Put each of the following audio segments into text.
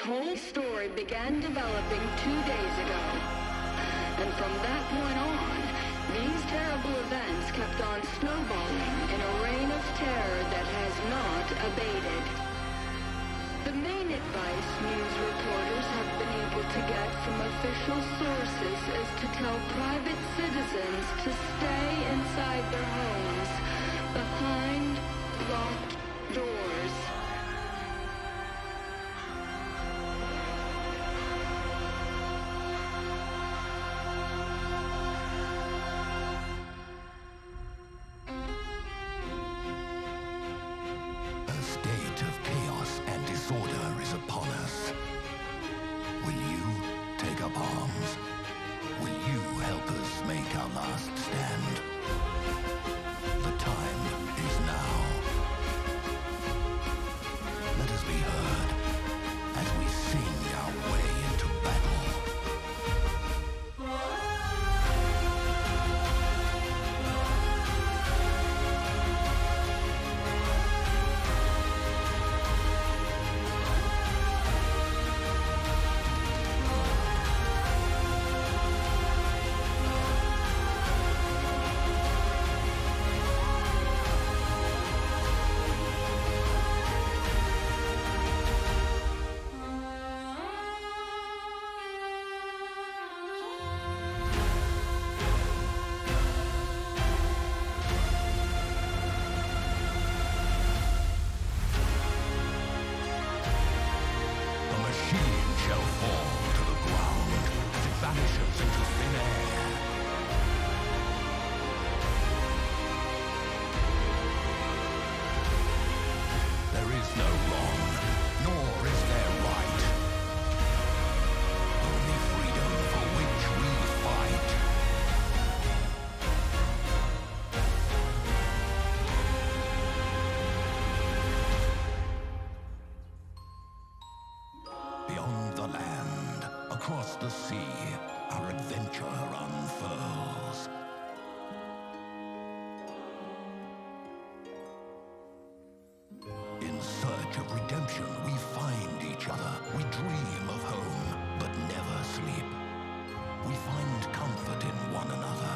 whole story began developing 2 days ago. And from that point on, these terrible events kept on snowballing in a reign of terror that has not abated. The main advice news reporters have been able to get from official sources is to tell private citizens to stay inside their homes, behind locked doors. A state of chaos and disorder is upon us. Will you take up arms? Will you help us make our last stand? The time is now. Let us be heard as we sing our way into battle. The machine shall fall to the ground as it vanishes into thin air. There is no wrong, nor is there right. Only freedom for which we fight. Beyond the land, across the sea, our adventure unfurls. In search of redemption, we find each other. We dream of home, but never sleep. We find comfort in one another.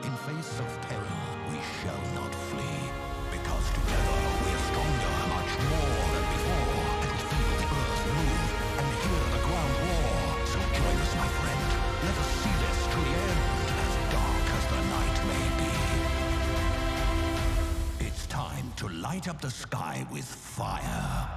In face of peril, we shall not flee. Because together we're stronger, much more than before. And feel the earth move and hear the ground roar. So join us, my friend. Let us see this to the end, as dark as the night may be. It's time to light up the sky with fire.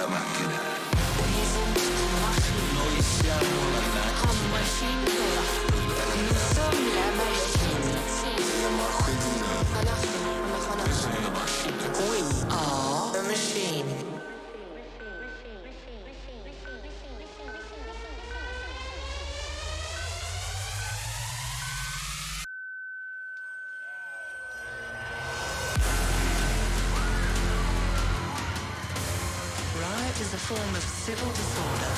la macchina. Noi siamo la macchina. Nous sommes la machine. We are the machine. Riot is a form of civil disorder.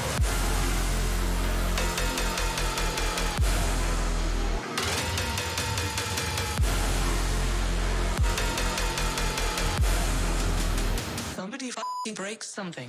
Somebody f***ing breaks something.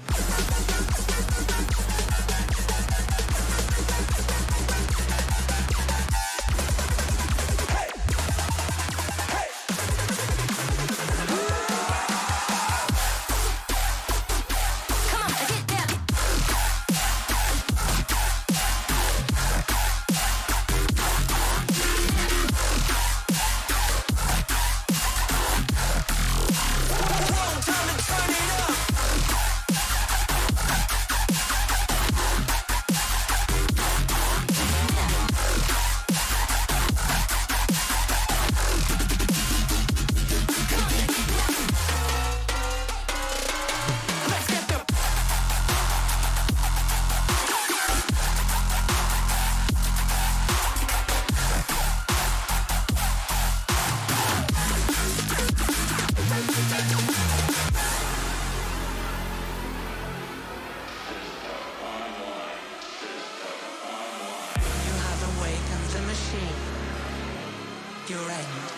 Your end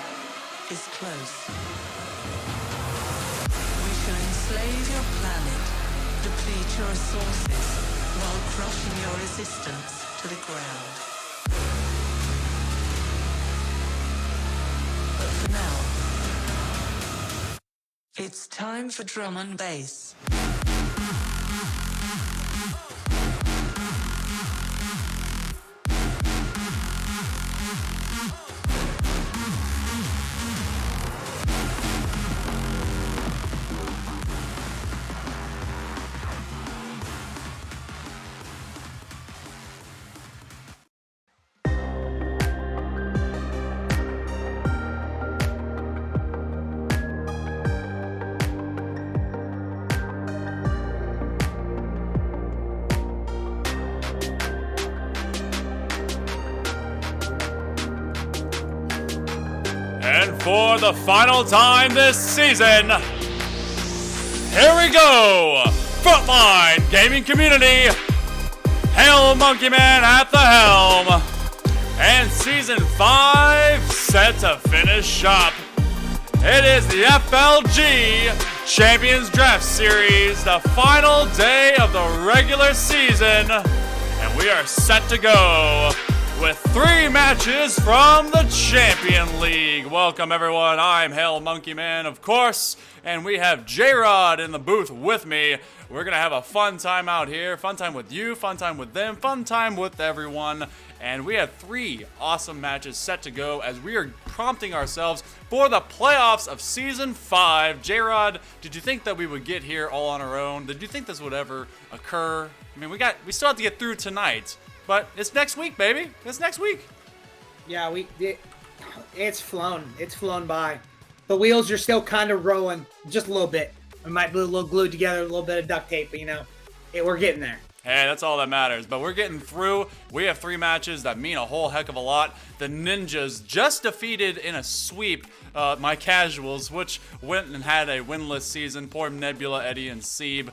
is close. We shall enslave your planet, deplete your resources, while crushing your resistance to the ground. But for now, it's time for drum and bass. And for the final time this season, here we go! Frontline Gaming Community, Hail Monkey Man at the helm, and Season 5 set to finish up. It is the FLG Champions Draft Series, the final day of the regular season, and we are set to go with 3 matches from the Champion League. Welcome everyone, I'm Hail Monkey Man, of course, and we have J-Rod in the booth with me. We're gonna have a fun time out here, fun time with you, fun time with them, fun time with everyone, and we have 3 awesome matches set to go as we are prompting ourselves for the playoffs of Season 5. J-Rod, did you think that we would get here all on our own? Did you think this would ever occur? I mean, we still have to get through tonight. But it's next week, baby. It's next week. Yeah, it's flown. It's flown by. The wheels are still kind of rolling, just a little bit. We might be a little glued together, a little bit of duct tape, but we're getting there. Hey, that's all that matters. But we're getting through. We have 3 matches that mean a whole heck of a lot. The Ninjas just defeated in a sweep my Casuals, which went and had a winless season. Poor Nebula, Eddie, and Seeb.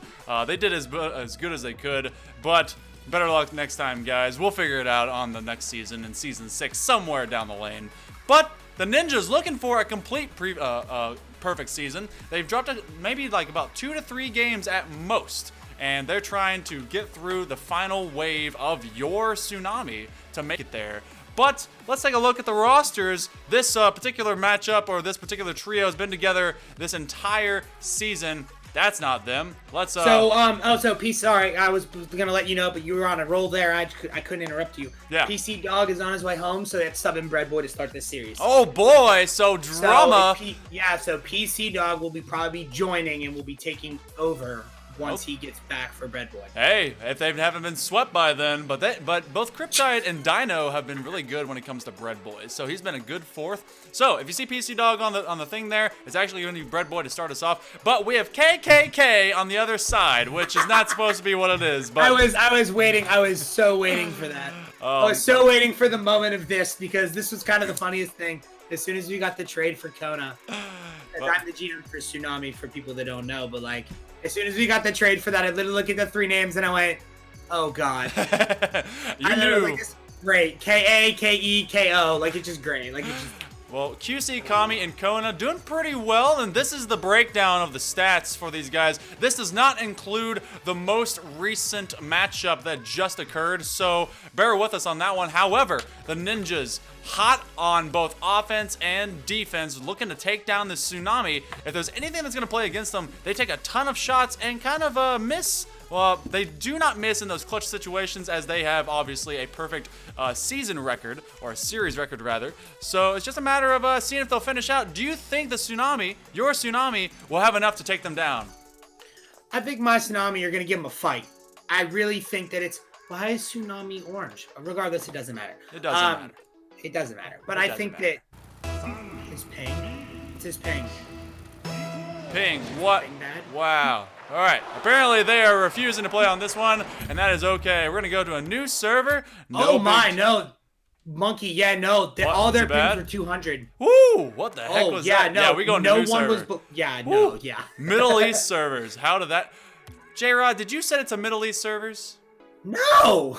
They did as good as they could, but better luck next time, guys. We'll figure it out on the next season, in Season 6, somewhere down the lane. But the Ninjas looking for a complete perfect season. They've dropped maybe like about 2 to 3 games at most, and they're trying to get through the final wave of your tsunami to make it there. But let's take a look at the rosters. This particular matchup, or this particular trio, has been together this entire season. That's not them. Let's also, Peace, sorry, I was gonna let you know, but you were on a roll there. I couldn't interrupt you. Yeah. PC Dog is on his way home, so that's Sub and Bread Boy to start this series. Oh boy, so drama. So PC Dog will probably be joining and will be taking over once he gets back for Bread Boy. Hey, if they haven't been swept by then, but both Cryptide and Dino have been really good when it comes to Bread Boys. So he's been a good fourth. So if you see PC Dog on the thing there, it's actually going to be Bread Boy to start us off. But we have KKK on the other side, which is not supposed to be what it is. But I was waiting. I was so waiting for that. I was so waiting for the moment of this because this was kind of the funniest thing. As soon as we got the trade for Kona, I'm the GM for Tsunami for people that don't know, but like as soon as we got the trade for that, I literally looked at the 3 names and I went, "Oh God!" You knew. Like, it's great. KAKEKO. Like it's just great. Like it's just. Well, QC, Kami, and Kona doing pretty well, and this is the breakdown of the stats for these guys. This does not include the most recent matchup that just occurred, so bear with us on that one. However, the Ninjas, hot on both offense and defense, looking to take down the Tsunami. If there's anything that's going to play against them, they take a ton of shots and kind of miss. Well, they do not miss in those clutch situations as they have obviously a perfect season record, or a series record rather. So it's just a matter of seeing if they'll finish out. Do you think the Tsunami, your Tsunami, will have enough to take them down? I think my Tsunami are going to give them a fight. I really think that it's, why is Tsunami orange? Regardless, it doesn't matter. It doesn't matter. It doesn't matter. But I think that his ping. It's his ping. Ping, what? Ping bad. Wow. All right. Apparently they are refusing to play on this one, and that is okay. We're gonna go to a new server. No no. Monkey, yeah, no. All their pings were 200. Woo! What the heck was yeah, that? no. Yeah, we go to no new one server. was. Yeah, no, Woo. yeah. Middle East servers. How did that? J-Rod, did you say it's a Middle East servers? No.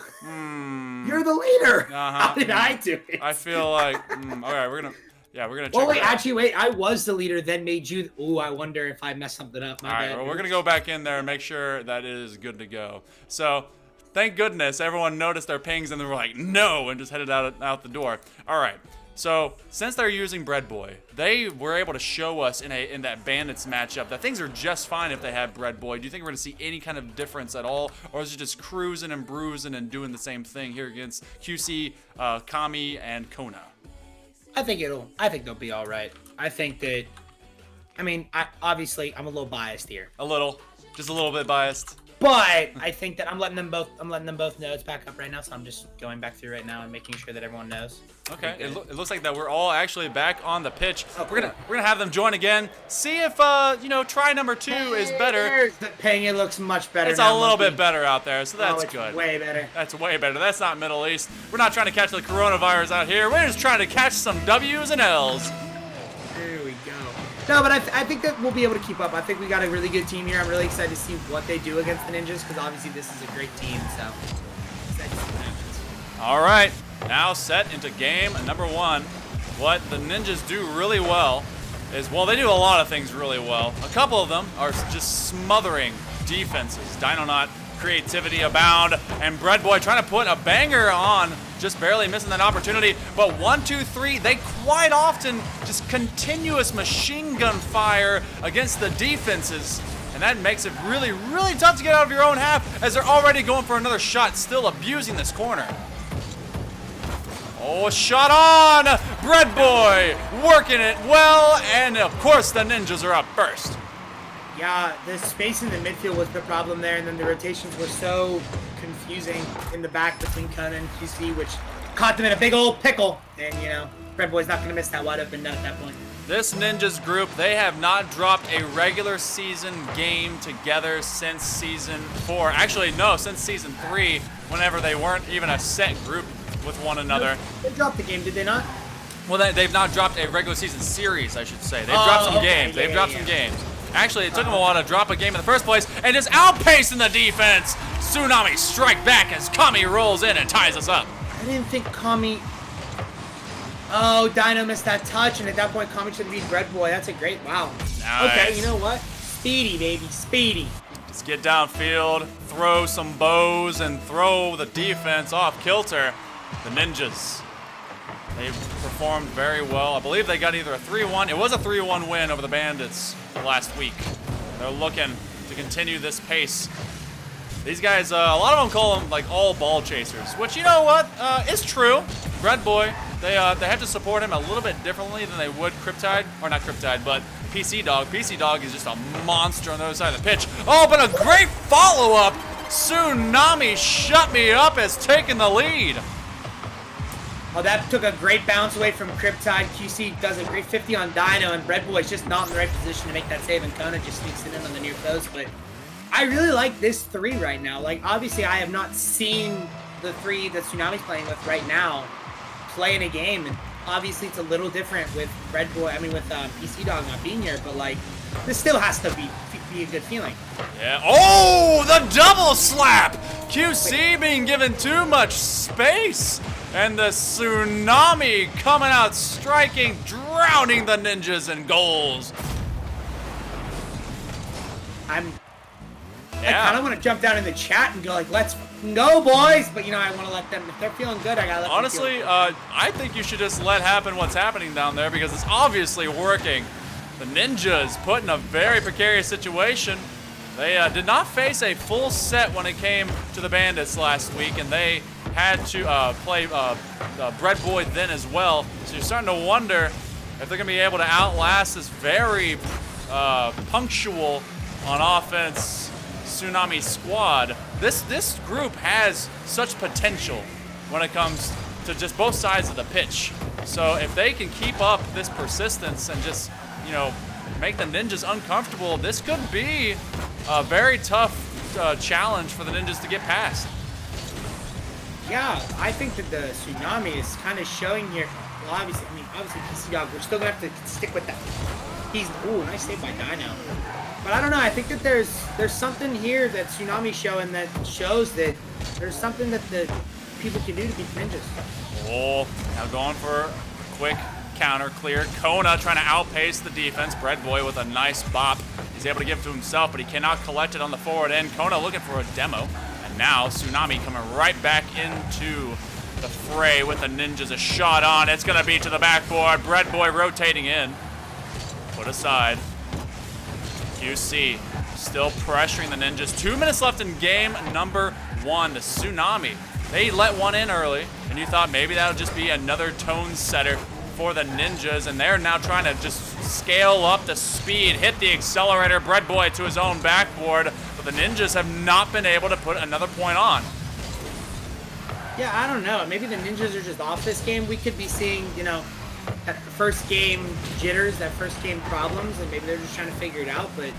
You're the leader. Uh-huh. How did I do it? I feel like. All right, we're gonna check. Oh wait, it out. actually, wait. I was the leader, then made you. Ooh, I wonder if I messed something up. My All right, bad. well, we're gonna go back in there and make sure that it is good to go. So, thank goodness everyone noticed their pings and they were like, no, and just headed out the door. All right. So, since they're using Bread Boy, they were able to show us in that Bandits matchup that things are just fine if they have Bread Boy. Do you think we're gonna see any kind of difference at all, or is it just cruising and bruising and doing the same thing here against QC, Kami, and Kona? I think they'll be all right. I think that. I mean, obviously I'm a little biased here, Just a little bit biased. but I think that I'm letting them both know it's back up right now. So I'm just going back through right now and making sure that everyone knows. Okay, it looks like that we're all actually back on the pitch. Oh, We're gonna have them join again. See if try number 2 is better. There's the ping. It looks much better. It's now, a little Monkey. bit better out there, so that's it's good. Way better. That's way better. That's not Middle East. We're not trying to catch the coronavirus out here. We're just trying to catch some W's and L's. There we go. No, but I think that we'll be able to keep up. I think we got a really good team here. I'm really excited to see what they do against the Ninjas because obviously this is a great team. So excited to see what happens. All right, now set into game number 1. What the Ninjas do really well is, well, they do a lot of things really well. A couple of them are just smothering defenses. Dinonaut, creativity abound, and Bread Boy trying to put a banger on, just barely missing that opportunity. But 1, 2, 3, they quite often just continuous machine gun fire against the defenses. And that makes it really, really tough to get out of your own half as they're already going for another shot, still abusing this corner. Oh, shot on! Bread Boy working it well, and of course the Ninjas are up first. Yeah, the space in the midfield was the problem there, and then the rotations were so confusing in the back between Kona and QC, which caught them in a big old pickle. And, Bread Boy's not going to miss that wide open net at that point. This Ninjas group, they have not dropped a regular season game together since season 4. Actually, no, since season 3, whenever they weren't even a set group with one another. They dropped the game, did they not? Well, they've not dropped a regular season series, I should say. They've dropped some games. They've dropped some games. Actually, it took them a while to drop a game in the first place, and just outpacing the defense. Tsunami strike back as Kami rolls in and ties us up. I didn't think Kami... Oh, Dino missed that touch, and at that point, Kami should have beat Bread Boy. That's a great... Wow. Nice. Okay, you know what? Speedy, baby. Speedy. Just get downfield, throw some bows, and throw the defense off kilter. The Ninjas, they performed very well. I believe they got either a 3-1. It was a 3-1 win over the Bandits last week. They're looking to continue this pace. These guys, a lot of them call them like all ball chasers, which, you know what, is true. Bread Boy, they have to support him a little bit differently than they would Cryptide, or not Cryptide, but PC Dog. PC Dog is just a monster on the other side of the pitch. Oh, but a great follow-up. Tsunami Shut Me Up has taken the lead. Oh, that took a great bounce away from Cryptide. QC does a great 50 on Dino, and Breadboy's just not in the right position to make that save, and Kona just sneaks it in on the near post. But I really like this 3 right now. Like, obviously, I have not seen the 3 that Tsunami's playing with right now play in a game, and obviously it's a little different with Breadboy, with PC Dog not being here, but like, this still has to be a good feeling. Yeah. Oh, the double slap! QC being given too much space, and the Tsunami coming out striking, drowning the Ninjas in goals. I kind of want to jump down in the chat and go like, let's go, boys. But, I want to let them, if they're feeling good, I got to let Honestly, them feel good. I think you should just let happen what's happening down there because it's obviously working. The Ninjas put in a very precarious situation. They did not face a full set when it came to the Bandits last week, and they had to play Breadboy then as well. So you're starting to wonder if they're going to be able to outlast this very punctual on offense Tsunami squad. This group has such potential when it comes to just both sides of the pitch. So if they can keep up this persistence and just, make the Ninjas uncomfortable, this could be a very tough challenge for the Ninjas to get past. Yeah, I think that the Tsunami is kind of showing here. Well, obviously PC Dog, we're still going to have to stick with that. Ooh, nice save by Dino. But I don't know, I think that there's something here that Tsunami's showing that shows that there's something that the people can do to beat Ninjas. Oh, now going for a quick counter clear. Kona trying to outpace the defense. Breadboy with a nice bop. He's able to give it to himself, but he cannot collect it on the forward end. Kona looking for a demo. And now Tsunami coming right back into the fray with the Ninjas. A shot on. It's going to be to the backboard. Breadboy rotating in. Put aside. QC still pressuring the Ninjas. 2 minutes left in game number 1. The Tsunami. They let one in early, and you thought maybe that would just be another tone setter for the Ninjas, and they're now trying to just scale up the speed, hit the accelerator. Breadboy to his own backboard, but the Ninjas have not been able to put another point on. Yeah, I don't know. Maybe the Ninjas are just off this game. We could be seeing, that first game jitters, that first game problems, and maybe they're just trying to figure it out, but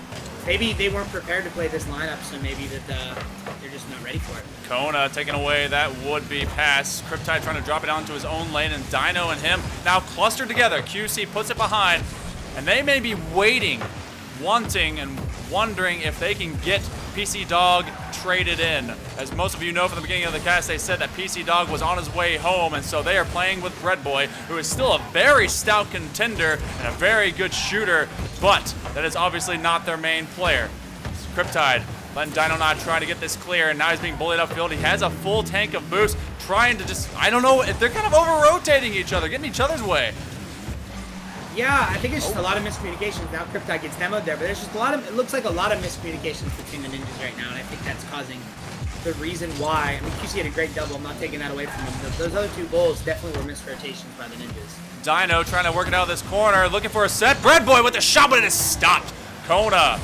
maybe they weren't prepared to play this lineup, so maybe that they're just not ready for it. Kona taking away that would-be pass. Cryptide trying to drop it onto his own lane, and Dino and him now clustered together. QC puts it behind, and they may be waiting, wanting and wondering if they can get PC Dog traded in. As most of you know from the beginning of the cast, they said that PC Dog was on his way home, and so they are playing with Breadboy, who is still a very stout contender and a very good shooter, but that is obviously not their main player. Cryptide letting Dino not try to get this clear, and now he's being bullied upfield. He has a full tank of boost, trying to just, I don't know, they're kind of over-rotating each other, getting each other's way. Yeah, I think it's just a lot of miscommunications. Now Cryptide gets demoed there, but there's just it looks like a lot of miscommunications between the Ninjas right now, and I think that's causing the reason why. QC had a great double. I'm not taking that away from him. Those other 2 goals definitely were missed rotations by the Ninjas. Dino trying to work it out of this corner, looking for a set. Breadboy with the shot, but it is stopped. Kona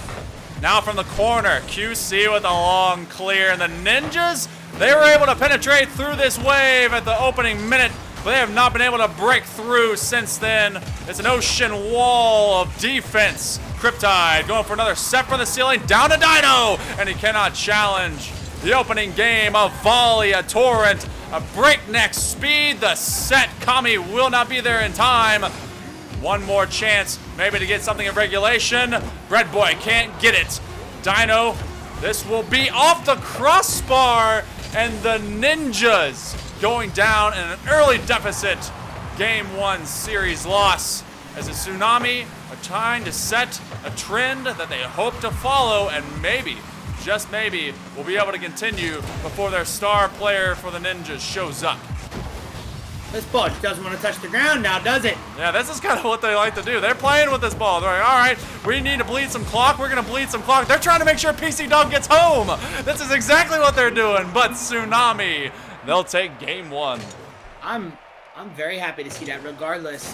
now from the corner. QC with a long clear, and the Ninjas, they were able to penetrate through this wave at the opening minute, but they have not been able to break through since then. It's an ocean wall of defense. Cryptide going for another set from the ceiling, down to Dino, and he cannot challenge the opening game. A volley, a torrent, a breakneck speed. The set, Kami will not be there in time. One more chance, maybe to get something in regulation. Breadboy can't get it. Dino, this will be off the crossbar, and the Ninjas going down in an early deficit. Game 1 series loss, as the Tsunami are trying to set a trend that they hope to follow, and maybe, just maybe, will be able to continue before their star player for the Ninjas shows up. This ball doesn't want to touch the ground now, does it? Yeah, this is kind of what they like to do. They're playing with this ball. They're like, all right, we need to bleed some clock. We're going to bleed some clock. They're trying to make sure PC Dog gets home. This is exactly what they're doing. But Tsunami, they'll take game 1. I'm very happy to see that regardless.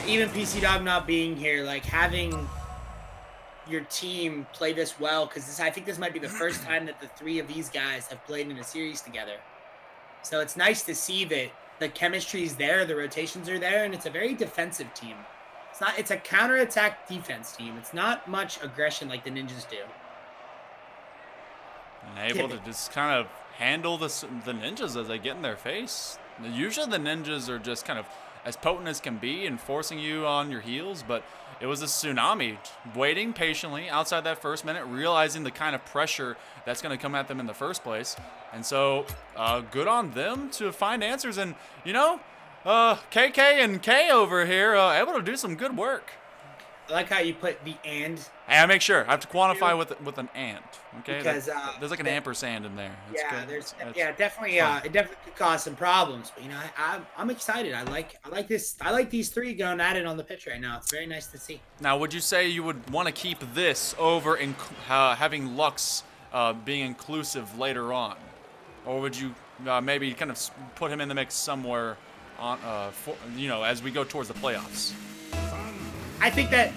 even PC Dog not being here, like having your team play this well, because I think this might be the first time that the three of these guys have played in a series together. So it's nice to see that the chemistry is there, the rotations are there, and it's a very defensive team. It's a counterattack defense team. It's not much aggression like the Ninjas do. And able to just kind of handle the Ninjas as they get in their face. Usually the Ninjas are just kind of as potent as can be and forcing you on your heels, but it was a Tsunami waiting patiently outside that first minute, realizing the kind of pressure that's going to come at them in the first place. And so good on them to find answers. And, you know, KK and K over here able to do some good work. I like how you put the and. Hey, I make sure. I have to quantify with an and. Okay, because there's like an ampersand in there. That's yeah, good. Definitely. It definitely could cause some problems. But you know, I'm excited. I like this. I like these three going at it on the pitch right now. It's very nice to see. Now, would you say you would want to keep this over having Lux being inclusive later on, or would you maybe kind of put him in the mix somewhere on as we go towards the playoffs? I think that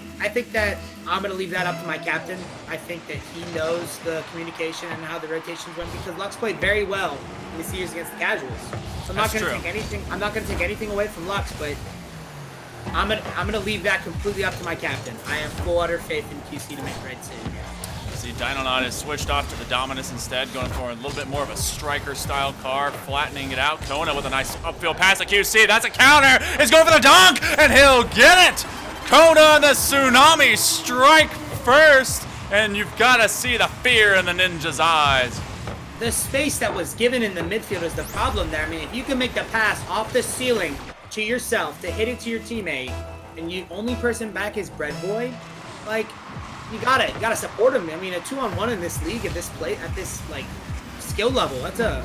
I'm going to leave that up to my captain. I think that he knows the communication and how the rotations went, because Lux played very well in the series against the Casuals. So I'm not going to take anything. I'm not going to take anything away from Lux, but I'm going to leave that completely up to my captain. I have full utter faith in QC to make the right decision here. See, Dino has switched off to the Dominus instead, going for a little bit more of a striker-style car, flattening it out. Kona with a nice upfield pass to QC. That's a counter. He's going for the dunk, and he'll get it. Kona and the Tsunami strike first, and you've got to see the fear in the Ninja's eyes. The space that was given in the midfield is the problem there. I mean, if you can make the pass off the ceiling to yourself to hit it to your teammate, and you only person back is Bread Boy, like, you gotta support him. I mean, a 2-on-1 in this league at this like skill level, that's a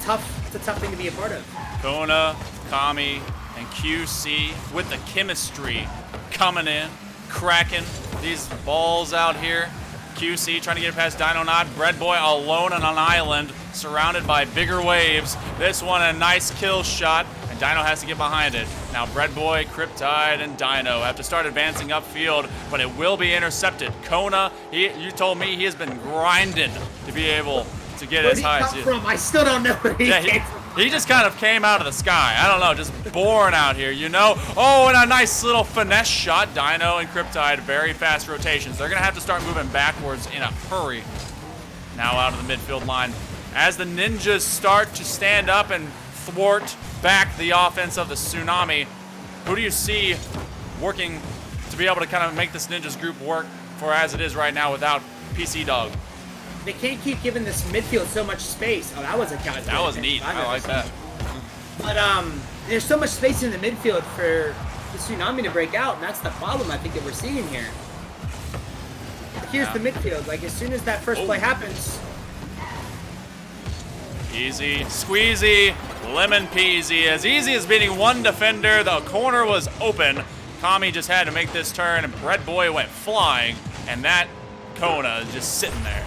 tough thing to be a part of. Kona, Kami, and QC with the chemistry coming in, cracking these balls out here. QC trying to get past Dino Nod. Bread Boy alone on an island, surrounded by bigger waves. This one a nice kill shot, and Dino has to get behind it. Now Bread Boy, Cryptide, and Dino have to start advancing upfield, but it will be intercepted. Kona, you told me he has been grinding to be able to get as high as he from? I still don't know where he came from. He just kind of came out of the sky. I don't know, just born out here, you know? Oh, and a nice little finesse shot. Dino and Cryptide, very fast rotations. They're going to have to start moving backwards in a hurry. Now out of the midfield line. As the Ninjas start to stand up and thwart back the offense of the Tsunami, who do you see working to be able to kind of make this Ninjas group work for as it is right now without PC Dog? They can't keep giving this midfield so much space. Oh, that was a counter. That was neat. I like that. But there's so much space in the midfield for the Tsunami to break out, and that's the problem I think that we're seeing here. Here's the midfield. Like, as soon as that first play happens. Easy, squeezy, lemon peasy. As easy as beating one defender. The corner was open. Kami just had to make this turn, and Bread Boy went flying, and that Kona is just sitting there.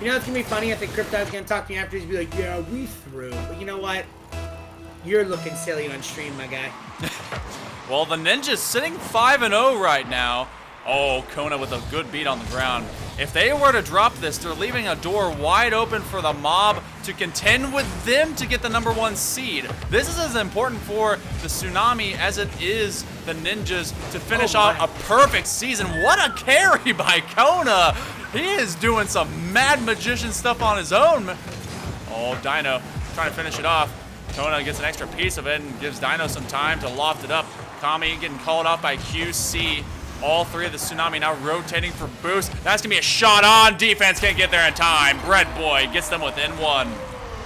You know, it's going to be funny. I think Cryptide's going to talk to me after. He's going to be like, yeah, we threw. But you know what? You're looking silly on stream, my guy. Well, the Ninjas sitting 5-0 right now. Oh, Kona with a good beat on the ground. If they were to drop this, they're leaving a door wide open for the mob to contend with them to get the #1 seed. This is as important for the Tsunami as it is the Ninjas to finish off a perfect season. What a carry by Kona. He is doing some mad magician stuff on his own. Oh, Dino trying to finish it off. Kona gets an extra piece of it and gives Dino some time to loft it up. Kami getting called off by QC. All three of the Tsunami now rotating for boost. That's going to be a shot on. Defense can't get there in time. Bread Boy gets them within one.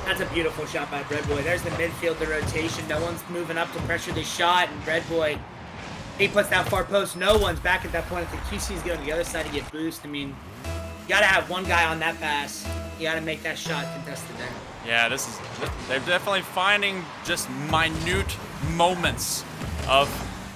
That's a beautiful shot by Bread Boy. There's the midfield, the rotation. No one's moving up to pressure the shot, and Bread Boy, he puts that far post. No one's back at that point. I think QC's going to the other side to get boost. I mean, you got to have one guy on that pass. You got to make that shot contested there. Yeah, they're definitely finding just minute moments of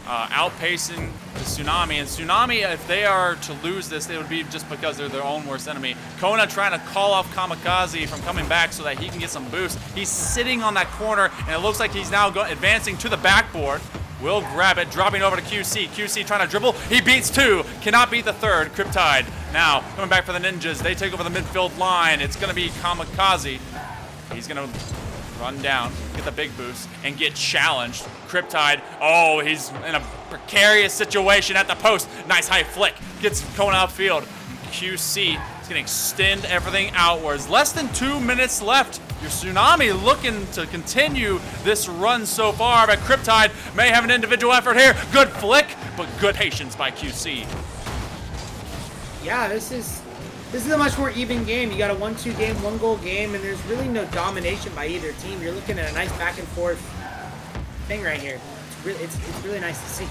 outpacing the Tsunami. And Tsunami, if they are to lose this, it would be just because they're their own worst enemy. Kona trying to call off Kamikaze from coming back so that he can get some boost. He's sitting on that corner, and it looks like he's now advancing to the backboard. will grab it, dropping over to QC. QC trying to dribble. He beats 2. Cannot beat the 3rd. Cryptide now coming back for the Ninjas. They take over the midfield line. It's going to be Kamikaze. He's going to run down, get the big boost, and get challenged. Cryptide, oh, he's in a precarious situation at the post. Nice high flick. Gets Kona upfield. QC is going to extend everything outwards. Less than 2 minutes left. Your Tsunami looking to continue this run so far, but Cryptide may have an individual effort here. Good flick, but good patience by QC. Yeah, this is a much more even game. You got a 1-2 game, 1-goal game, and there's really no domination by either team. You're looking at a nice back and forth thing right here. It's really nice to see.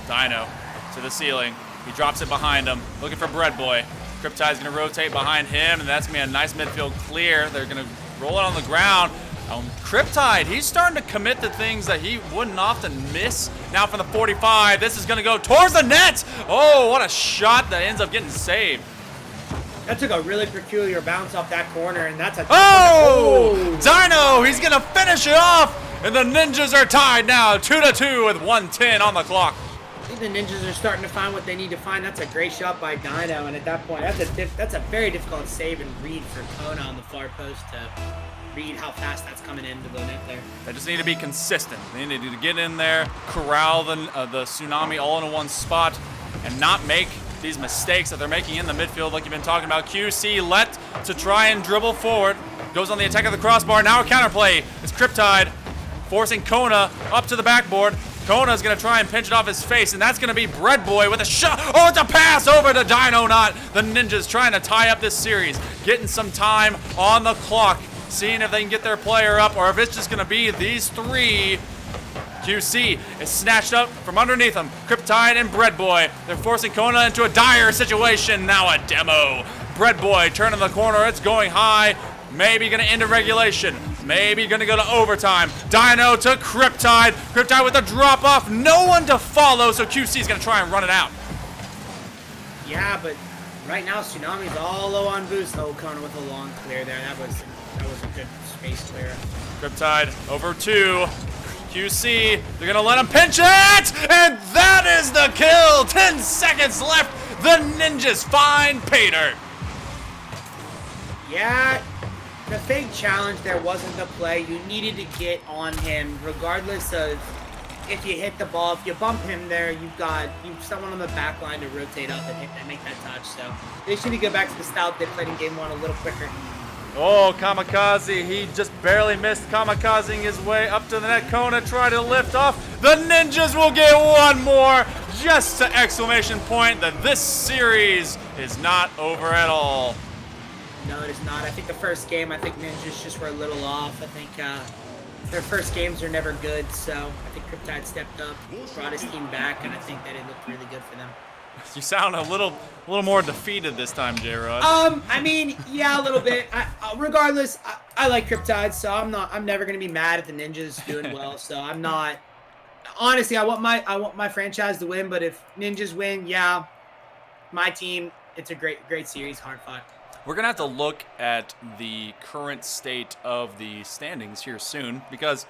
Dino to the ceiling. He drops it behind him, looking for Bread Boy. Cryptide's gonna rotate behind him, and that's gonna be a nice midfield clear. They're gonna roll it on the ground. Cryptide, he's starting to commit to things that he wouldn't often miss. Now from the 45, this is gonna go towards the net. Oh, what a shot that ends up getting saved. That took a really peculiar bounce off that corner, and that's a... Oh! Dino, he's gonna finish it off, and the Ninjas are tied now, 2-2 with 1:10 on the clock. I think the Ninjas are starting to find what they need to find. That's a great shot by Dino, and at that point, that's a very difficult save and read for Kona on the far post to read how fast that's coming into the net there. They just need to be consistent. They need to get in there, corral the Tsunami all in one spot, and not make these mistakes that they're making in the midfield like you've been talking about. QC let to try and dribble forward. Goes on the attack of the crossbar. Now a counterplay. It's Cryptide forcing Kona up to the backboard. Kona's going to try and pinch it off his face, and that's going to be Bread Boy with a shot. Oh, it's a pass over to Dino Not. The Ninjas trying to tie up this series, getting some time on the clock, seeing if they can get their player up or if it's just going to be these 3. QC is snatched up from underneath them. Cryptide and Bread Boy. They're forcing Kona into a dire situation. Now a demo. Bread Boy turning the corner. It's going high. Maybe going to end in regulation. Maybe going to go to overtime. Dino to Cryptide. Cryptide with a drop off. No one to follow, so QC is going to try and run it out. Yeah, but right now Tsunami's all low on boost. Oh, Kona with a long clear there. That was a good space clear. Cryptide over 2. QC, they're gonna let him pinch it, and that is the kill. 10 seconds left. The Ninjas find Pater. Yeah, the fake challenge there wasn't the play. You needed to get on him, regardless of if you hit the ball. If you bump him there, you've someone on the back line to rotate up and make that touch. So they should go back to the style they played in game 1 a little quicker. Oh, Kamikaze, he just barely missed kamikazing his way up to the net. Kona tried to lift off. The Ninjas will get one more, just to exclamation point that this series is not over at all. No, it is not. I think the first game, Ninjas just were a little off. I think their first games are never good, so I think Cryptide stepped up, brought his team back, and I think that it looked really good for them. You sound a little more defeated this time, J-Rod. I mean, yeah, a little bit. Regardless, I like Cryptide, so I'm never gonna be mad at the Ninjas doing well. So I'm not. Honestly, I want my franchise to win, but if Ninjas win, yeah, my team. It's a great series, hard fought. We're gonna have to look at the current state of the standings here soon, because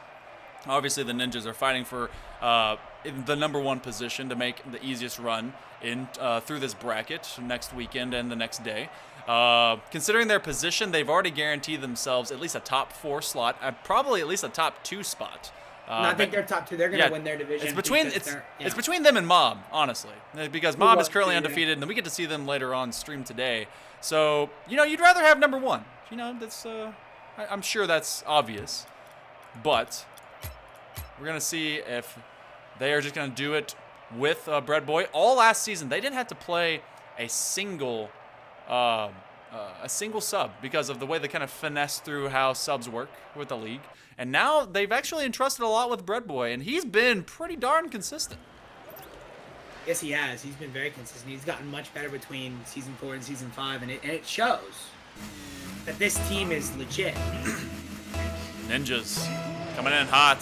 obviously the Ninjas are fighting for the number 1 position to make the easiest run in through this bracket next weekend and the next day. Considering their position, they've already guaranteed themselves at least a top 4 slot, probably at least a top 2 spot. I think they're top 2. They're going to win their division. It's between them and Mob, honestly, because Mob is currently undefeated, and we get to see them later on stream today. So you'd rather have number 1. That's I'm sure that's obvious, but we're gonna see if they are just gonna do it with Bread Boy. All last season, they didn't have to play a single sub because of the way they kind of finesse through how subs work with the league. And now they've actually entrusted a lot with Bread Boy, and he's been pretty darn consistent. Yes, he has. He's been very consistent. He's gotten much better between Season 4 and Season 5, and it shows that this team is legit. Ninjas coming in hot.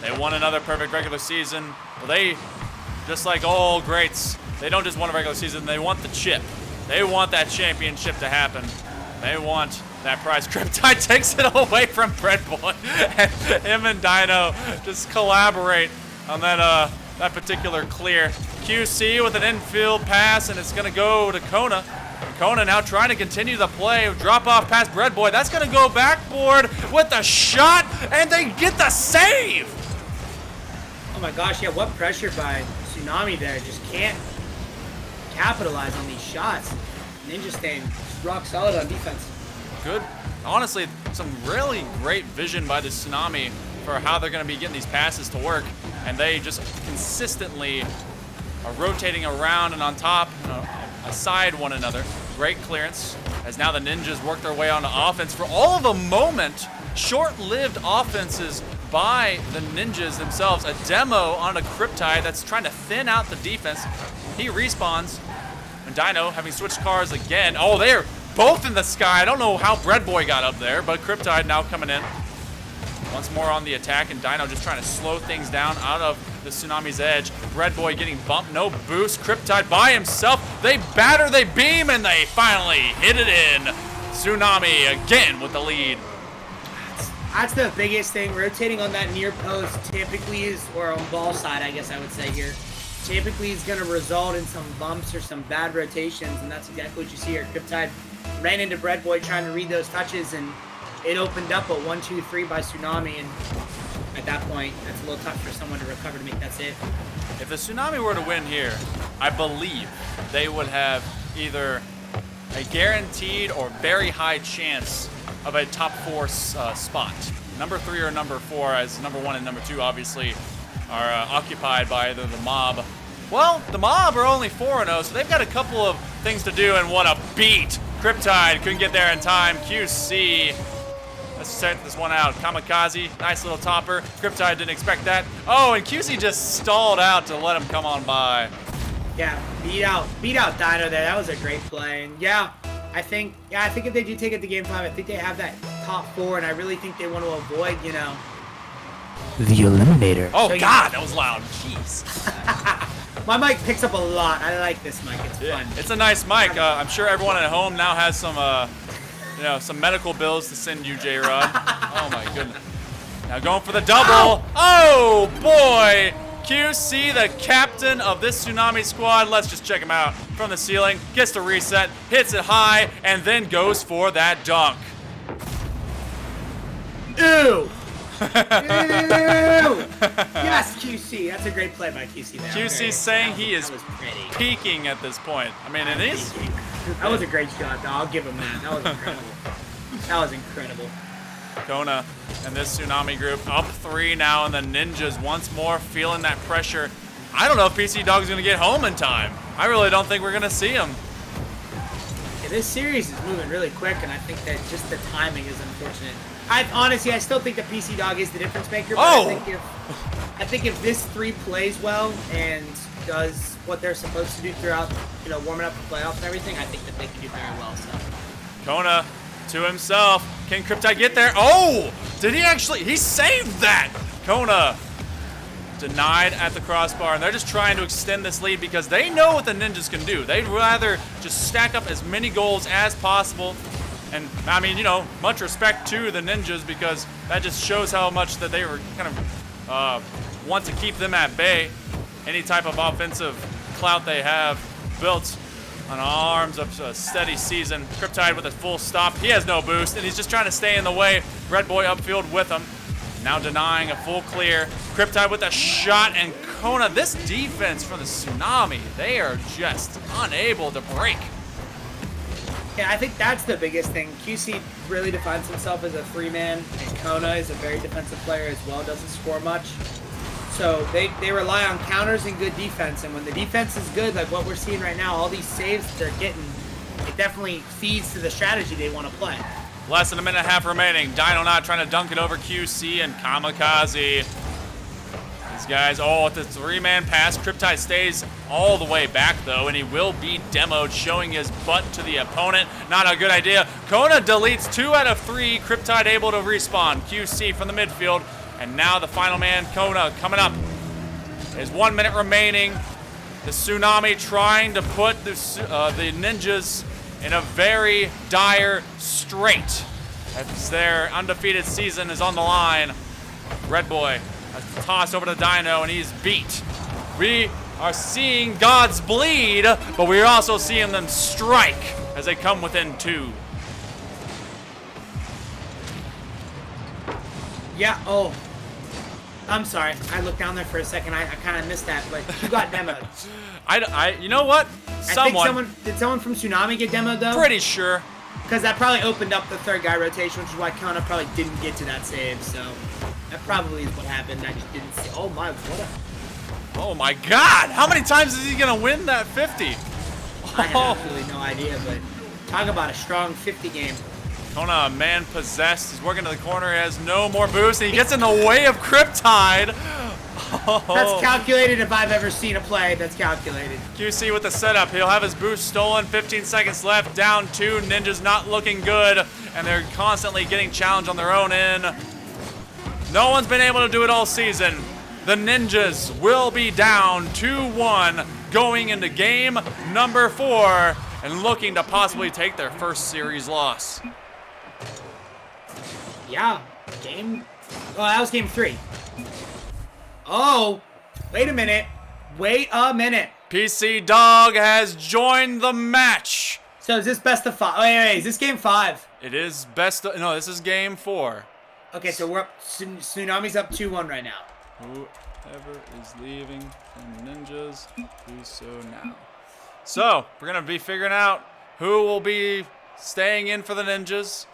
They won another perfect regular season. Well, they, just like all greats, they don't just want a regular season, they want the chip. They want that championship to happen. They want that prize. Cryptide takes it away from Bread Boy. And him and Dino just collaborate on that particular clear. QC with an infield pass, and it's going to go to Kona. Kona now trying to continue the play. Drop off past Breadboy. That's going to go backboard with the shot, and they get the save. Oh my gosh, yeah, what pressure by Tsunami there. Just can't capitalize on these shots. Ninja staying rock solid on defense. Good. Honestly, some really great vision by the Tsunami for how they're going to be getting these passes to work, and they just consistently are rotating around and on top, aside one another. Great clearance as now the Ninjas work their way onto offense. For all of a moment, short-lived offenses by the Ninjas themselves. A demo on a Cryptide that's trying to thin out the defense. He respawns, and Dino having switched cars again. Oh, they're both in the sky. I don't know how Breadboy got up there, but Cryptide now coming in. Once more on the attack, and Dino just trying to slow things down out of the Tsunami's edge. Breadboy getting bumped, no boost. Cryptide by himself. They batter, they beam, and they finally hit it in. Tsunami again with the lead. That's the biggest thing. Rotating on that near post typically is, or on ball side, I guess I would say here, typically is going to result in some bumps or some bad rotations, and that's exactly what you see here. Cryptide ran into Breadboy trying to read those touches, and it opened up a 1-2-3 by Tsunami, and at that point, that's a little tough for someone to recover to make that save. If the Tsunami were to win here, I believe they would have either a guaranteed or very high chance of a top 4 spot. Number 3 or number 4, as number 1 and number 2 obviously are occupied by either the Mob. Well, the Mob are only 4-0, so they've got a couple of things to do, and what a beat. Cryptide couldn't get there in time. QC, let's start this one out. Kamikaze, nice little topper. Cryptide didn't expect that. Oh, and QC just stalled out to let him come on by. Yeah, beat out Dino there. That was a great play. And yeah, I think if they do take it to game 5, I think they have that top 4, and I really think they want to avoid, the Eliminator. Oh, so, God, that was loud. Jeez. My mic picks up a lot. I like this mic. It's fun. It's a nice mic. I'm sure everyone at home now has some, some medical bills to send you, J-Rod. Oh, my goodness. Now going for the double. Oh, boy. QC, the captain of this Tsunami squad. Let's just check him out from the ceiling. Gets the reset, hits it high, and then goes for that dunk. Ew. Yes, QC. That's a great play by QC there. QC saying he is peaking at this point. I mean, it is. That was a great shot, though. I'll give him that. That was incredible. That was incredible. Kona and this Tsunami group up 3 now, and the Ninjas once more feeling that pressure. I don't know if PC Dog's going to get home in time. I really don't think we're going to see him. Yeah, this series is moving really quick, and I think that just the timing is unfortunate. Honestly, I still think the PC Dog is the difference maker. But I think if this 3 plays well and does what they're supposed to do throughout, warming up the playoffs and everything, I think that they can do very well. So. Kona to himself. Can Cryptide get there? Oh! Did he actually? He saved that! Kona denied at the crossbar, and they're just trying to extend this lead because they know what the Ninjas can do. They'd rather just stack up as many goals as possible. And, I mean, much respect to the Ninjas because that just shows how much that they were kind of want to keep them at bay. Any type of offensive clout they have built on arms of a steady season. Cryptide with a full stop. He has no boost, and he's just trying to stay in the way. Breadboy upfield with him. Now denying a full clear. Cryptide with a shot, and Kona, this defense from the Tsunami, they are just unable to break. Yeah, I think that's the biggest thing. QC really defines himself as a 3-man, and Kona is a very defensive player as well, doesn't score much. So they rely on counters and good defense, and when the defense is good, like what we're seeing right now, all these saves that they're getting, it definitely feeds to the strategy they want to play. Less than a minute and a half remaining. Dino not trying to dunk it over QC and Kamikaze. These guys, at the 3-man pass. Cryptide stays all the way back, though, and he will be demoed, showing his butt to the opponent. Not a good idea. Kona deletes 2 out of 3. Cryptide able to respawn. QC from the midfield. And now the final man, Kona, coming up. There's 1 minute remaining. The Tsunami trying to put the Ninjas in a very dire strait as their undefeated season is on the line. Breadboy A toss over to Dino, and he's beat. We are seeing gods bleed, but we're also seeing them strike as they come within 2. Yeah, oh. I'm sorry. I looked down there for a second. I kind of missed that, but you got demoed. You know what? Did someone from Tsunami get demoed, though? Pretty sure. Because that probably opened up the third guy rotation, which is why Kona probably didn't get to that save, so that probably is what happened. I just didn't see. Oh my, Oh my god! How many times is he gonna win that 50? I have absolutely no idea, but talk about a strong 50 game. Kona, man possessed. He's working to the corner. He has no more boost, and he gets in the way of Cryptide. Oh. That's calculated if I've ever seen a play. That's calculated. QC with the setup. He'll have his boost stolen. 15 seconds left. Down 2. Ninja's not looking good, and they're constantly getting challenged on their own end. No one's been able to do it all season. The Ninjas will be down 2-1 going into game number 4 and looking to possibly take their first series loss. Yeah, that was game 3. Oh, wait a minute. PC Dog has joined the match. So is this best of 5? Wait, is this game 5? It is no, this is game 4. Okay, so we're up, Tsunami's up 2-1 right now. Whoever is leaving from Ninjas, do so now. So, we're going to be figuring out who will be staying in for the Ninjas.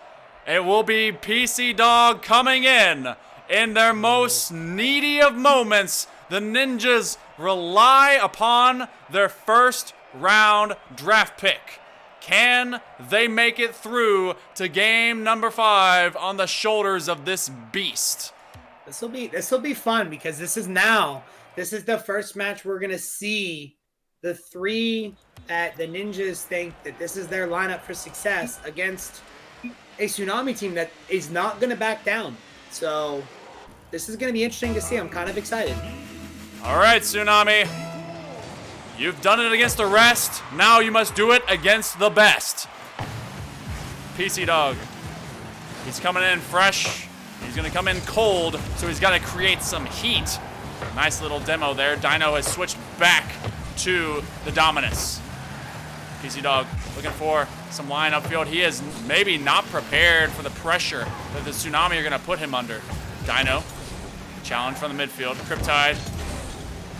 It will be PC Dog coming in their most needy of moments. The Ninjas rely upon their first round draft pick. Can they make it through to game number 5 on the shoulders of this beast? This will be fun because this is the first match we're gonna see the 3 that the Ninjas think that this is their lineup for success against a Tsunami team that is not gonna back down. So this is gonna be interesting to see. I'm kind of excited. All right, Tsunami. You've done it against the rest. Now you must do it against the best. PC Dog. He's coming in fresh. He's going to come in cold, so he's got to create some heat. Nice little demo there. Dino has switched back to the Dominus. PC Dog looking for some line upfield. He is maybe not prepared for the pressure that the Tsunami are going to put him under. Dino, challenge from the midfield. Cryptide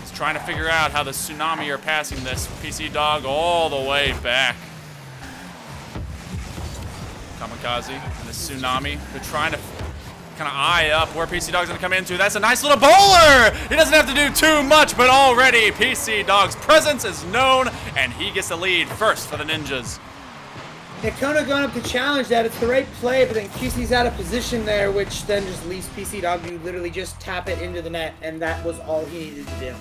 is trying to figure out how the Tsunami are passing this. PC Dog all the way back. Kamikaze and the Tsunami, they're trying to kind of eye up where PC Dog's gonna come into. That's a nice little bowler! He doesn't have to do too much, but already PC Dog's presence is known, and he gets the lead first for the Ninjas. Yeah, Kona going up to challenge that. It's the right play, but then QC's out of position there, which then just leaves PC Dog to literally just tap it into the net, and that was all he needed to do.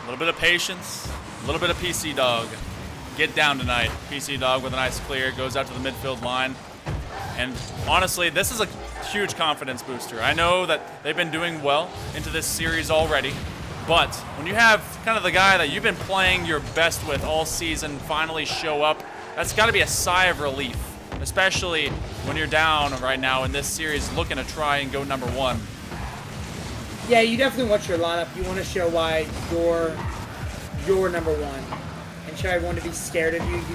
A little bit of patience, a little bit of PC Dog. Get down tonight. PC Dog with a nice clear, goes out to the midfield line. And honestly, this is a huge confidence booster. I know that they've been doing well into this series already, but when you have kind of the guy that you've been playing your best with all season finally show up, that's got to be a sigh of relief, especially when you're down right now in this series looking to try and go number 1. Yeah, you definitely want your lineup. You want to show why you're number 1 and show everyone to be scared of you. You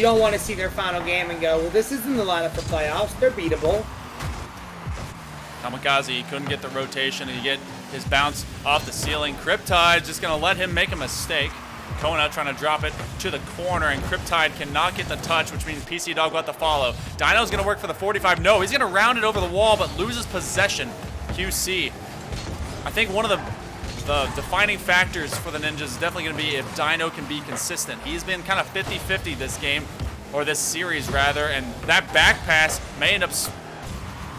don't want to see their final game and go, well, this isn't the lineup for playoffs. They're beatable. Kamikaze couldn't get the rotation and he get his bounce off the ceiling. Cryptide just going to let him make a mistake. Kona trying to drop it to the corner, and Cryptide cannot get the touch, which means PC Dog will have to follow. Dino's going to work for the 45. No, he's going to round it over the wall, but loses possession. QC. I think one of the defining factors for the Ninjas is definitely going to be if Dino can be consistent. He's been kind of 50-50 this game, or this series rather, and that back pass may end up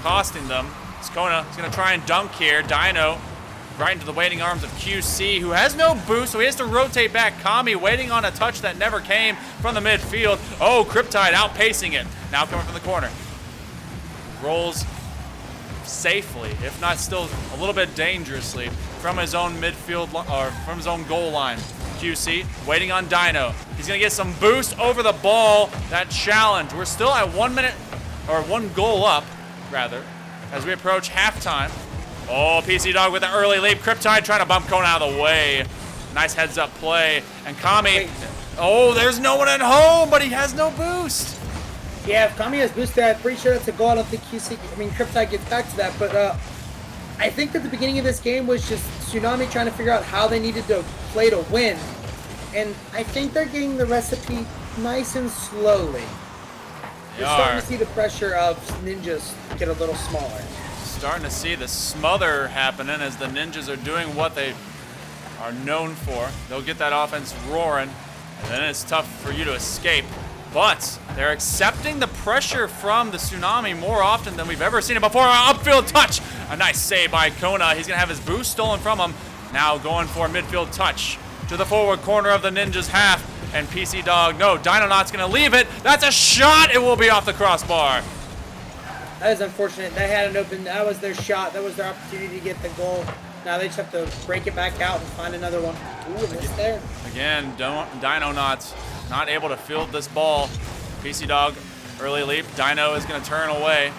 costing them. Kona is going to try and dunk here. Dino right into the waiting arms of QC, who has no boost, so he has to rotate back. Kami waiting on a touch that never came from the midfield. Oh, Cryptide outpacing it. Now coming from the corner. Rolls safely, if not still a little bit dangerously, from his own midfield or from his own goal line. QC waiting on Dino. He's gonna get some boost over the ball. That challenge. We're still at 1 minute or 1 goal up, rather. as we approach halftime. Oh, PC Dog with an early leap. Cryptide trying to bump Kona out of the way. Nice heads up play. And Kami, oh, there's no one at home, but he has no boost. Yeah, if Kami has boosted, I'm pretty sure that's a goal. I don't think Cryptide gets back to that, but I think that the beginning of this game was just Tsunami trying to figure out how they needed to play to win. And I think they're getting the recipe nice and slowly. You're starting to see the pressure of Ninjas get a little smaller. Starting to see the smother happening as the Ninjas are doing what they are known for. They'll get that offense roaring, and then it's tough for you to escape. But they're accepting the pressure from the Tsunami more often than we've ever seen it before. Upfield touch. A nice save by Kona. He's going to have his boost stolen from him. Now going for a midfield touch to the forward corner of the Ninjas half. And PC Dog, no, Dinonaut's going to leave it. That's a shot. It will be off the crossbar. That is unfortunate. They had an open. That was their shot. That was their opportunity to get the goal. Now they just have to break it back out and find another one. Ooh, missed there. Again, Dinonaut not able to field this ball. PC Dog, early leap. Dino is going to turn away.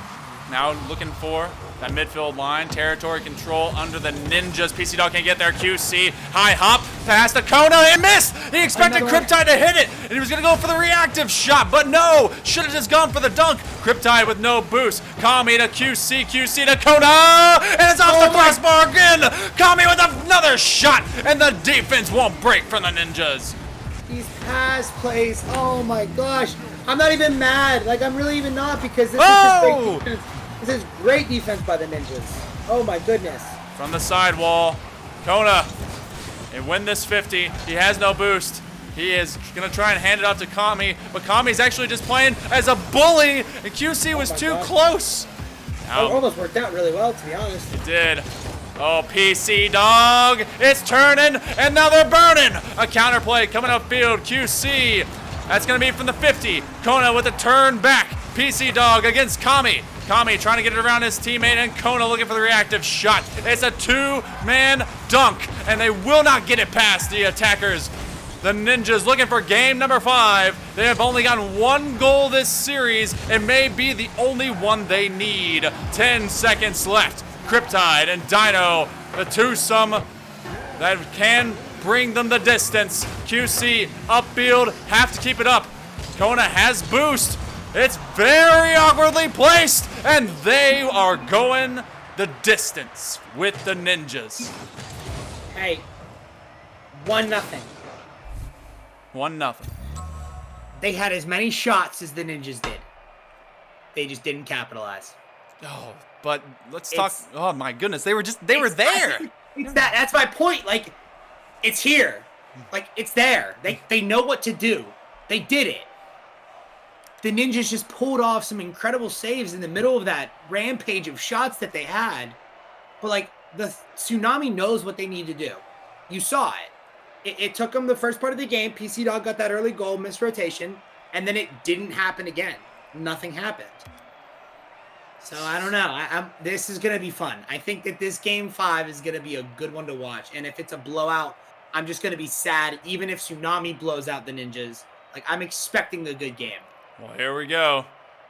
Now looking for that midfield line. Territory control under the Ninjas. PC Dog can't get there. QC, high hop, pass to Kona, and missed! He expected Cryptide to hit it, and he was going to go for the reactive shot, but no! Should have just gone for the dunk. Cryptide with no boost. Kami to QC, QC to Kona, and it's off the crossbar again! Kami with another shot, and the defense won't break from the Ninjas. These pass plays, oh my gosh. I'm not even mad. Like, I'm really even not, because this is just great defense. This is great defense by the Ninjas. Oh my goodness. From the sidewall, Kona, they win this 50. He has no boost. He is going to try and hand it off to Kami, but Kami's actually just playing as a bully, and QC was too close. Now, it almost worked out really well, to be honest. It did. Oh, PC Dog, it's turning, and now they're burning. A counterplay coming upfield, QC. That's going to be from the 50. Kona with a turn back. PC Dog against Kami. Kami trying to get it around his teammate, and Kona looking for the reactive shot. It's a two-man dunk, and they will not get it past the attackers. The Ninjas looking for game number 5. They have only gotten one goal this series. It may be the only one they need. 10 seconds left. Cryptide and Dino, the twosome that can bring them the distance. QC upfield, have to keep it up. Kona has boost. It's very awkwardly placed, and they are going the distance with the Ninjas. Hey, 1-0. 1-0. They had as many shots as the Ninjas did. They just didn't capitalize. Oh, but let's talk. Oh my goodness, they were there. That's my point. Like, it's here. Like, it's there. They know what to do. They did it. The Ninjas just pulled off some incredible saves in the middle of that rampage of shots that they had. But, like, the Tsunami knows what they need to do. You saw it. It took them the first part of the game. PC Dog got that early goal, missed rotation, and then it didn't happen again. Nothing happened. So, I don't know. This is going to be fun. I think that this Game 5 is going to be a good one to watch. And if it's a blowout, I'm just going to be sad, even if Tsunami blows out the Ninjas. Like, I'm expecting a good game. Well, here we go.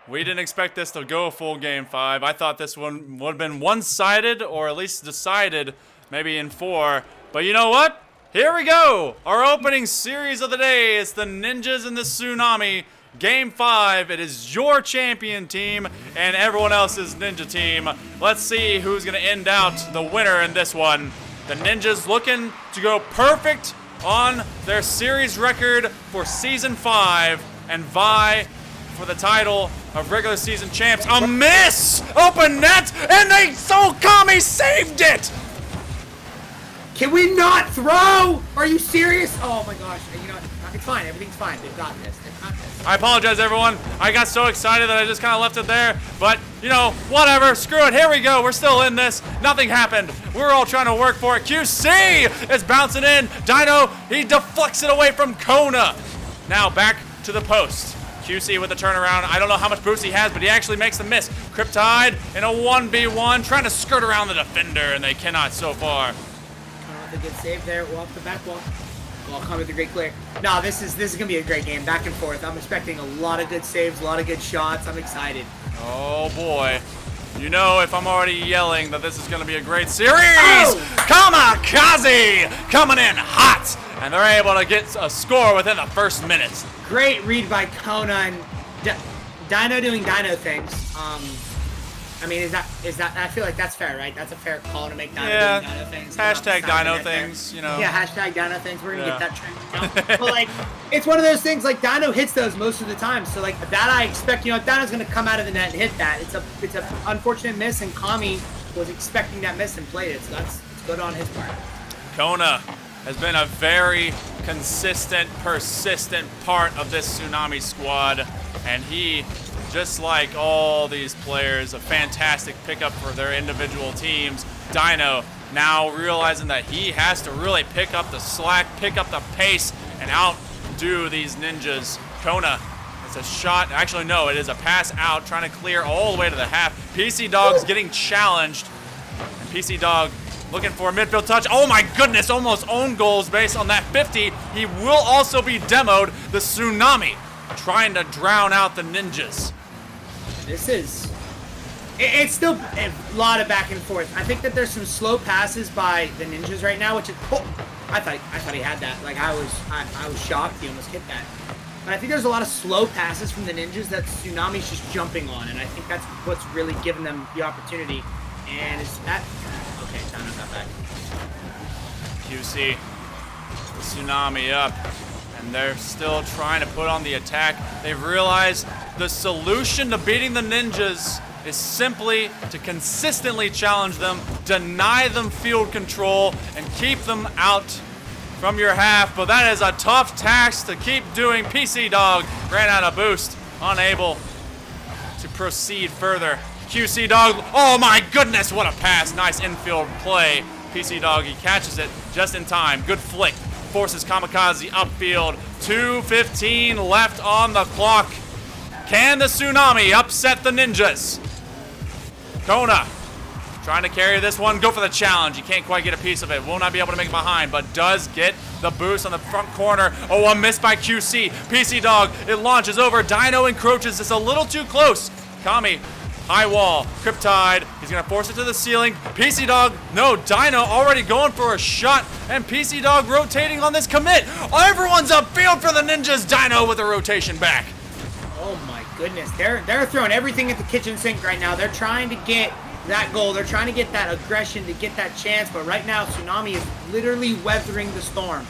We didn't expect this to go a full Game 5. I thought this one would have been one-sided, or at least decided maybe in 4. But you know what? Here we go. Our opening series of the day. It's the Ninjas and the Tsunami. Game 5. It is your champion team and everyone else's Ninja team. Let's see who's going to end out the winner in this one. The Ninjas looking to go perfect on their series record for Season 5 and vie for the title of regular season champs. A miss! Open net! And Kami saved it! Can we not throw? Are you serious? Oh my gosh. You know, it's fine. Everything's fine. They've got this. They've got this. I apologize, everyone. I got so excited that I just kind of left it there. But, you know, whatever. Screw it. Here we go. We're still in this. Nothing happened. We're all trying to work for it. QC is bouncing in. Dino, he deflects it away from Kona. Now back to the post. QC with the turnaround. I don't know how much boost he has, but he actually makes the miss. Cryptide in a 1v1, trying to skirt around the defender, and they cannot so far. The good save there. Off the back wall. Well, Kami with the great clear. No, this is gonna be a great game, back and forth. I'm expecting a lot of good saves, a lot of good shots. I'm excited. Oh boy. You know, if I'm already yelling that this is going to be a great series, Kamikaze coming in hot, and they're able to get a score within the first minute. Great read by Kona and Dino doing Dino things. I mean, is that? I feel like that's fair, right? That's a fair call to make Dino doing Dino things. Hashtag Dino things, you know. Yeah, hashtag Dino things. We're gonna get that trend. You know? But like, it's one of those things. Like Dino hits those most of the time. So like that, I expect. You know, Dino's gonna come out of the net and hit that. It's a unfortunate miss, and Kami was expecting that miss and played it. So it's good on his part. Kona has been a very consistent, persistent part of this Tsunami squad, and he, just like all these players, a fantastic pickup for their individual teams. Dino now realizing that he has to really pick up the slack, pick up the pace, and outdo these ninjas. Kona, it's a shot. Actually, no, it is a pass out, trying to clear all the way to the half. PC Dog's getting challenged, and PC Dog looking for a midfield touch. Oh my goodness, almost own goals based on that 50. He will also be demoed. The Tsunami trying to drown out the ninjas. This is, it's still a lot of back and forth. I think that there's some slow passes by the ninjas right now, which is, I thought he had that. Like I was shocked he almost hit that. But I think there's a lot of slow passes from the ninjas that Tsunami's just jumping on, and I think that's what's really given them the opportunity. And is that, okay, Dino got back. QC, the Tsunami up, and they're still trying to put on the attack. They've realized the solution to beating the ninjas is simply to consistently challenge them, deny them field control, and keep them out from your half. But that is a tough task to keep doing. PC Dog ran out of boost, unable to proceed further. QC Dog, oh my goodness, what a pass. Nice infield play. PC Dog, he catches it just in time. Good flick. Forces Kamikaze upfield. 2:15 left on the clock. Can the Tsunami upset the ninjas? Kona trying to carry this one. Go for the challenge. You can't quite get a piece of it. Will not be able to make it behind, but does get the boost on the front corner. Oh, a miss by QC. PC Dog, it launches over. Dino encroaches. It's a little too close. Kami, high wall. Cryptide, he's going to force it to the ceiling. PC Dog, no, Dino already going for a shot, and PC Dog rotating on this commit. Everyone's upfield for the ninjas. Dino with a rotation back. Oh my goodness, they're throwing everything at the kitchen sink right now. They're trying to get that goal. They're trying to get that aggression, to get that chance. But right now, Tsunami is literally weathering the storm.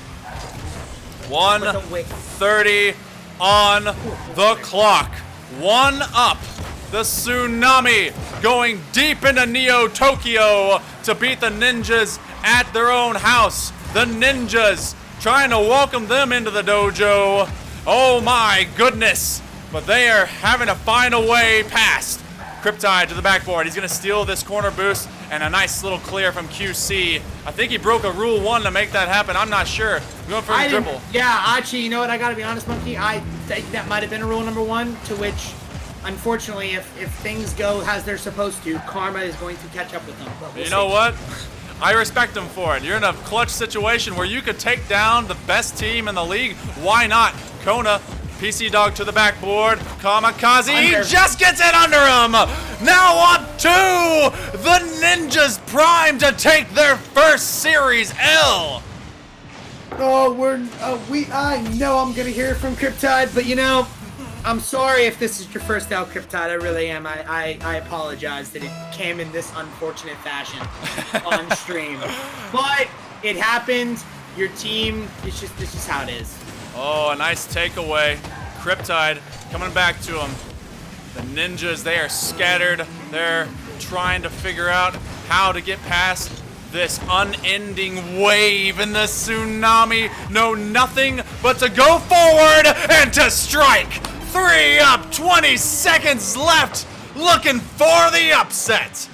1:30 on the clock. One up. The Tsunami going deep into Neo Tokyo to beat the ninjas at their own house. The ninjas trying to welcome them into the dojo. Oh my goodness. But they are having to find a way past. Cryptide to the backboard. He's going to steal this corner boost, and a nice little clear from QC. I think he broke a rule 1 to make that happen. I'm not sure. Going for a dribble. Yeah, actually, you know what? I got to be honest, Monkey. I think that might have been a rule number 1, to which, unfortunately, if things go as they're supposed to, karma is going to catch up with them. But we'll you know what? I respect him for it. You're in a clutch situation where you could take down the best team in the league. Why not? Kona, PC Dog to the backboard. Kamikaze, he just gets it under him. Now on 2. The ninjas primed to take their first series L. Oh, I know I'm gonna hear it from Cryptide, but you know, I'm sorry if this is your first L, Cryptide. I really am. I apologize that it came in this unfortunate fashion on stream, but it happened. Your team, it's just how it is. Oh, a nice takeaway. Cryptide coming back to him. The ninjas, they are scattered. They're trying to figure out how to get past this unending wave, and the Tsunami know nothing but to go forward and to strike. 3 up, 20 seconds left, looking for the upset.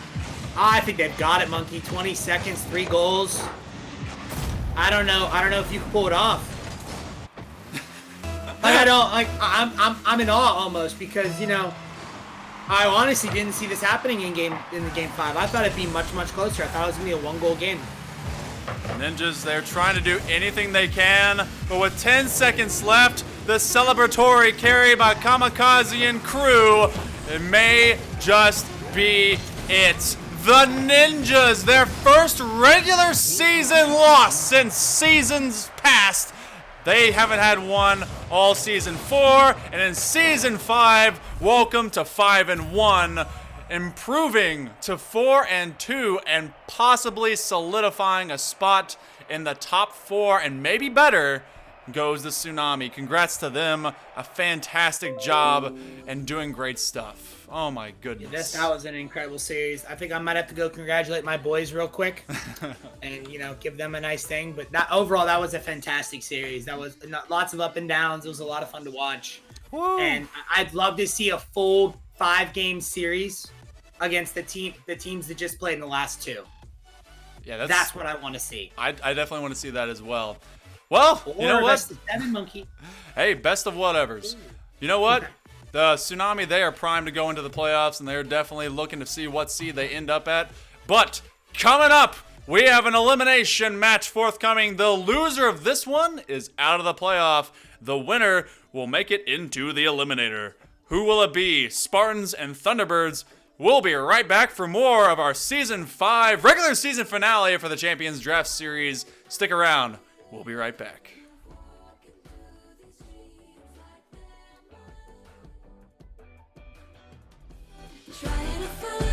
I think they've got it, Monkey. 20 seconds, 3 goals. I don't know if you can pull it off. I'm in awe almost, because, you know, I honestly didn't see this happening in the game 5. I thought it'd be much closer. I thought it was gonna be a 1-goal game. Ninjas, they're trying to do anything they can, but with 10 seconds left, the celebratory carry by Kamikaze and crew, it may just be It's the Ninjas, their first regular season loss since seasons past. They haven't had one all season 4, and in season 5, welcome to 5-1, improving to 4-2, and possibly solidifying a spot in the top 4, and maybe better goes the Tsunami. Congrats to them, a fantastic job, and doing great stuff. Oh my goodness. That was an incredible series. I think I might have to go congratulate my boys real quick and, give them a nice thing. But overall, that was a fantastic series. That was lots of up and downs. It was a lot of fun to watch. Woo. And I'd love to see a full 5-game series against the teams that just played in the last 2. Yeah, that's what I want to see. I definitely want to see that as well. Well, or you know what? Best of 7, Monkey. Hey, best of whatevers. You know what? The Tsunami, they are primed to go into the playoffs, and they're definitely looking to see what seed they end up at. But coming up, we have an elimination match forthcoming. The loser of this one is out of the playoff. The winner will make it into the Eliminator. Who will it be? Spartans and Thunderbirds. We'll be right back for more of our Season 5 regular season finale for the Champions Draft Series. Stick around. We'll be right back. Trying to find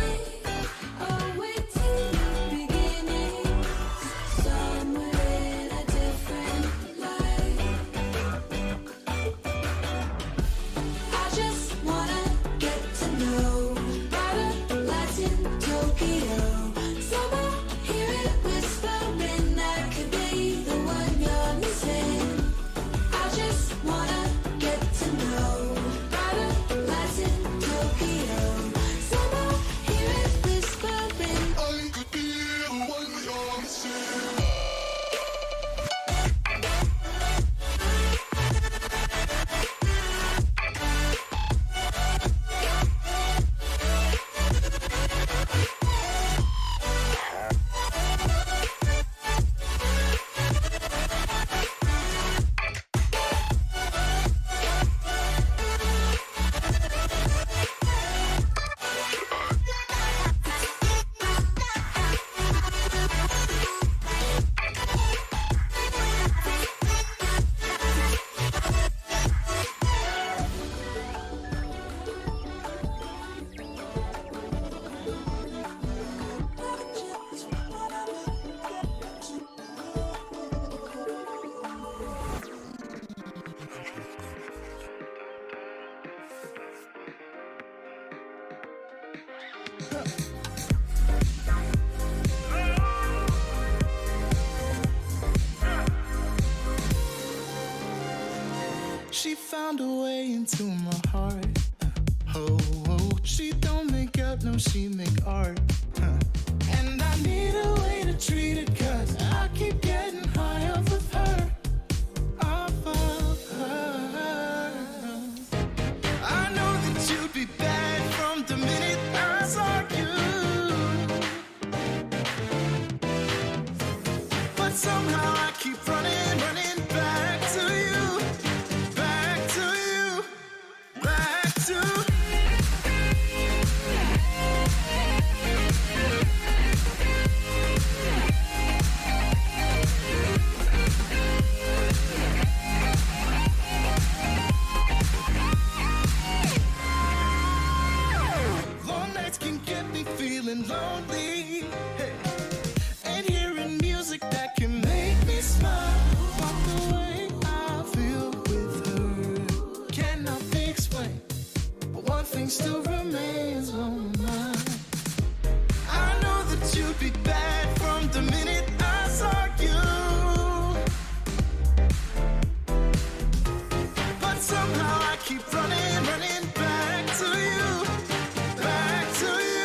a way to the beginning, somewhere in a different life. I just wanna get to know better lights in Tokyo. Somehow hear it whispering that could be the one you're missing. I just wanna get to know better lights in Tokyo. She found a way into my heart. Oh, oh, she don't make up, no, she make art. And I need a way to treat it, 'cause I keep getting high off of her. Off of her. I know that you'd be bad from the minute I saw you. But somehow I keep running back to you. Back to you. Back to long nights can get me feeling lonely. Hey. And hearing music that can make me smile. But the way I feel with her cannot be explained. But one thing still remains on my mind. I know that you'd be bad from the minute I saw you. But somehow I keep running back to you. Back to you.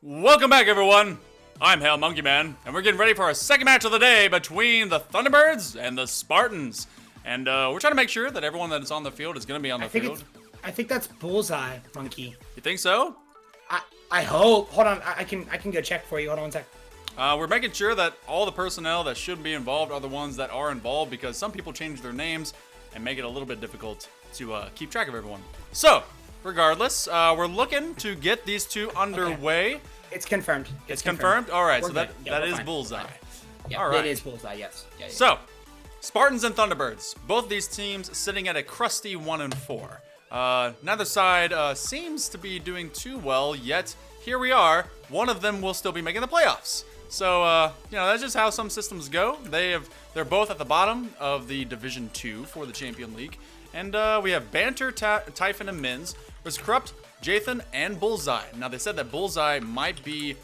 Welcome back, everyone. I'm Hail Monkey Man, and we're getting ready for our second match of the day between the Thunderbirds and the Spartans. And we're trying to make sure that everyone that is on the field is going to be on the field. I think that's Bullseye, Monkey. You think so? I hope. Hold on, I can go check for you. Hold on 1 sec. We're making sure that all the personnel that shouldn't be involved are the ones that are involved, because some people change their names and make it a little bit difficult to keep track of everyone. So, regardless, we're looking to get these two underway. Okay. It's confirmed. It's confirmed? All right, so that is fine. Bullseye. Yeah, all right. It is Bullseye, yes. Yeah. So, Spartans and Thunderbirds, both these teams sitting at a crusty 1-4. Neither side seems to be doing too well, yet here we are. One of them will still be making the playoffs. So, that's just how some systems go. They're both at the bottom of the Division 2 for the Champion League. And we have Banter, Typhon, and Mins versus Corrupt, Jathan, and Bullseye. Now, they said that Bullseye might be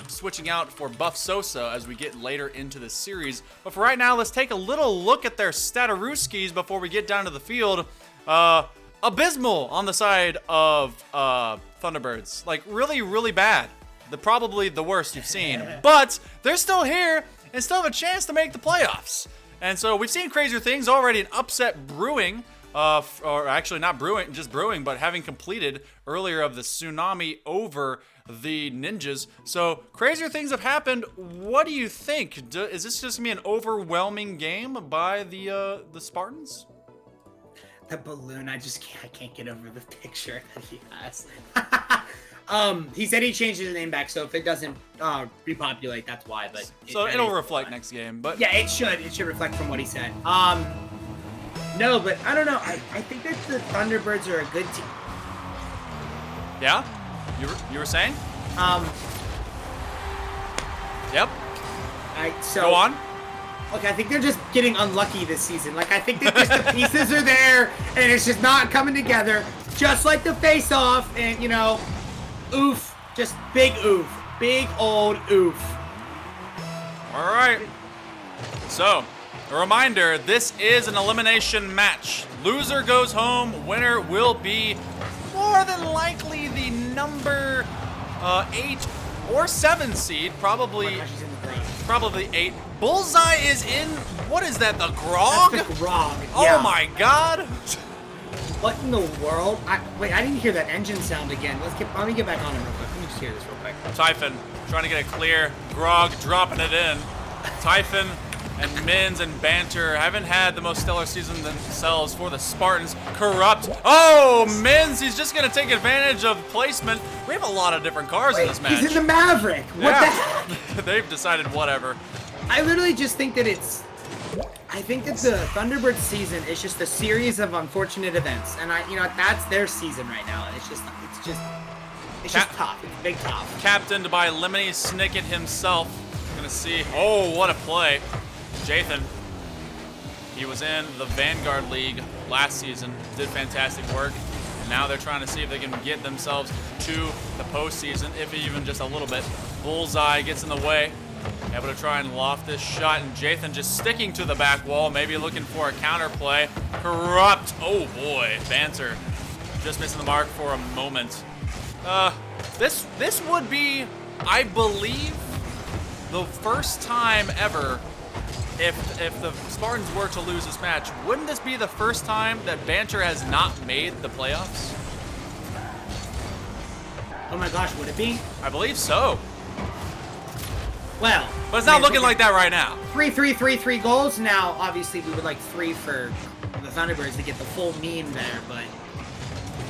switching out for Buff Sosa as we get later into the series. But for right now, let's take a little look at their Stataruskis before we get down to the field. Abysmal on the side of Thunderbirds. Like, really, really bad. Probably the worst you've seen. But they're still here and still have a chance to make the playoffs. And so we've seen crazier things already. An upset brewing. Or actually not brewing, just brewing, but having completed earlier of the Tsunami over the Ninjas. So crazier things have happened. What do you think? Is this just gonna be an overwhelming game by the Spartans? The balloon, I can't get over the picture that he has. He said he changed his name back, so if it doesn't repopulate, that's why. But it'll reflect next game. But yeah, it should. It should reflect from what he said. No, but I don't know. I think that the Thunderbirds are a good team. Yeah? You were saying? Yep. Go on. Okay, I think they're just getting unlucky this season. Like, I think that just the pieces are there, and it's just not coming together. Just like the face-off, and, oof. Just big oof. Big old oof. All right. So, a reminder, this is an elimination match. Loser goes home. Winner will be more than likely the number 8 or 7 seed. Probably 8. Bullseye is in, what is that, the Grog? That's the Grog. Oh Yeah. my god. What in the world? Wait, I didn't hear that engine sound again. Let me get back on it real quick. Let me just hear this real quick. Typhon trying to get it clear. Grog dropping it in. Typhon and Mins and Banter haven't had the most stellar season themselves for the Spartans. Corrupt. Oh, Mins, he's just going to take advantage of placement. We have a lot of different cars in this match. He's in the Maverick. What the heck? They've decided whatever. I literally just think that I think that the Thunderbird season is just a series of unfortunate events. And that's their season right now. And it's just tough. It's big tough. Captained by Lemony Snicket himself. Gonna see. Oh, what a play. Jathan. He was in the Vanguard League last season. Did fantastic work. And now they're trying to see if they can get themselves to the postseason, if even just a little bit. Bullseye gets in the way. Able to try and loft this shot, and Jathan just sticking to the back wall, maybe looking for a counter play. Corrupt. Oh boy, Banter just missing the mark for a moment. This would be, I believe, the first time ever, if the Spartans were to lose this match, wouldn't this be the first time that Banter has not made the playoffs? Oh my gosh, would it be? I believe so. Well, but it's not looking like that right now. 3 goals. Now, obviously, we would like 3 for the Thunderbirds to get the full meme there, but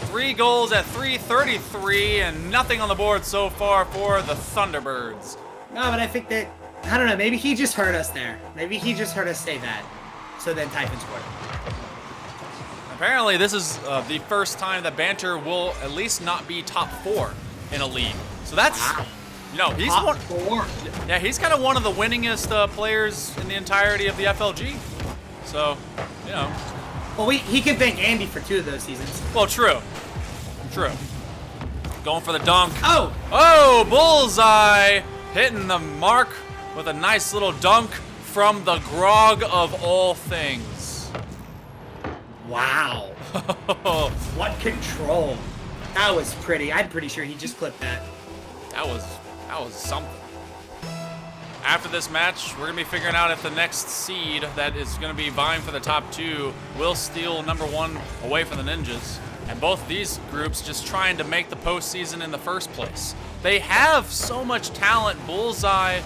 3 goals at 3:33 and nothing on the board so far for the Thunderbirds. No, but I think that, I don't know, maybe he just heard us there. Maybe he just heard us say that. So then Typhon scored. Apparently, this is the first time that Banter will at least not be top 4 in a league. So that's, he's top one. 4. Yeah, he's kind of one of the winningest players in the entirety of the FLG. So, Well, he can thank Andy for 2 of those seasons. Well, true. Going for the dunk. Oh, Bullseye hitting the mark with a nice little dunk from the Grog of all things. Wow. What control. That was pretty. I'm pretty sure he just clipped that. That was something. After this match, we're going to be figuring out if the next seed that is going to be vying for the top 2 will steal number 1 away from the Ninjas. And both these groups just trying to make the postseason in the first place. They have so much talent. Bullseye,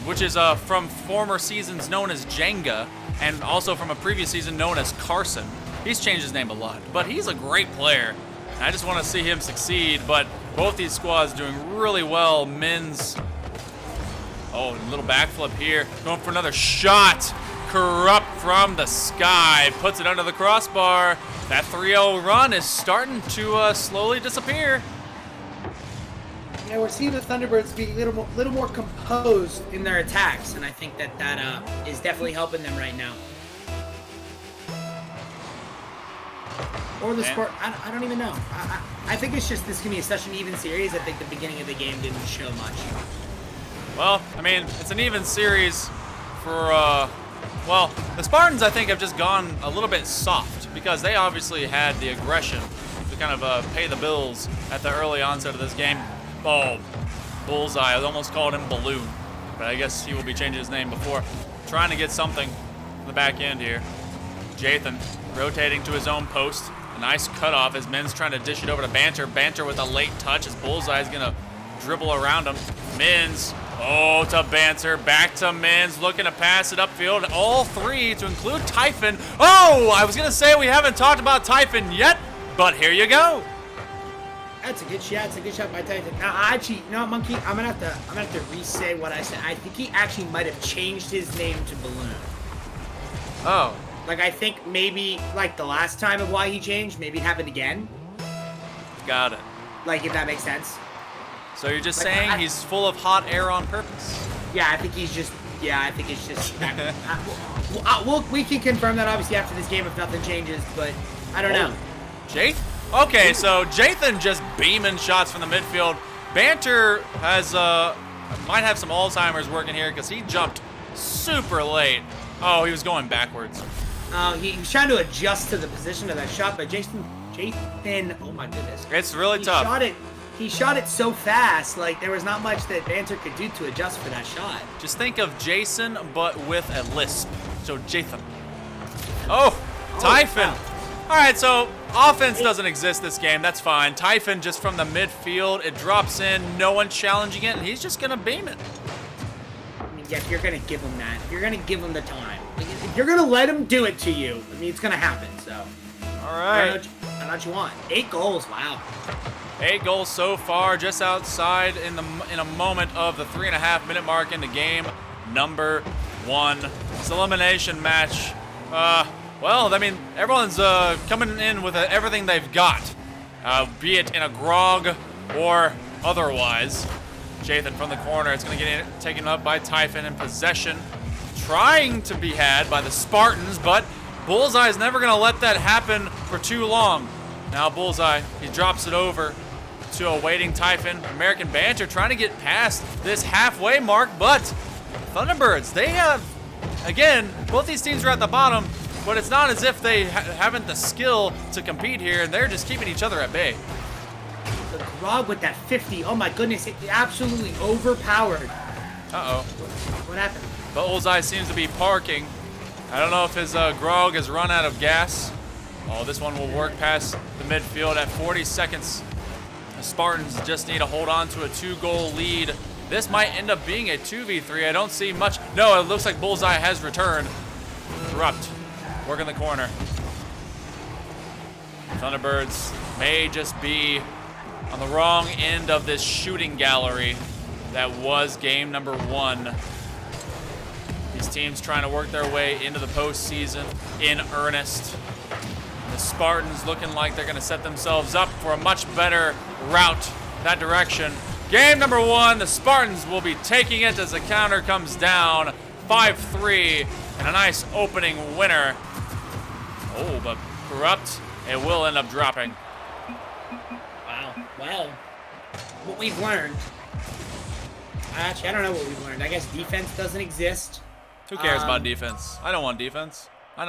which is from former seasons known as Jenga, and also from a previous season known as Carson. He's changed his name a lot, but he's a great player. I just want to see him succeed, but both these squads doing really well. Men's, oh, a little backflip here. Going for another shot. Corrupt from the sky. Puts it under the crossbar. That 3-0 run is starting to slowly disappear. Yeah, we're seeing the Thunderbirds be a little more composed in their attacks, and I think that is definitely helping them right now. Or the sport, I don't even know. I think it's just this can be such an even series. I think the beginning of the game didn't show much. Well, I mean, it's an even series for, well, the Spartans, I think, have just gone a little bit soft because they obviously had the aggression to kind of pay the bills at the early onset of this game. Oh, Bullseye. I almost called him Balloon, but I guess he will be changing his name before. Trying to get something in the back end here. Jathan rotating to his own post. A nice cutoff as Men's trying to dish it over to Banter. Banter with a late touch as Bullseye is going to dribble around him. Men's, oh, to Banter. Back to Men's, looking to pass it upfield. All 3 to include Typhon. Oh, I was going to say we haven't talked about Typhon yet, but here you go. That's a good shot. It's a good shot by Typhon. Now, actually, you know what, Monkey? I'm gonna have to re-say what I said. I think he actually might have changed his name to Balloon. Oh. Like, I think maybe, like, the last time of why he changed, maybe it happened again. Got it. Like, if that makes sense. So you're just Like, saying he's full of hot air on purpose? Yeah, I think he's just, I think it's just, we can confirm that, obviously, after this game if nothing changes, but I don't know. Jathan? Okay, so Jathan just beaming shots from the midfield. Banter has, might have some Alzheimer's working here because he jumped super late. Oh, he was going backwards. He was trying to adjust to the position of that shot, but Jathan, oh my goodness. It's really tough. He shot it so fast, like there was not much that Banter could do to adjust for that shot. Just think of Jason, but with a lisp. So Jathan. Oh, Typhon. Wow. All right, so offense doesn't exist this game. That's fine. Typhon just from the midfield. It drops in. No one challenging it, and he's just going to beam it. I mean, yeah, if you're going to give him that, if you're going to give him the time, if you're going to let him do it to you, I mean, it's going to happen, so. All right. I know what you want. 8 goals, wow. 8 goals so far, just outside in a moment of the 3.5-minute mark in the game. Number 1. It's an elimination match. Well, I mean, everyone's coming in with everything they've got, be it in a grog or otherwise. Jathan from the corner. It's going to get taken up by Typhon in possession. Trying to be had by the Spartans, but Bullseye's never going to let that happen for too long. Now Bullseye, he drops it over to a waiting Typhon. American Banter trying to get past this halfway mark, but Thunderbirds, they have, again, both these teams are at the bottom, but it's not as if they haven't the skill to compete here, and they're just keeping each other at bay. The grog with that 50, oh my goodness, it absolutely overpowered. Uh-oh. What happened? Bullseye seems to be parking. I don't know if his grog has run out of gas. Oh, this one will work past the midfield at 40 seconds. The Spartans just need to hold on to a 2-goal lead. This might end up being a 2v3. I don't see much. No, it looks like Bullseye has returned. Corrupt. Working the corner. Thunderbirds may just be on the wrong end of this shooting gallery that was game number 1. These teams trying to work their way into the postseason in earnest. The Spartans looking like they're going to set themselves up for a much better route that direction. Game number 1, the Spartans will be taking it as the counter comes down 5-3 and a nice opening winner. Oh, but Corrupt, it will end up dropping. Wow. Well, what we've learned. Actually, I don't know what we've learned. I guess defense doesn't exist. Who cares about defense? I don't want defense. I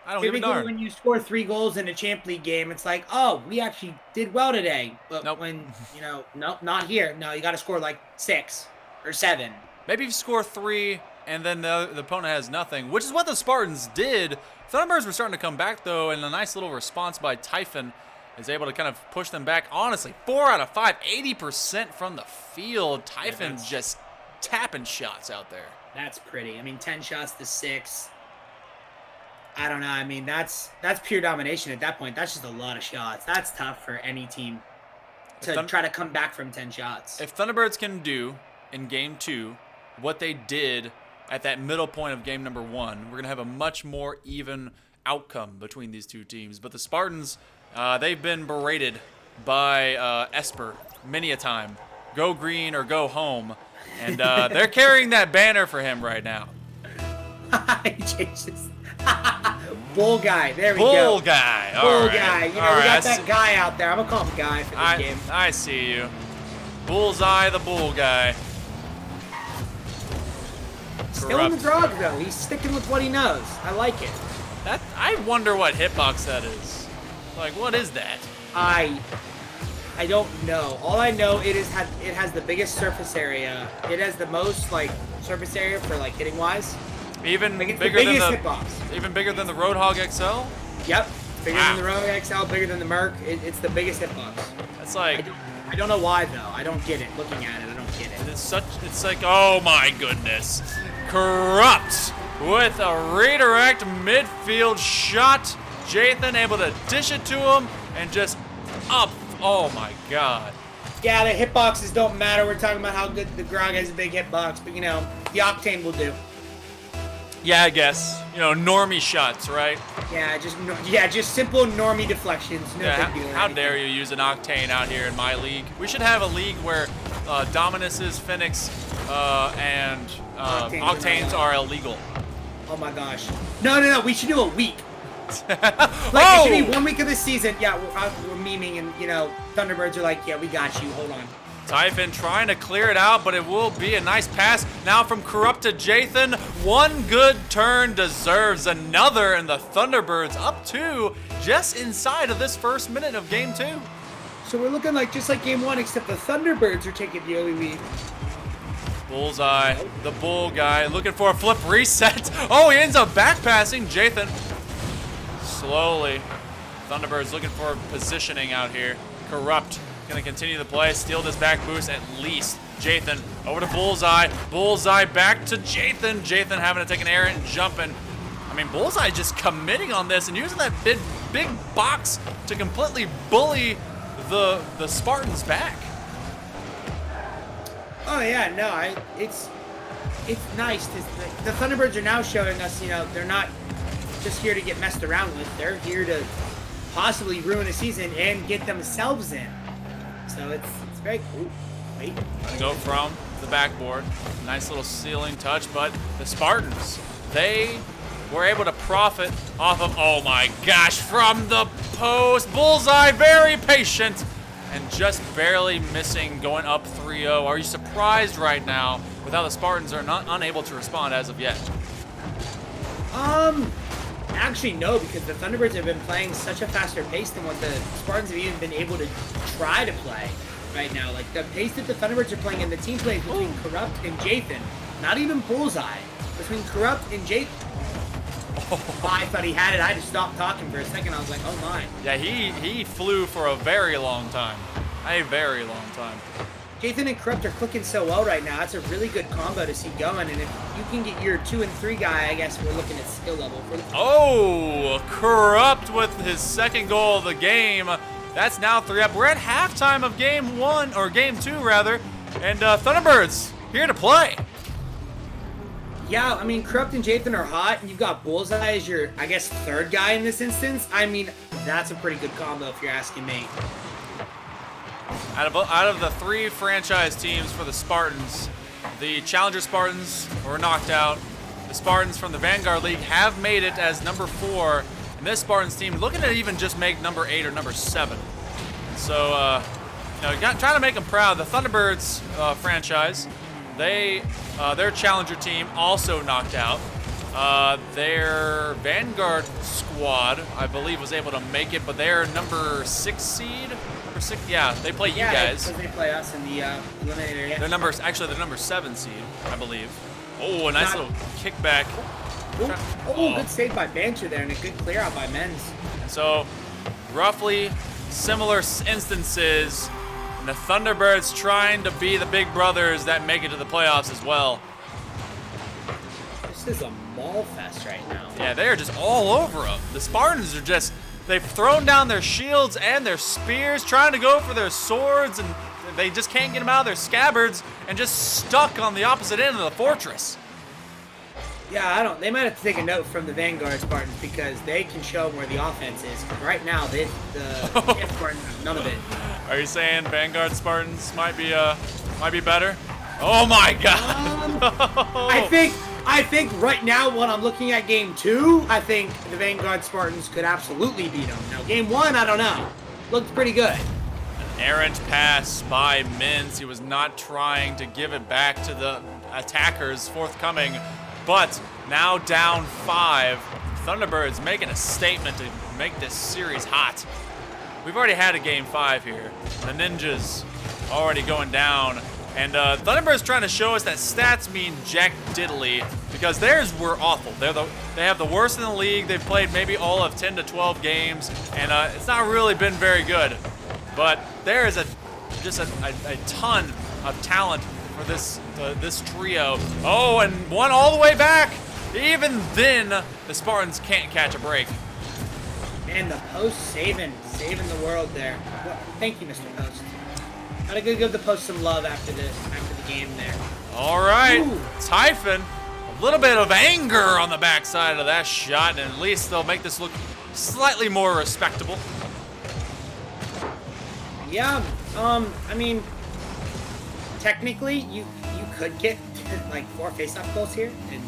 I don't give a Typically, darn. when you score 3 goals in a Champ League game, it's like, oh, we actually did well today. But Nope. when, nope, not here. No, you got to score like 6 or 7. Maybe if you score 3 and then the opponent has nothing, which is what the Spartans did. Thunderbirds were starting to come back, though, and a nice little response by Typhon is able to kind of push them back. Honestly, 4 out of 5, 80% from the field. Typhon just tapping shots out there. That's pretty. I mean, 10 shots to 6. I don't know. I mean, that's pure domination at that point. That's just a lot of shots. That's tough for any team to try to come back from 10 shots. If Thunderbirds can do in Game 2 what they did at that middle point of Game number 1, we're going to have a much more even outcome between these two teams. But the Spartans, they've been berated by Esper many a time. Go green or go home. And they're carrying that banner for him right now. Bull guy. There we go. Bull guy. All Bull right. guy. You know, All we right. got that guy out there. I'm going to call him guy for this game. I see you. Bullseye the bull guy. Still in the drug, though. He's sticking with what he knows. I like it. I wonder what hitbox that is. Like, what is that? I don't know. All I know, it has the biggest surface area. It has the most like surface area for like hitting wise. Even Like, it's bigger the than biggest the hitbox. even bigger than the Roadhog XL. Yep, bigger Wow. than the Rogue XL, bigger than the Merc. It's the biggest hitbox. That's like I don't know why though. I don't get it. Looking at it, I don't get it. it's like, oh my goodness. Corrupt with a redirect midfield shot. Jathan able to dish it to him and just up. Oh my god. Yeah, the hitboxes don't matter. We're talking about how good the Grog has a big hitbox, but the Octane will do. Yeah, I guess. Normie shots, right? Yeah, just simple normie deflections. No big deal. or How anything. dare you use an Octane out here in my league? We should have a league where Dominuses, Phoenix, and Octanes are illegal. Oh my gosh. No. We should do a week. Oh! It should be 1 week of the season. Yeah, we're memeing, and Thunderbirds are like, yeah, we got you. Hold on. Typhon trying to clear it out, but it will be a nice pass. Now from Corrupt to Jathan. One good turn deserves another, and the Thunderbirds up 2 just inside of this first minute of Game 2. So we're looking just like Game 1, except the Thunderbirds are taking the early lead. Bullseye, the bull guy, looking for a flip reset. Oh, he ends up back passing Jathan. Slowly. Thunderbirds looking for positioning out here. Corrupt gonna continue the play, steal this back boost at least. Jathan over to Bullseye. Bullseye back to Jathan. Jathan having to take an errant and jumping. I mean, Bullseye just committing on this and using that big box to completely bully the Spartans back. Oh yeah, no, it's nice. The Thunderbirds are now showing us, they're not just here to get messed around with. They're here to possibly ruin a season and get themselves in. So it's very cool. Wait. Gonna go from the backboard. Nice little ceiling touch, but the Spartans, they were able to profit off of, oh my gosh, from the post. Bullseye, very patient, and just barely missing, going up 3-0. Are you surprised right now with how the Spartans are not unable to respond as of yet? Actually, no, because the Thunderbirds have been playing such a faster pace than what the Spartans have even been able to try to play right now. Like, the pace that the Thunderbirds are playing in the team plays between Corrupt and Jathan, not even Bullseye, between Corrupt and Jathan. Oh, I thought he had it. I just stopped talking for a second. I was like, oh my. Yeah, he flew for a very long time. A very long time. Jathan and Corrupt are clicking so well right now. That's a really good combo to see going. And if you can get your 2 and 3 guy, I guess we're looking at skill level. Oh, Corrupt with his second goal of the game. That's now 3 up. We're at halftime of Game 1, or Game 2 rather. And Thunderbirds here to play. Yeah, I mean, Corrupt and Jathan are hot, and you've got Bullseye as your, I guess, 3rd guy in this instance. I mean, that's a pretty good combo if you're asking me. Out of the 3 franchise teams for the Spartans, the Challenger Spartans were knocked out. The Spartans from the Vanguard League have made it as number 4, and this Spartans team looking to even just make number 8 or number 7. So, trying to make them proud. The Thunderbirds franchise, their Challenger team also knocked out. Their Vanguard squad, I believe, was able to make it, but they're number 6 seed. Number 6, yeah, they play you guys. Yeah, they play us in the eliminator. Yeah. They're number 7 seed, I believe. Oh, a nice little kickback. Good save by Banter there, and a good clear out by Men's. So, roughly similar instances. And the Thunderbirds trying to be the big brothers that make it to the playoffs as well. This is a mall fest right now. Yeah, they are just all over them. The Spartans are just, they've thrown down their shields and their spears, trying to go for their swords, and they just can't get them out of their scabbards, and just stuck on the opposite end of the fortress. Yeah, they might have to take a note from the Vanguard Spartans, because they can show them where the offense is. Because right now, the Spartans have none of it. Are you saying Vanguard Spartans might be better? Oh my God! I think right now, when I'm looking at game 2, I think the Vanguard Spartans could absolutely beat them. Now, game 1, I don't know. Looked pretty good. An errant pass by Mins. He was not trying to give it back to the attackers forthcoming, but now down 5. Thunderbirds making a statement to make this series hot. We've already had a game 5 here. The Ninjas already going down. And Thunderbirds trying to show us that stats mean jack diddly, because theirs were awful. They have the worst in the league. They've played maybe all of 10 to 12 games, and it's not really been very good. But there is just a ton of talent for this trio. Oh, and one all the way back. Even then, the Spartans can't catch a break. Man, the Post saving the world there. Well, thank you, Mr. Post. Gotta go give the Post some love after the game there. All right, Ooh. Typhon, a little bit of anger on the backside of that shot, and at least they'll make this look slightly more respectable. Yeah, I mean, technically, you could get like 4 face-off goals here and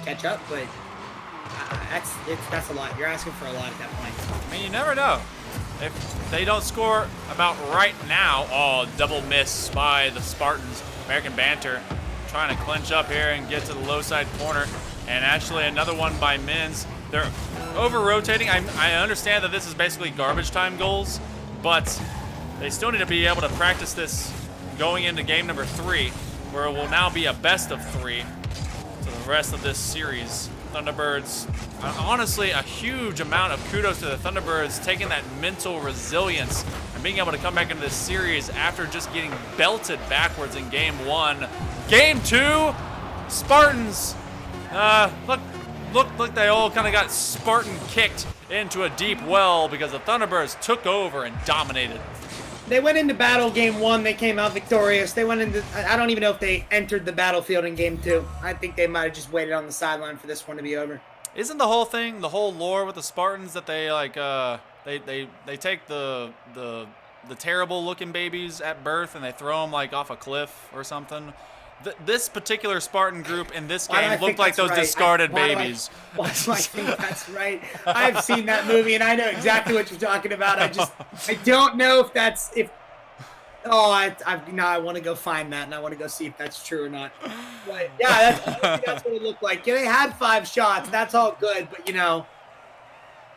catch up, but that's a lot. You're asking for a lot at that point. I mean, you never know. If they don't score about right now, double miss by the Spartans. American Banter trying to clinch up here and get to the low side corner. And actually another one by Mins. They're over-rotating. I understand that this is basically garbage time goals, but they still need to be able to practice this going into game number 3, where it will now be a best of 3 to the rest of this series. Thunderbirds, honestly, a huge amount of kudos to the Thunderbirds taking that mental resilience and being able to come back into this series after just getting belted backwards in game 1. Game 2, Spartans, look like they all kind of got Spartan kicked into a deep well because the Thunderbirds took over and dominated. They went into battle game 1. They came out victorious. They went into, I don't even know if they entered the battlefield in game 2. I think they might have just waited on the sideline for this one to be over. Isn't the whole thing, the whole lore with the Spartans, that they like they take the terrible looking babies at birth and they throw them like off a cliff or something? This particular Spartan group in this game looked like those discarded babies. Why do I think that's right? I've seen that movie and I know exactly what you're talking about. I don't know if that's I want to go find that and I want to go see if that's true or not. But yeah, that's what it looked like. Yeah, they had 5 shots. That's all good, but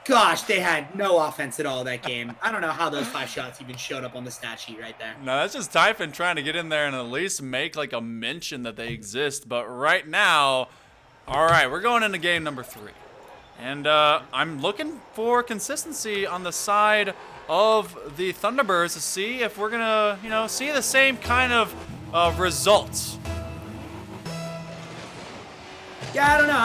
gosh, they had no offense at all that game. I don't know how those 5 shots even showed up on the stat sheet right there. No, that's just Typhon trying to get in there and at least make like a mention that they exist. But right now, all right, we're going into game number 3. And I'm looking for consistency on the side of the Thunderbirds to see if we're going to, see the same kind of results. Yeah, I don't know.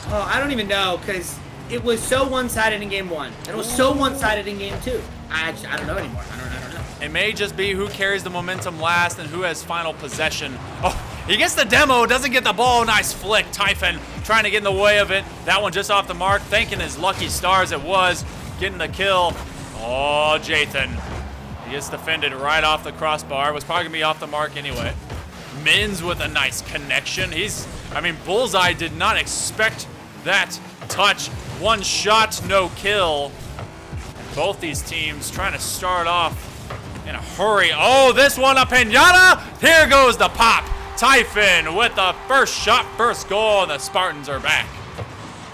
I don't even know, because it was so one-sided in game 1. It was so one-sided in game 2. I don't know anymore. I don't know. It may just be who carries the momentum last and who has final possession. Oh, he gets the demo, doesn't get the ball. Nice flick. Typhon trying to get in the way of it. That one just off the mark. Thanking his lucky stars it was. Getting the kill. Oh, Jathan. He gets defended right off the crossbar. Was probably going to be off the mark anyway. Mins with a nice connection. Bullseye did not expect that touch. 1 shot, no kill. And both these teams trying to start off in a hurry. Oh, this one, a pinata. Here goes the pop. Typhon with the first shot, first goal, and the Spartans are back.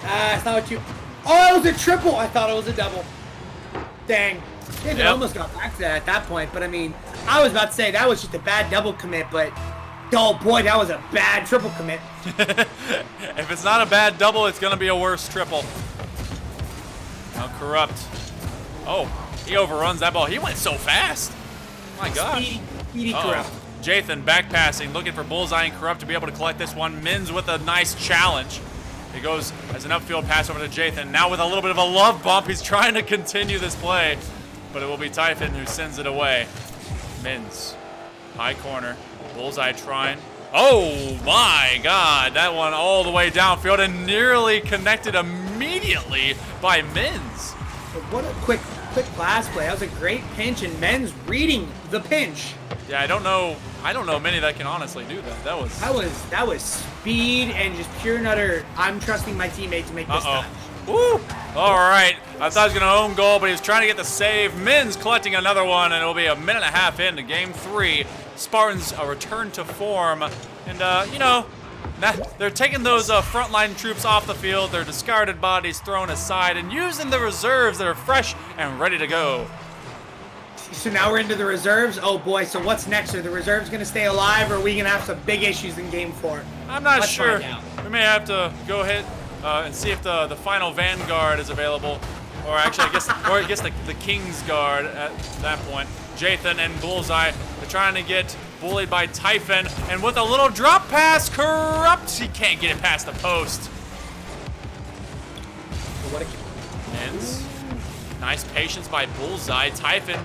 That's not what you... Oh, it was a triple. I thought it was a double. Dang. They almost got back to that at that point, but I mean, I was about to say that was just a bad double commit, but oh boy, that was a bad triple commit. If it's not a bad double, it's going to be a worse triple. Now Corrupt. Oh, he overruns that ball. He went so fast. My gosh. Speedy Corrupt. Jathan back passing, looking for Bullseye and Corrupt to be able to collect this one. Mins with a nice challenge. He goes as an upfield pass over to Jathan. Now with a little bit of a love bump, he's trying to continue this play, but it will be Typhon who sends it away. Mins, high corner, Bullseye trying. Oh my God, that one all the way downfield and nearly connected immediately by Mins. What a quick pass play. That was a great pinch, and Mins reading the pinch. Yeah, I don't know many that can honestly do that. That was speed and just pure and utter. I'm trusting my teammate to make this touch. Woo! All right. I thought he was going to own goal, but he was trying to get the save. Mins collecting another one, and it'll be a minute and a half into game 3. Spartans a return to form, and you know, they're taking those frontline troops off the field. Their discarded bodies thrown aside, and using the reserves that are fresh and ready to go. So now we're into the reserves. Oh boy, so what's next? Are the reserves going to stay alive, or are we going to have some big issues in game 4? I'm not sure. We may have to go ahead and see if the final Vanguard is available. Or actually, I guess the King's Guard at that point. Jathan and Bullseye, they're trying to get bullied by Typhon. And with a little drop pass, Corrupt. He can't get it past the post. Ends. Nice patience by Bullseye. Typhon,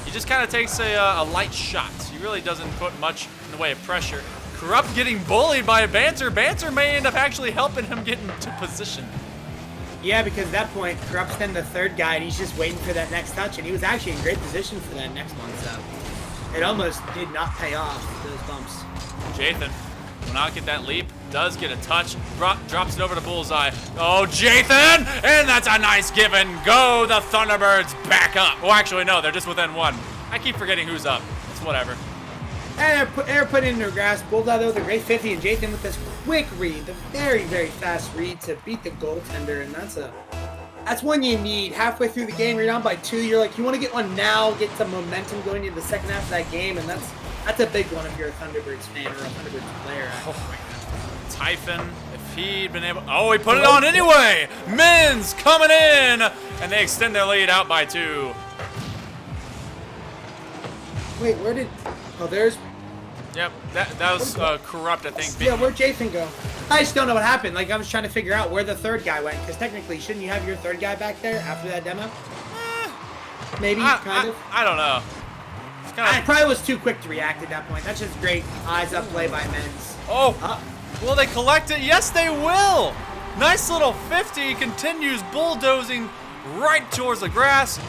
he just kind of takes a light shot. He really doesn't put much in the way of pressure. Corrupt getting bullied by Banter. Banter may end up actually helping him get into position. Yeah, because at that point, Corrupt's then the third guy, and he's just waiting for that next touch, and he was actually in great position for that next one, so it almost did not pay off, those bumps. Jathan will not get that leap, does get a touch, drops it over to Bullseye. Oh, Jathan! And that's a nice give and go. The Thunderbirds back up. Oh, actually, no, they're just within 1. I keep forgetting who's up. It's whatever. And they're put in their grasp. Bullseye, though, the great 50, and Jathan with this quick read, the very, very fast read to beat the goaltender, and that's one you need. Halfway through the game, you're down by 2. You're like, you want to get one now, get some momentum going into the second half of that game, and that's a big one if you're a Thunderbirds fan or a Thunderbirds player. Typhon, if he'd been able... Oh, he put it on anyway! Mins coming in! And they extend their lead out by 2. Wait, where did... Oh, there's... Yep, that was Corrupt, I think. Yeah, where'd Jathan go? I just don't know what happened. Like, I was trying to figure out where the third guy went, because technically, shouldn't you have your third guy back there after that demo? Maybe, kind of. I don't know. I probably was too quick to react at that point. That's just great eyes-up play by Mins. Oh, will they collect it? Yes, they will! Nice little 50, continues bulldozing right towards the grass.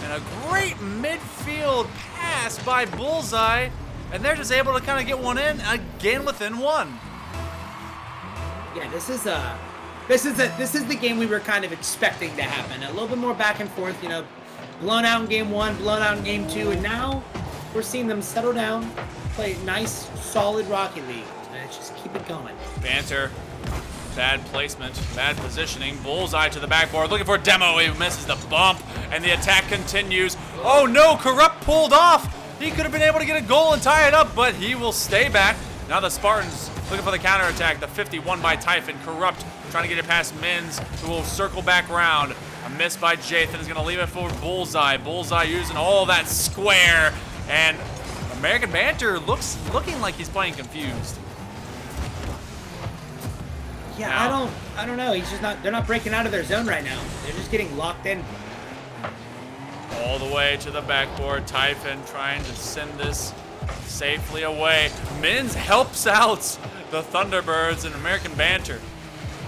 And a great midfield pass by Bullseye. And they're just able to kind of get one in again within 1. Yeah, this is the game we were kind of expecting to happen. A little bit more back and forth, you know, blown out in game 1, blown out in game 2, and now we're seeing them settle down, play nice, solid Rocket League, and just keep it going. Banter, bad placement, bad positioning. Bullseye to the backboard, looking for a demo. He misses the bump, and the attack continues. Oh no, Corrupt pulled off. He could have been able to get a goal and tie it up, but he will stay back. Now the Spartans looking for the counterattack. The 51 by Typhon. Corrupt trying to get it past Mins, who will circle back round. A miss by Jathan is going to leave it for Bullseye. Bullseye using all that square, and American Banter looking like he's playing confused. Yeah, now, I don't know. He's just not. They're not breaking out of their zone right now. They're just getting locked in. All the way to the backboard. Typhon trying to send this safely away. Mins helps out the Thunderbirds and American Banter.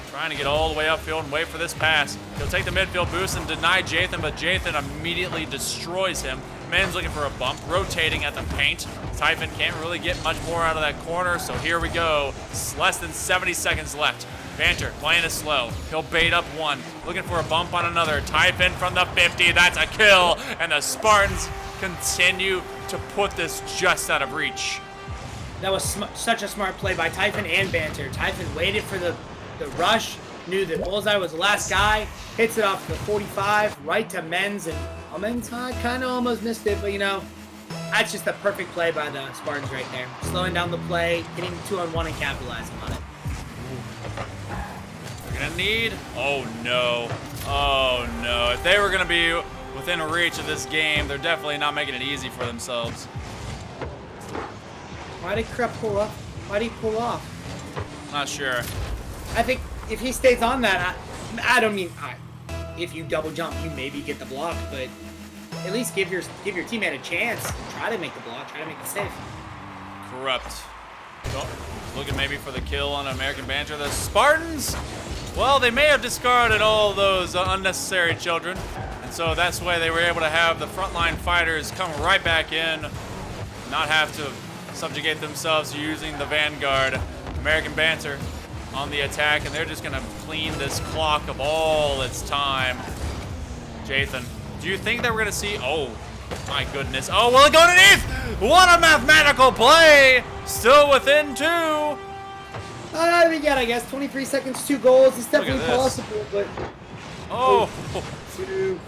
Trying to get all the way upfield and wait for this pass. He'll take the midfield boost and deny Jathan, but Jathan immediately destroys him. Mins looking for a bump, rotating at the paint. Typhon can't really get much more out of that corner, so here we go. It's less than 70 seconds left. Banter playing it slow. He'll bait up one, looking for a bump on another. Typhon from the 50, that's a kill. And the Spartans continue to put this just out of reach. That was such a smart play by Typhon and Banter. Typhon waited for the rush, knew that Bullseye was the last guy, hits it off the 45, right to Menz, and Menz kind of almost missed it, but you know, that's just a perfect play by the Spartans right there. Slowing down the play, getting 2-on-1 and capitalizing on it. They're gonna need, oh no. If they were gonna be within reach of this game, they're definitely not making it easy for themselves. Why did Krupp pull off? Why did he pull off? Not sure. I think if he stays on that, I don't mean if you double jump, you maybe get the block, but at least give your teammate a chance. Try to make the block. Try to make the save. Corrupt. Oh, looking maybe for the kill on American Banter. The Spartans, well, they may have discarded all those unnecessary children, and so that's why they were able to have the frontline fighters come right back in, not have to subjugate themselves using the Vanguard. American Banter on the attack, and they're just gonna clean this clock of all its time. Jathan, do you think that we're gonna see, oh my goodness, oh, will it go underneath? What a mathematical play! Still within 2. Not even yet, I guess. 23 seconds, 2 goals. It's definitely possible, but oh, 2.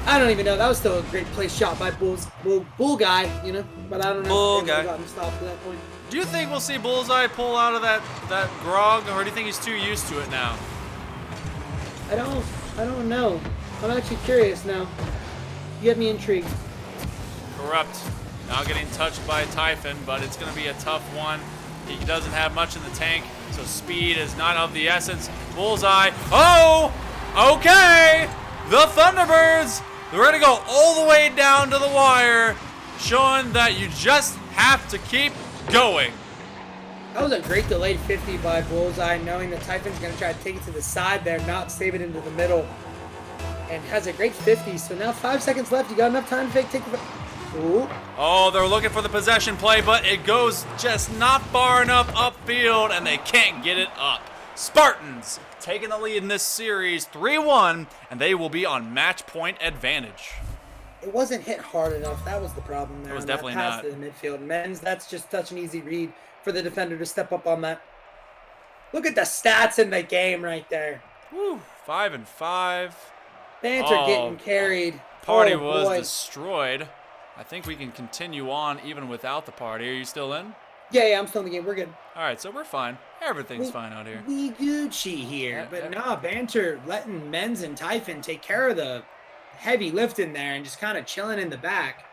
I don't even know. That was still a great play shot by Bull guy, you know, but I don't know. Bull if guy. got him stopped at that point. do you think we'll see Bullseye pull out of that grog, or do you think he's too used to it now? I don't know. I'm actually curious now. You get me intrigued. Corrupt. Now getting touched by Typhon, but it's going to be a tough one. He doesn't have much in the tank, so speed is not of the essence. Bullseye. Oh! Okay! The Thunderbirds! They're going to go all the way down to the wire, showing that you just have to keep going. That was a great delayed 50 by Bullseye, knowing that Typhon's going to try to take it to the side there, not save it into the middle. And has a great 50, so now 5 seconds left. You got enough time to take the... Ooh. Oh, they're looking for the possession play, but it goes just not far enough upfield, and they can't get it up. Spartans taking the lead in this series 3-1, and they will be on match point advantage. It wasn't hit hard enough. That was the problem there. It was on definitely that pass not. to the midfield. Men's, that's just such an easy read for the defender to step up on that. Look at the stats in the game right there. Woo, 5-5. Banter getting carried. Party Oh, was boy. destroyed. I think we can continue on even without the party. Are you still in? Yeah, I'm still in the game. We're good. All right, so we're fine. Everything's fine out here. We Gucci here. But nah, Banter letting Menz and Typhon take care of the heavy lifting there and just kind of chilling in the back,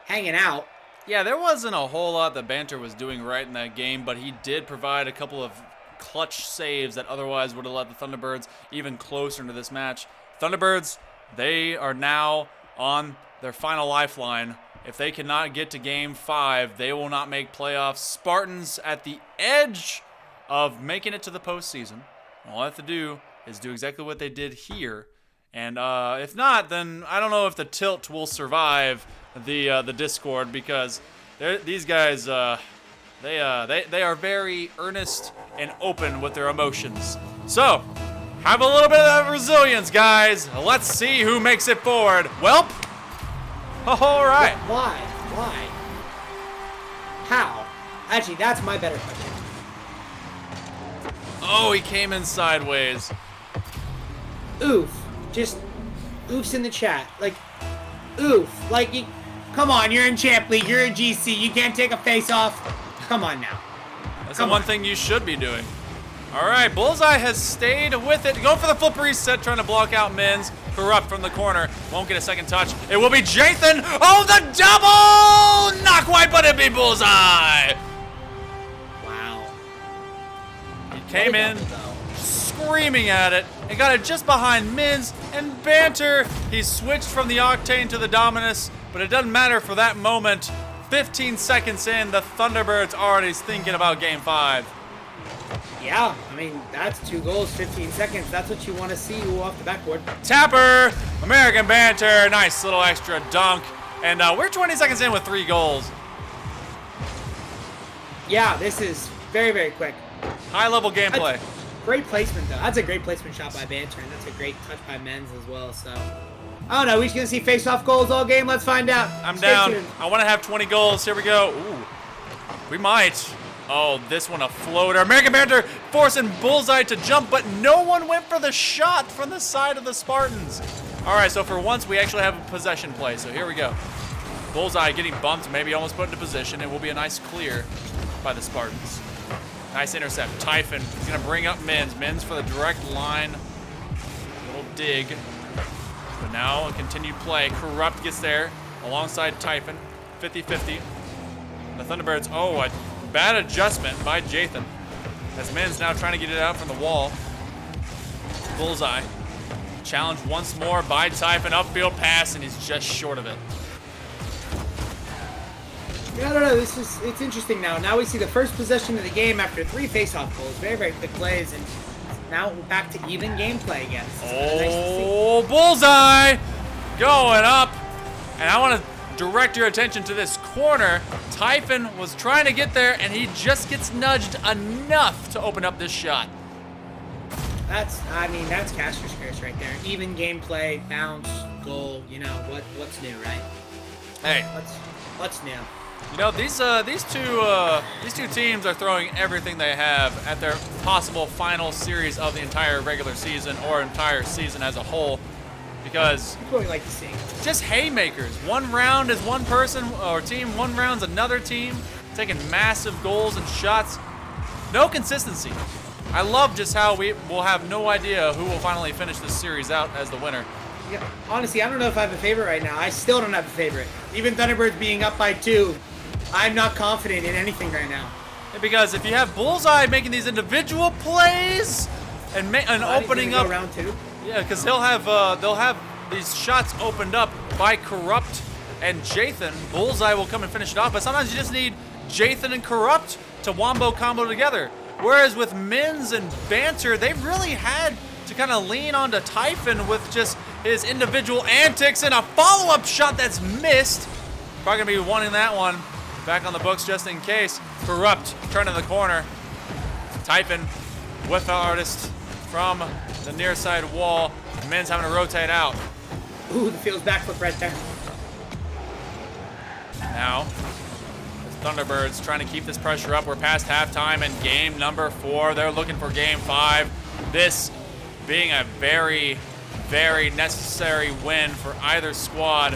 hanging out. Yeah, there wasn't a whole lot that Banter was doing right in that game, but he did provide a couple of clutch saves that otherwise would have led the Thunderbirds even closer into this match. Thunderbirds, they are now on their final lifeline. If they cannot get to Game 5, they will not make playoffs. Spartans at the edge of making it to the postseason. All they have to do is do exactly what they did here. And if not, then I don't know if the tilt will survive the Discord, because these guys, they are very earnest and open with their emotions. So, have a little bit of that resilience, guys. Let's see who makes it forward. Welp. All right. Why? How? Actually, that's my better question. Oh, he came in sideways. Oof. Just oofs in the chat. Like, oof. Like, come on, you're in Champ League, you're in GC, you can't take a face off. Come on now. That's the one thing you should be doing. All right, Bullseye has stayed with it. Going for the flip reset, trying to block out Menz. Corrupt from the corner. Won't get a second touch. It will be Jathan. Oh, the double! Not quite, but it'd be Bullseye. Wow. He came in screaming at it and got it just behind Menz and Banter. He switched from the Octane to the Dominus, but it doesn't matter for that moment. 15 seconds in, the Thunderbirds already thinking about Game 5. Yeah, I mean, that's 2 goals, 15 seconds. That's what you want to see off the backboard. Tapper, American Banter, nice little extra dunk. And we're 20 seconds in with 3 goals. Yeah, this is very, very quick. High-level gameplay. Great placement, though. That's a great placement shot by Banter, and that's a great touch by Menz as well. So, I don't know. We're just going to see face-off goals all game. Let's find out. I'm Stay down. tuned. I want to have 20 goals. Here we go. Ooh. We might. Oh, this one a floater. American Banter forcing Bullseye to jump, but no one went for the shot from the side of the Spartans. All right, so for once, we actually have a possession play. So here we go. Bullseye getting bumped, maybe almost put into position. It will be a nice clear by the Spartans. Nice intercept. Typhon is going to bring up Mins. Mins for the direct line. Little dig. But now a continued play. Corrupt gets there alongside Typhon. 50-50. The Thunderbirds, oh, a bad adjustment by Jathan. As Mins now trying to get it out from the wall. Bullseye. Challenged once more by Typhon. Upfield pass, and he's just short of it. Yeah, I don't know. It's interesting now. Now we see the first possession of the game after 3 face-off goals. Very, very quick plays, and now we're back to even gameplay again. Oh, Bullseye going up. And I want to direct your attention to this corner. Typhon was trying to get there, and he just gets nudged enough to open up this shot. That's Caster's curse right there. Even gameplay, bounce, goal. You know what's new, right? Hey, what's new? You know, these two teams are throwing everything they have at their possible final series of the entire regular season or entire season as a whole, because that's what we like to see. Just haymakers. One round is one person or team. One round's another team, taking massive goals and shots. No consistency. I love just how we will have no idea who will finally finish this series out as the winner. Yeah, honestly, I don't know if I have a favorite right now. I still don't have a favorite. Even Thunderbirds being up by 2, I'm not confident in anything right now. Yeah, because if you have Bullseye making these individual plays and opening up round 2. Yeah, because they'll have these shots opened up by Corrupt and Jathan. Bullseye will come and finish it off, but sometimes you just need Jathan and Corrupt to wombo combo together. Whereas with Mins and Banter, they've really had to kind of lean onto Typhon with just his individual antics and a follow-up shot that's missed. Probably gonna be wanting that one back on the books just in case. Corrupt turning the corner. Typhon with the artist from the near side wall. Mins having to rotate out. Ooh, the field's backflip right there. Now, the Thunderbirds trying to keep this pressure up. We're past halftime and game number 4. They're looking for game 5. This being a very, very necessary win for either squad,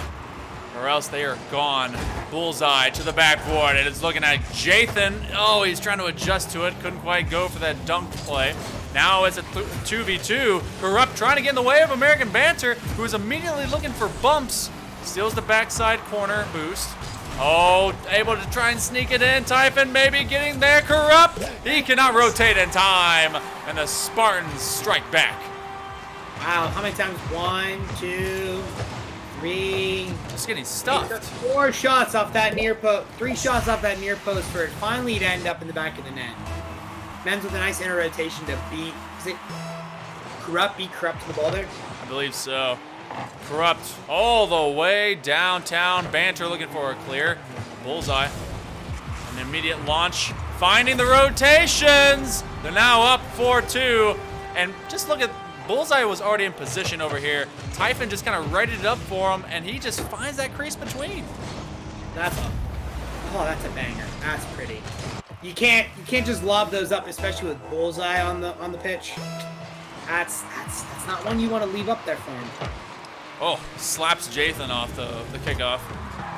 or else they are gone. Bullseye to the backboard, and it's looking at Jathan. Oh, he's trying to adjust to it. Couldn't quite go for that dunk play. Now it's a 2v2. Corrupt trying to get in the way of American Banter, who is immediately looking for bumps. Steals the backside corner boost. Oh, able to try and sneak it in. Typhon maybe getting there. Corrupt. He cannot rotate in time. And the Spartans strike back. Wow, how many times? 1, 2, 3. Just getting stuffed. 4 shots off that near post. 3 shots off that near post for it finally to end up in the back of the net. Men's with a nice inner rotation to beat. Is it Corrupt? Beat Corrupt to the ball there? I believe so. Corrupt all the way downtown. Banter looking for a clear. Bullseye. An immediate launch. Finding the rotations. They're now up 4-2. And just look at, Bullseye was already in position over here. Typhon just kind of righted it up for him, and he just finds that crease between. That's a banger. That's pretty. You can't just lob those up, especially with Bullseye on the pitch. That's not one you want to leave up there for him. Oh, slaps Jathan off the kickoff.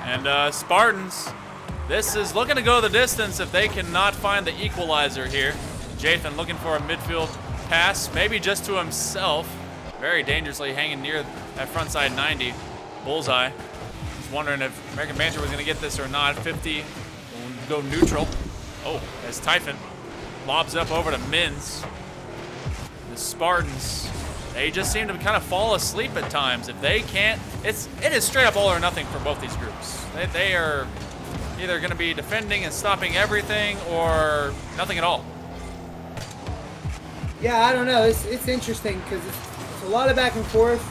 And Spartans, this is looking to go the distance if they cannot find the equalizer here. Jathan looking for a midfield pass, maybe just to himself. Very dangerously hanging near that front side 90. Bullseye. Just wondering if American Banter was going to get this or not. 50 will go neutral. Oh, as Typhon lobs up over to Mins. The Spartans, they just seem to kind of fall asleep at times. If they can't, it is straight up all or nothing for both these groups. They are either going to be defending and stopping everything or nothing at all. Yeah, I don't know. It's interesting because it's a lot of back and forth.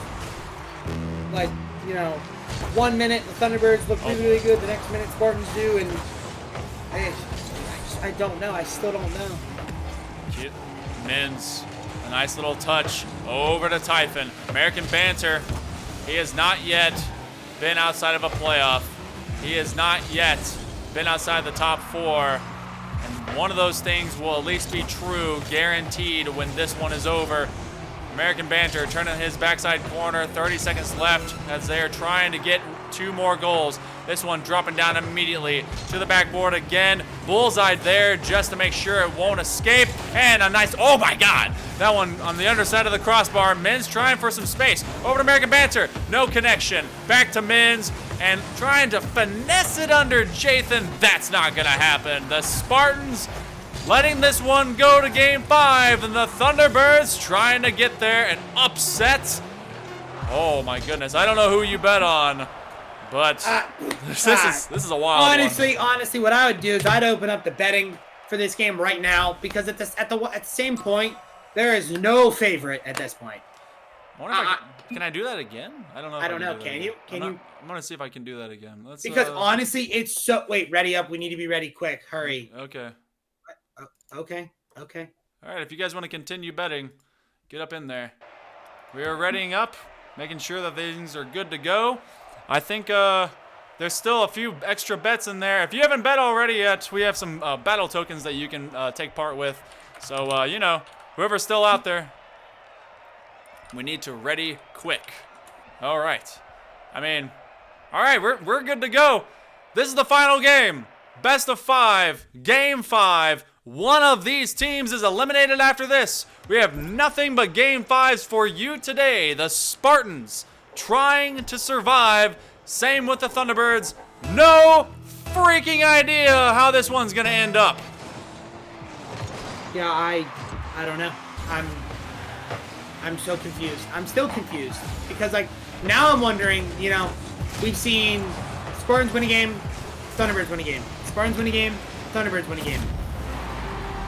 Like, you know, 1 minute the Thunderbirds look really, really good. The next minute Spartans do, and I don't know. I still don't know. Mins, a nice little touch over to Typhon. American Banter, he has not yet been outside of a playoff. He has not yet been outside the top 4. And one of those things will at least be true, guaranteed, when this one is over. American Banter turning his backside corner, 30 seconds left as they are trying to get 2 more goals. This one dropping down immediately to the backboard again. Bullseye there just to make sure it won't escape. And a nice, oh my God, that one on the underside of the crossbar. Mins trying for some space. Over to American Banter, no connection. Back to Mins and trying to finesse it under Jathan. That's not gonna happen. The Spartans letting this one go to game 5, and the Thunderbirds trying to get there and upset. Oh my goodness, I don't know who you bet on, but this is a wild one. Honestly, what I would do is I'd open up the betting for this game right now, because at the same point, there is no favorite at this point. I wonder if can I do that again? I don't know. I don't know. Can you? I'm gonna see if I can do that again. Let's, because honestly, it's so. Wait, ready up. We need to be ready quick. Hurry. Okay. Okay. All right, if you guys want to continue betting, get up in there. We are readying up, making sure that things are good to go. I think there's still a few extra bets in there. If you haven't bet already yet, we have some battle tokens that you can take part with. So, you know, whoever's still out there, we need to ready quick. All right. I mean, all right, we're good to go. This is the final game. Best of 5, game 5. One of these teams is eliminated after this. We have nothing but game 5s for you today. The Spartans trying to survive. Same with the Thunderbirds. No freaking idea how this one's gonna end up. Yeah, I don't know. I'm so confused. I'm still confused because like now I'm wondering. You know, we've seen Spartans win a game, Thunderbirds win a game. Spartans win a game, Thunderbirds win a game.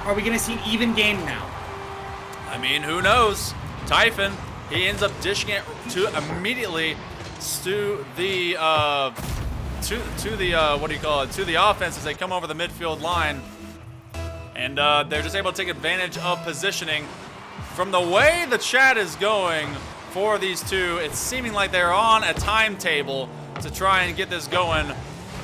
Are we going to see an even game now? I mean, who knows? Typhon, he ends up dishing it to immediately to the to the offense as they come over the midfield line, and they're just able to take advantage of positioning. From the way the chat is going for these two, it's seeming like they're on a timetable to try and get this going.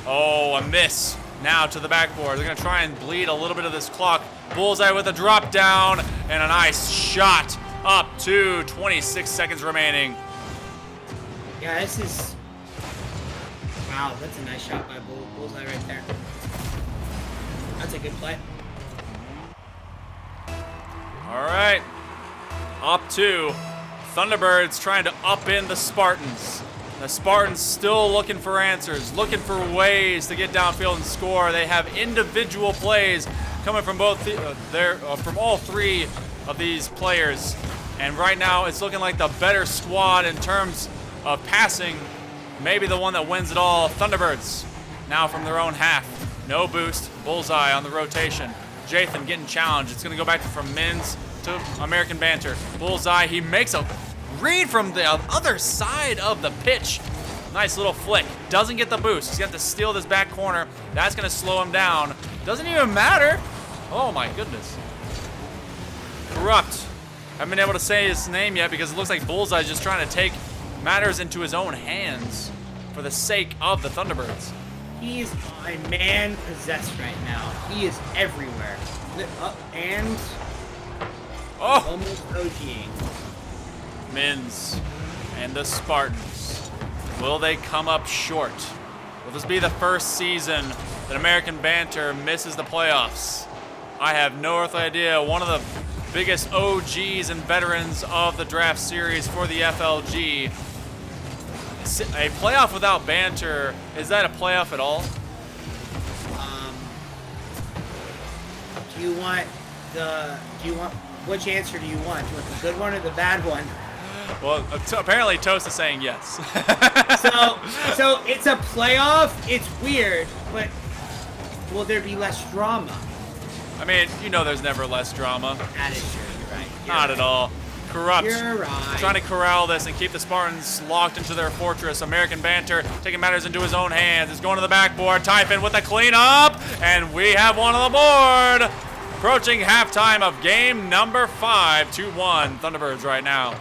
Oh, a miss. Now to the backboard. They're going to try and bleed a little bit of this clock. Bullseye with a drop down and a nice shot up to 26 seconds remaining. Yeah, this is... Wow, that's a nice shot by Bullseye right there. That's a good play. All right. Up to Thunderbirds trying to up in the Spartans. The Spartans still looking for answers, looking for ways to get downfield and score. They have individual plays coming from both from all 3 of these players. And right now it's looking like the better squad in terms of passing. Maybe the one that wins it all. Thunderbirds now from their own half. No boost. Bullseye on the rotation. Jathan getting challenged. It's going to go back from Mins to American Banter. Bullseye, he makes a read from the other side of the pitch. Nice little flick. Doesn't get the boost. He's got to steal this back corner. That's going to slow him down. Doesn't even matter. Oh my goodness. Corrupt. Haven't been able to say his name yet because it looks like Bullseye's just trying to take matters into his own hands for the sake of the Thunderbirds. He's a man possessed right now. He is everywhere. And almost OGing. Mins and the Spartans. Will they come up short? Will this be the first season that American Banter misses the playoffs? I have no earthly idea. One of the biggest OGs and veterans of the draft series for the FLG. A playoff without Banter, is that a playoff at all? Which answer do you want? Do you want the good one or the bad one? Well, apparently Toast is saying yes. so it's a playoff. It's weird, but will there be less drama? I mean, you know there's never less drama. That is true. You're right. Not at all. Corrupt. You're right. Trying to corral this and keep the Spartans locked into their fortress. American Banter taking matters into his own hands. It's going to the backboard. Typhon with a cleanup. And we have one on the board. Approaching halftime of game number 5. 2-1 Thunderbirds right now.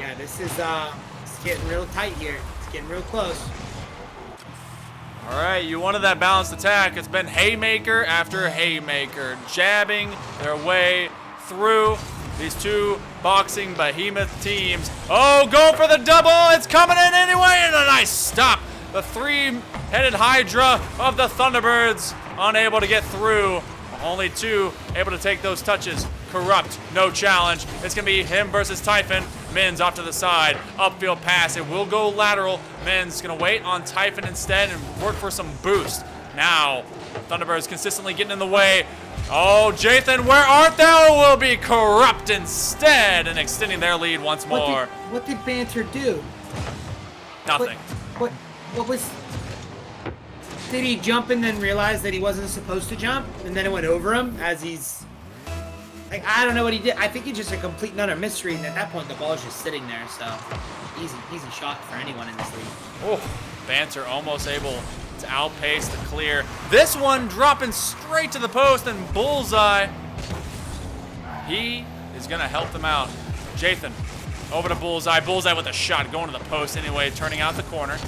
Yeah, this is it's getting real tight here. It's getting real close. All right. right, you wanted that balanced attack. It's been haymaker after haymaker, jabbing their way through these two boxing behemoth teams. Oh, go for the double. It's coming in anyway, and a nice stop. The three-headed Hydra of the Thunderbirds unable to get through. Only two able to take those touches. Corrupt, no challenge. It's going to be him versus Typhon. Min's off to the side. Upfield pass. It will go lateral. Min's going to wait on Typhon instead and work for some boost. Now, Thunderbirds consistently getting in the way. Oh, Jathan, where art thou? Will be Corrupt instead and extending their lead once more. What did Banter do? Nothing. What was... Did he jump and then realize that he wasn't supposed to jump? And then it went over him as he's... Like, I don't know what he did. I think it's just a complete and utter mystery. And at that point, the ball is just sitting there. So, easy shot for anyone in this league. Oh, Banter almost able to outpace the clear. This one dropping straight to the post and Bullseye. He is going to help them out. Jathan over to Bullseye. Bullseye with a shot going to the post anyway, turning out the corner.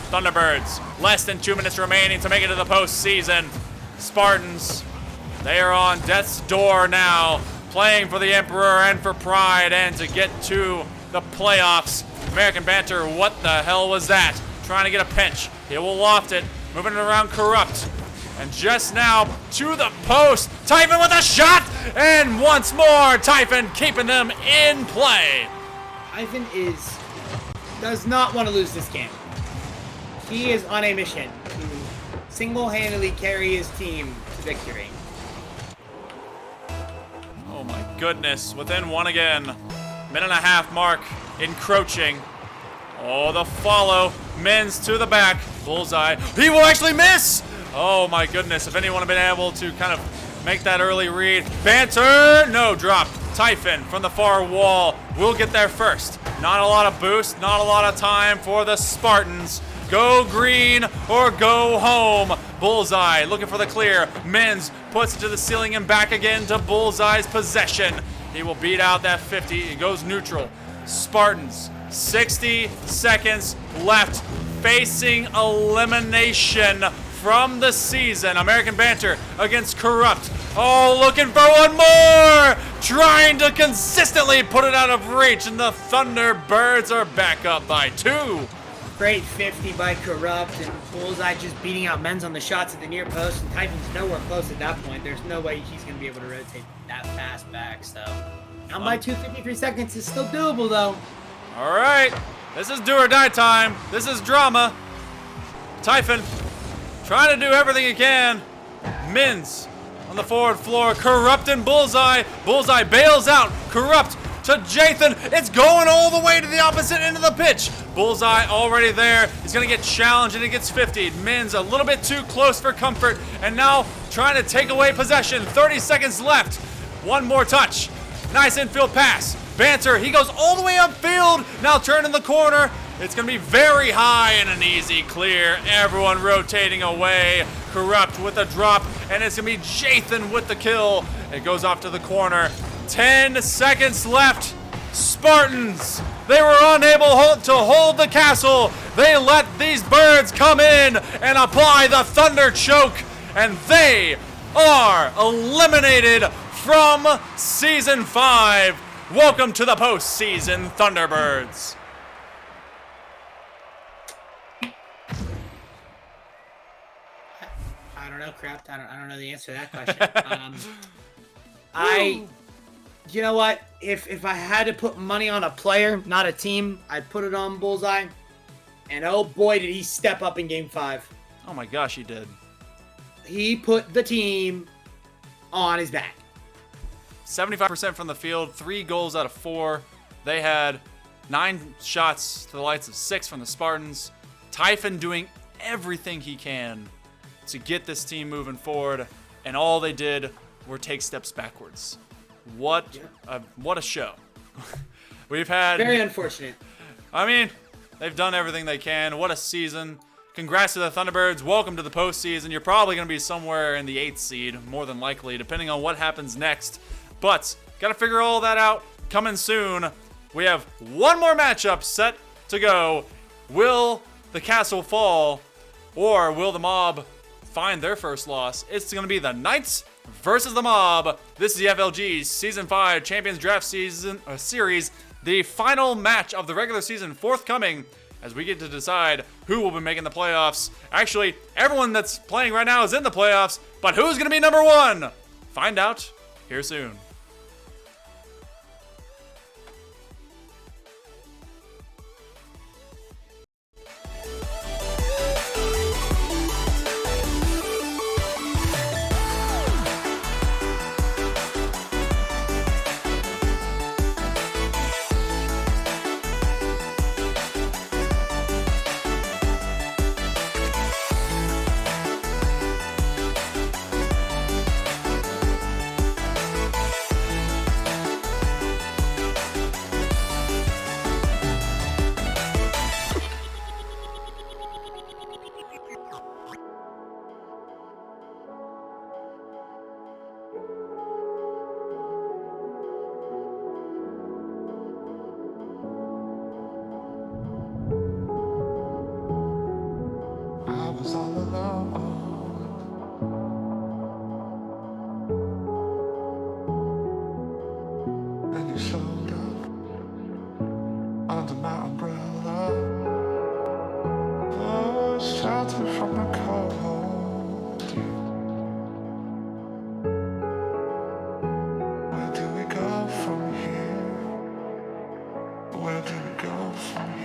Thunderbirds, less than 2 minutes remaining to make it to the postseason. Spartans, they are on death's door now, playing for the Emperor and for pride and to get to the playoffs. American Banter, what the hell was that? Trying to get a pinch. He will loft it, moving it around Corrupt. And just now, to the post, Typhon with a shot! And once more, Typhon keeping them in play. Typhon does not want to lose this game. He is on a mission to single-handedly carry his team to victory. Oh my goodness, within one again. Minute and a half mark, encroaching. Oh, the follow, Men's to the back. Bullseye, he will actually miss! Oh my goodness, if anyone had been able to kind of make that early read. Banter, no, drop. Typhon from the far wall will get there first. Not a lot of boost, not a lot of time for the Spartans. Go green or go home. Bullseye looking for the clear. Men's puts it to the ceiling and back again to Bullseye's possession. He will beat out that 50. He goes neutral. Spartans, 60 seconds left, facing elimination from the season. American Banter against Corrupt. Oh, looking for one more! Trying to consistently put it out of reach, and the Thunderbirds are back up by 2. Great 50 by Corrupt, and Bullseye just beating out Men's on the shots at the near post, and Typhon's nowhere close at that point. There's no way he's going to be able to rotate that fast back, so... Down by 2:53 seconds is still doable, though. All right, this is do or die time. This is drama. Typhon trying to do everything he can. Min's on the forward floor. Corrupt and Bullseye. Bullseye bails out. Corrupt to Jathan. It's going all the way to the opposite end of the pitch. Bullseye already there. He's going to get challenged and he gets 50'd. Min's a little bit too close for comfort and now trying to take away possession. 30 seconds left. One more touch. Nice infield pass. Banter, he goes all the way upfield. Now turning the corner. It's going to be very high and an easy clear. Everyone rotating away. Corrupt with a drop. And it's going to be Jathan with the kill. It goes off to the corner. 10 seconds left. Spartans, they were unable to hold the castle. They let these birds come in and apply the thunder choke. And they are eliminated from Season 5. Welcome to the postseason, Thunderbirds. I don't know, Craft. I don't know the answer to that question. You know what? If I had to put money on a player, not a team, I'd put it on Bullseye. And oh boy, did he step up in Game 5. Oh my gosh, he did. He put the team on his back. 75% from the field, 3 goals out of 4. They had 9 shots to the lights of 6 from the Spartans. Typhon doing everything he can to get this team moving forward, and all they did were take steps backwards. What a show. We've had... Very unfortunate. I mean, they've done everything they can. What a season. Congrats to the Thunderbirds. Welcome to the postseason. You're probably going to be somewhere in the 8th seed, more than likely, depending on what happens next. But, got to figure all that out. Coming soon. We have one more matchup set to go. Will the castle fall? or will the Mob find their first loss? It's going to be the Knights versus the Mob. This is the FLG Season 5 Champions Draft Series, the final match of the regular season forthcoming, as we get to decide who will be making the playoffs. Actually, everyone that's playing right now is in the playoffs, but who's going to be number 1? Find out here soon. I was all alone. And you showed up under my umbrella. Oh, shelter from the cold. Where do we go from here? Where do we go from here?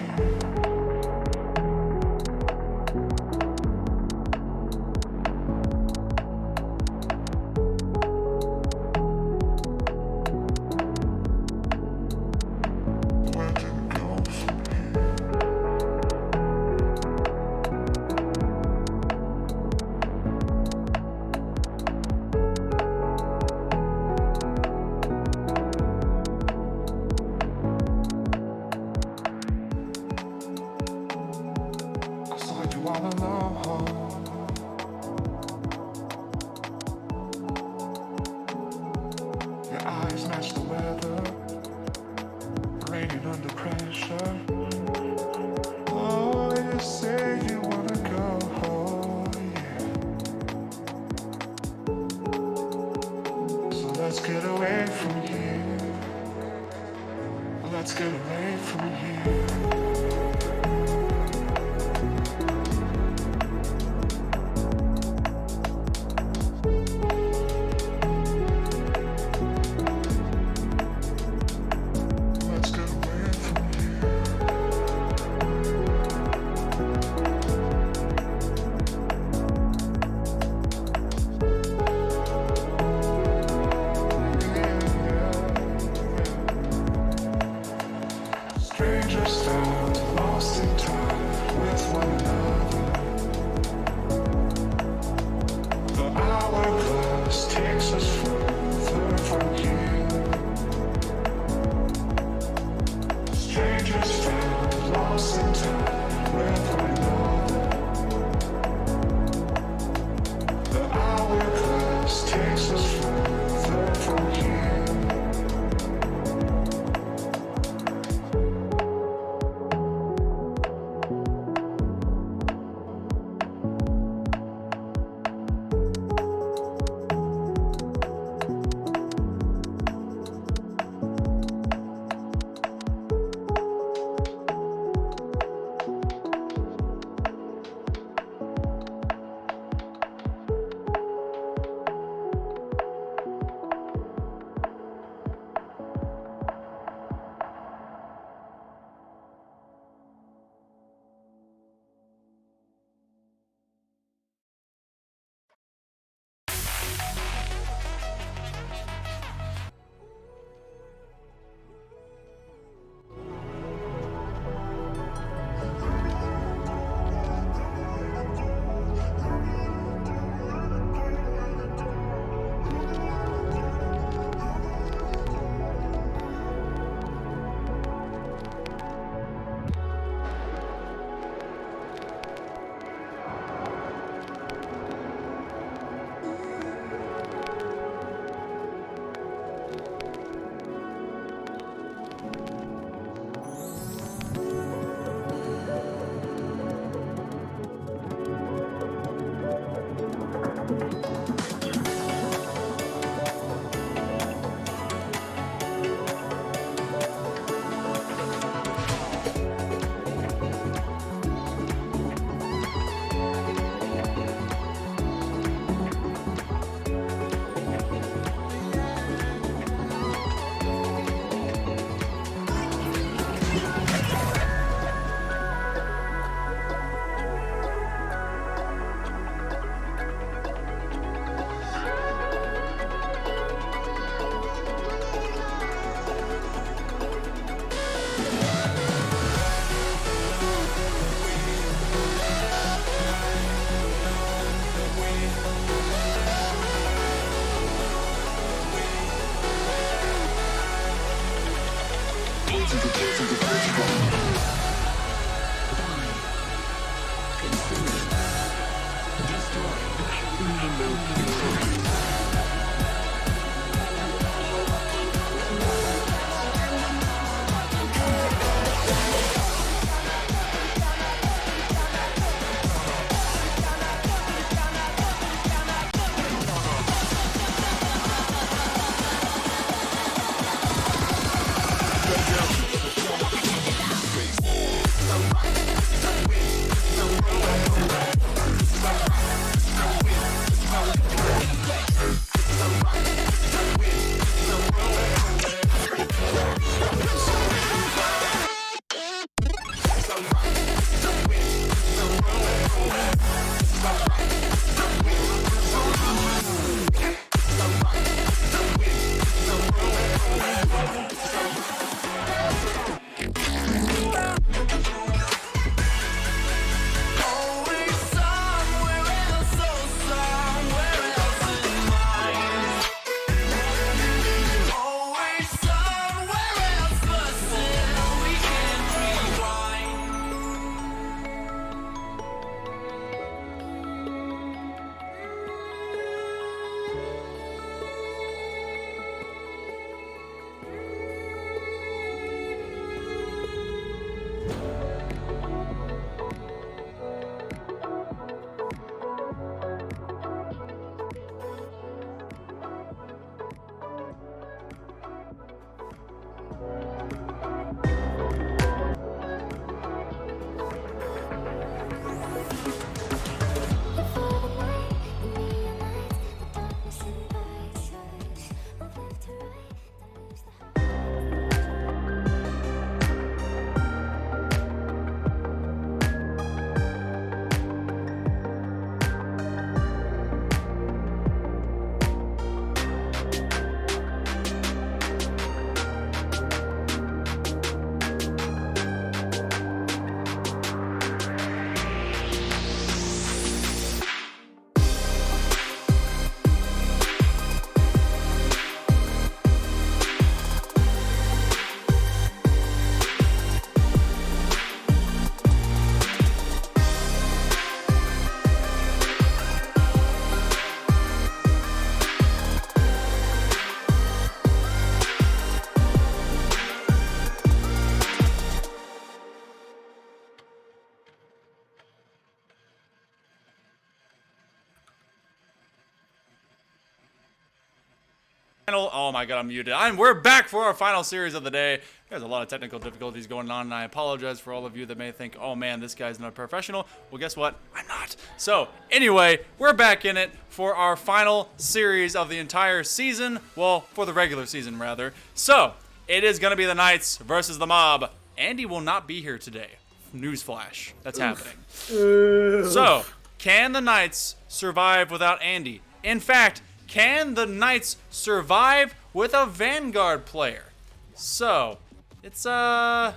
Oh my god, I'm muted. We're back for our final series of the day. There's a lot of technical difficulties going on, and I apologize for all of you that may think, oh man, this guy's not a professional. Well, guess what? I'm not. So, anyway, we're back in it for our final series of the entire season. Well, for the regular season, rather. So, it is going to be the Knights versus the Mob. Andy will not be here today. Newsflash. That's happening. So, can the Knights survive without Andy? In fact, can the Knights survive with a Vanguard player? So, it's, oh,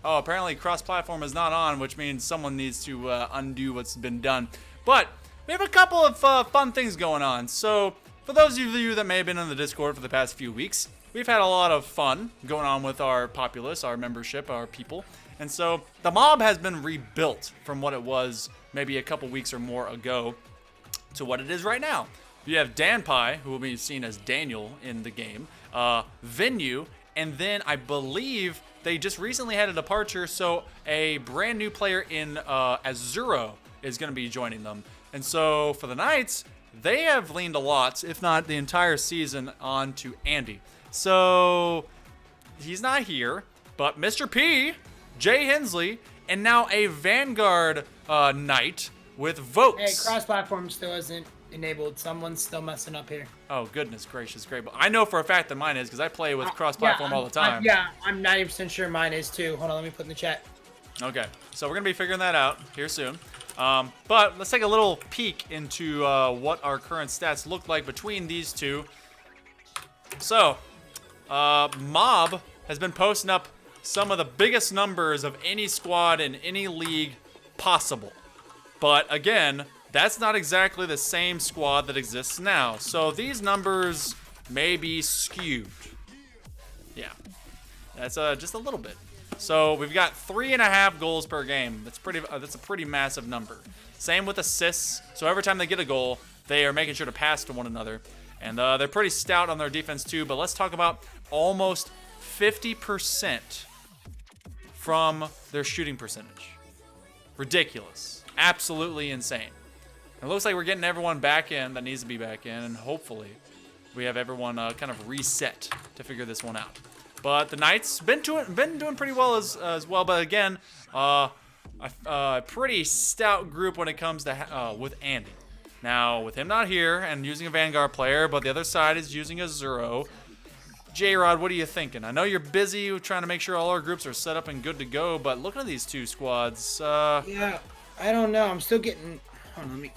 apparently cross-platform is not on, which means someone needs to undo what's been done. But we have a couple of fun things going on. So, for those of you that may have been in the Discord for the past few weeks, we've had a lot of fun going on with our populace, our membership, our people. And so, the mob has been rebuilt from what it was maybe a couple weeks or more ago to what it is right now. You have Danpai, who will be seen as Daniel in the game, Venue, and then I believe they just recently had a departure, so a brand new player in Azuro is going to be joining them. And so for the Knights, they have leaned a lot, if not the entire season, on to Andy. So he's not here, but Mr. P, Jay Hensley, and now a Vanguard Knight with votes. Hey, cross-platform still isn't enabled. Someone's still messing up here. Oh, goodness gracious, great. I know for a fact that mine is because I play with cross-platform all the time. I'm 90% sure mine is too. Hold on, let me put in the chat. Okay, so we're going to be figuring that out here soon. But let's take a little peek into what our current stats look like between these two. So, Mob has been posting up some of the biggest numbers of any squad in any league possible. But again, that's not exactly the same squad that exists now. So these numbers may be skewed. Yeah, that's just a little bit. So we've got 3.5 goals per game. That's a pretty massive number. Same with assists. So every time they get a goal, they are making sure to pass to one another. And they're pretty stout on their defense too. But let's talk about almost 50% from their shooting percentage. Ridiculous. Absolutely insane. It looks like we're getting everyone back in that needs to be back in, and hopefully we have everyone kind of reset to figure this one out. But the Knights been doing pretty well as well. But again, a pretty stout group when it comes to with Andy. Now with him not here and using a Vanguard player, but the other side is using a Zero. J-Rod, what are you thinking? I know you're busy trying to make sure all our groups are set up and good to go, but looking at these two squads, yeah, I don't know. I'm still getting. Hold on,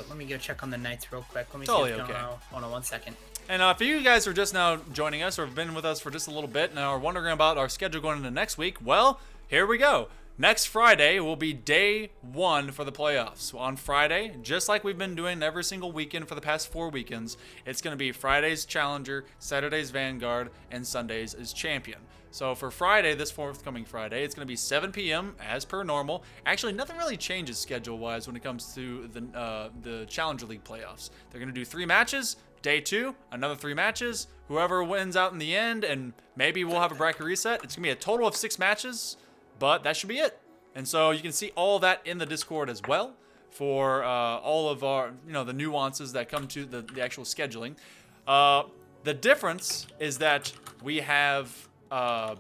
let me go check on the Knights real quick. Let me totally see okay. Hold on 1 second. And if you guys are just now joining us or have been with us for just a little bit and are wondering about our schedule going into next week, well, here we go. Next Friday will be day 1 for the playoffs. On Friday, just like we've been doing every single weekend for the past 4 weekends, it's going to be Friday's Challenger, Saturday's Vanguard, and Sundays is Champion. So for Friday, this forthcoming Friday, it's going to be 7 p.m. as per normal. Actually, nothing really changes schedule-wise when it comes to the Challenger League playoffs. They're going to do 3 matches. Day 2, another 3 matches. Whoever wins out in the end, and maybe we'll have a bracket reset. It's going to be a total of 6 matches. But that should be it. And so you can see all that in the Discord as well for all of our, the nuances that come to the actual scheduling. The difference is that we have a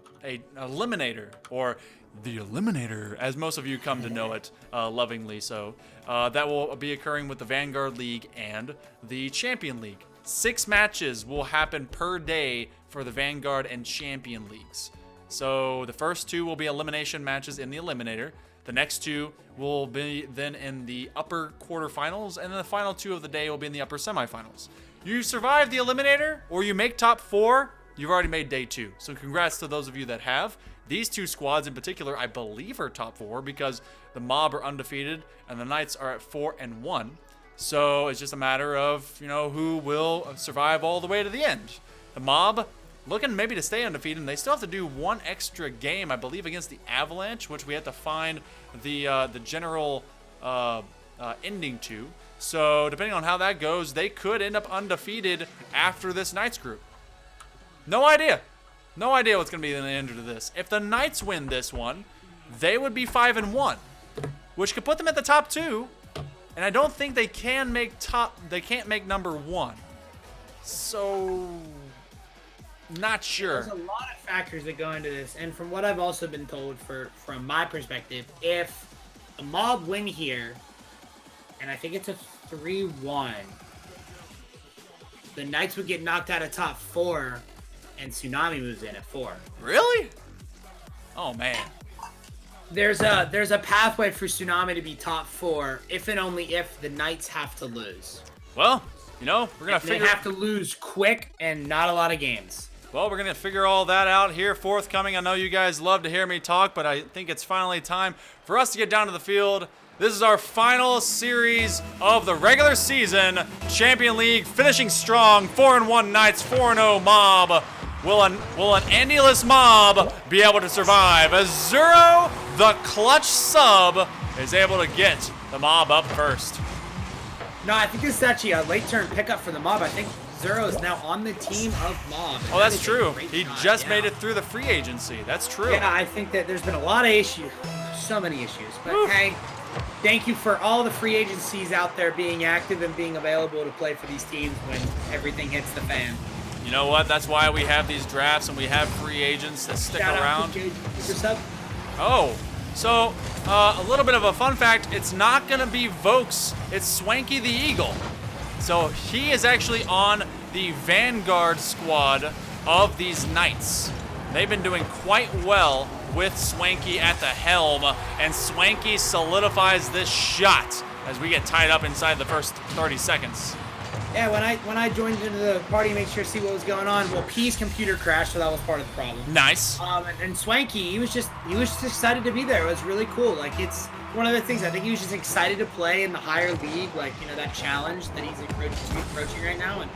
eliminator, or the Eliminator, as most of you come to know it lovingly so. That will be occurring with the Vanguard League and the Champion League. 6 matches will happen per day for the Vanguard and Champion Leagues. So the first 2 will be elimination matches in the Eliminator. The next 2 will be then in the upper quarterfinals, and then the final 2 of the day will be in the upper semifinals. You survive the Eliminator, or you make top 4, you've already made day 2. So congrats to those of you that have. These 2 squads in particular, I believe, are top 4 because the Mob are undefeated and the Knights are at 4-1. So it's just a matter of, who will survive all the way to the end. The Mob looking maybe to stay undefeated, and they still have to do 1 extra game, I believe, against the Avalanche, which we have to find the general ending to. So depending on how that goes, they could end up undefeated after this Knights group. No idea. No idea what's going to be the end of this. If the Knights win this one, they would be 5-1, which could put them at the top 2. And I don't think they can make they can't make number 1. So not sure. There's a lot of factors that go into this, and from what I've also been told from my perspective, if the Mob win here, and I think it's a 3-1, the Knights would get knocked out of top 4, and Tsunami moves in at 4. Really? Oh man. There's a pathway for Tsunami to be top 4 if and only if the Knights have to lose. Well, we're gonna They have to lose quick and not a lot of games. Well, we're going to figure all that out here forthcoming. I know you guys love to hear me talk, but I think it's finally time for us to get down to the field. This is our final series of the regular season. Champion League finishing strong. 4-1 Knights, 4-0 Mob. Will an Andyless Mob be able to survive? As Zero, the clutch sub, is able to get the Mob up first. No, I think this is actually a late turn pickup for the Mob. I think Zero is now on the team of Mob. Oh, that's true. He just made it through the free agency. That's true. Yeah, I think that there's been a lot of issues. So many issues. But hey, thank you for all the free agencies out there being active and being available to play for these teams when everything hits the fan. You know what? That's why we have these drafts and we have free agents that stick around. Oh, so a little bit of a fun fact. It's not going to be Vokes. It's Swanky the Eagle. So he is actually on the Vanguard squad of these Knights. They've been doing quite well with Swanky at the helm, and Swanky solidifies this shot as we get tied up inside the first 30 seconds. Yeah, when I joined into the party, made sure to see what was going on. Well, P's computer crashed, so that was part of the problem. Nice. And Swanky, he was just excited to be there. It was really cool. Like, it's one of the things. I think he was just excited to play in the higher league, like that challenge that he's approaching right now. And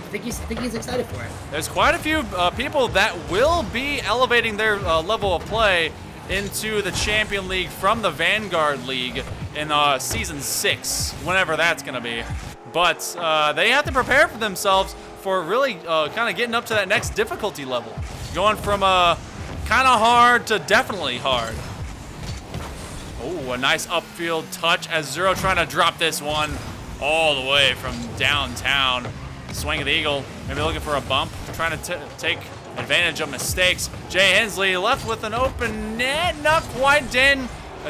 think he's excited for it. There's quite a few people that will be elevating their level of play into the Champion League from the Vanguard League in Season 6, whenever that's going to be. But they have to prepare for themselves for really kind of getting up to that next difficulty level. Going from kind of hard to definitely hard. Oh, a nice upfield touch as Zero trying to drop this one all the way from downtown. Swing of the Eagle, maybe looking for a bump, trying to take advantage of mistakes. Jay Hensley left with an open net, not quite.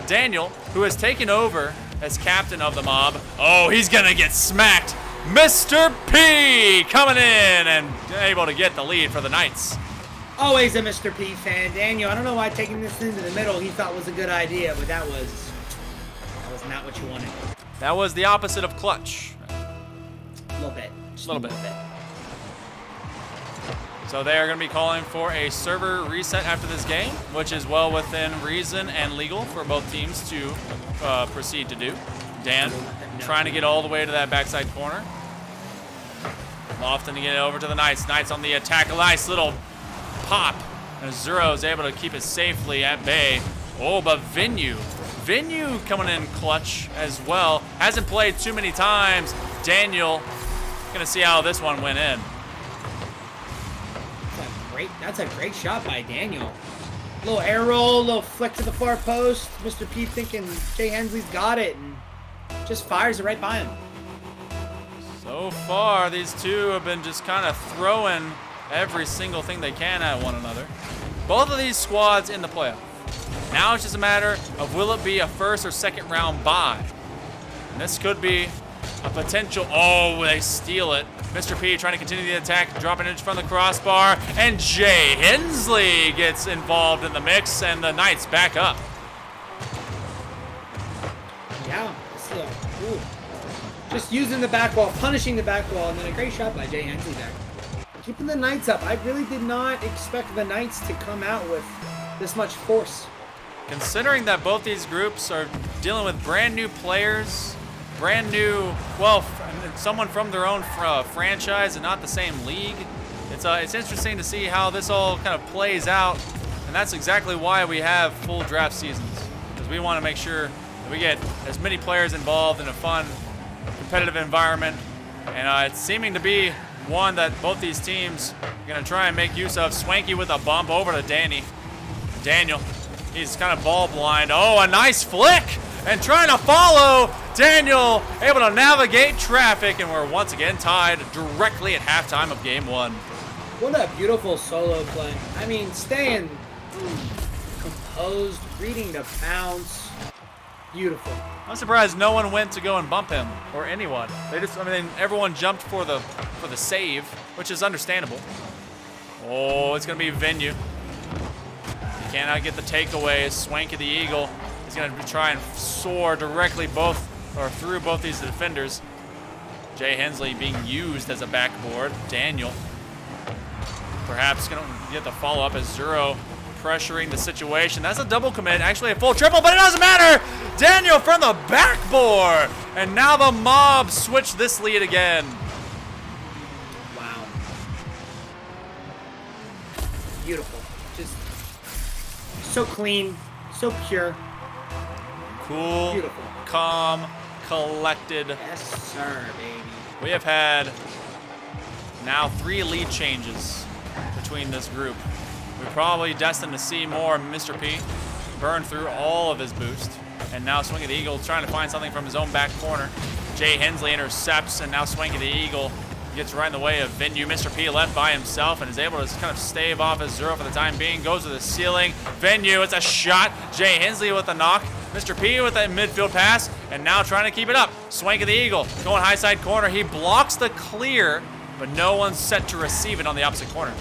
Daniel, who has taken over as captain of the mob. Oh, he's gonna get smacked. Mr. P coming in and able to get the lead for the Knights. Always a Mr. P fan. Daniel, I don't know why taking this into the middle he thought was a good idea, but that was not what you wanted. That was the opposite of clutch. A little bit. A little bit. So they are going to be calling for a server reset after this game, which is well within reason and legal for both teams to proceed to do. Dan trying to get all the way to that backside corner. Lofton to get it over to the Knights. Knights on the attack. A nice little pop. And Zero is able to keep it safely at bay. Oh, but Venue coming in clutch as well. Hasn't played too many times. Daniel, gonna see how this one went in. That's a great shot by Daniel. Little air roll, little flick to the far post. Mr. P thinking Jay Hensley's got it and just fires it right by him. So far, these two have been just kind of throwing every single thing they can at one another. Both of these squads in the playoff. Now it's just a matter of will it be a first or second round bye. And this could be a potential. Oh, they steal it. Mr. P trying to continue the attack, dropping it from the crossbar, and Jay Hensley gets involved in the mix, and the Knights back up. Yeah, just using the back wall, punishing the back wall, and then a great shot by Jay Hensley there. Keeping the Knights up. I really did not expect the Knights to come out with this much force. Considering that both these groups are dealing with brand new players, brand new, well, someone from their own franchise and not the same league. It's interesting to see how this all kind of plays out, and that's exactly why we have full draft seasons, because we want to make sure that we get as many players involved in a fun, competitive environment, and it's seeming to be one that both these teams are going to try and make use of. Swanky with a bump over to Daniel. He's kind of ball blind. Oh, a nice flick! And trying to follow. Daniel able to navigate traffic, and we're once again tied directly at halftime of game one. What a beautiful solo play. I mean, staying composed, reading the bounce. Beautiful. I'm surprised no one went to go and bump him, or anyone. Everyone jumped for the save, which is understandable. Oh, it's gonna be Venue. He cannot get the takeaway. Swanky the Eagle is gonna try and soar directly through both these defenders. Jay Hensley being used as a backboard. Daniel perhaps gonna get the follow-up as Zero pressuring the situation. That's a double commit, actually a full triple, but it doesn't matter! Daniel from the backboard! And now the mob switch this lead again. Wow. Beautiful. Just so clean, so pure. Cool, beautiful, calm, collected. Yes, sir, baby. We have had now 3 lead changes between this group. We're probably destined to see more Mr. P burn through all of his boost. And now Swinky the Eagle trying to find something from his own back corner. Jay Hensley intercepts, and now Swinky the Eagle gets right in the way of Venue. Mr. P left by himself and is able to kind of stave off his Zero for the time being. Goes to the ceiling. Venue, it's a shot. Jay Hensley with a knock. Mr. P with that midfield pass, and now trying to keep it up. Swank of the Eagle going high side corner. He blocks the clear, but no one's set to receive it on the opposite corner.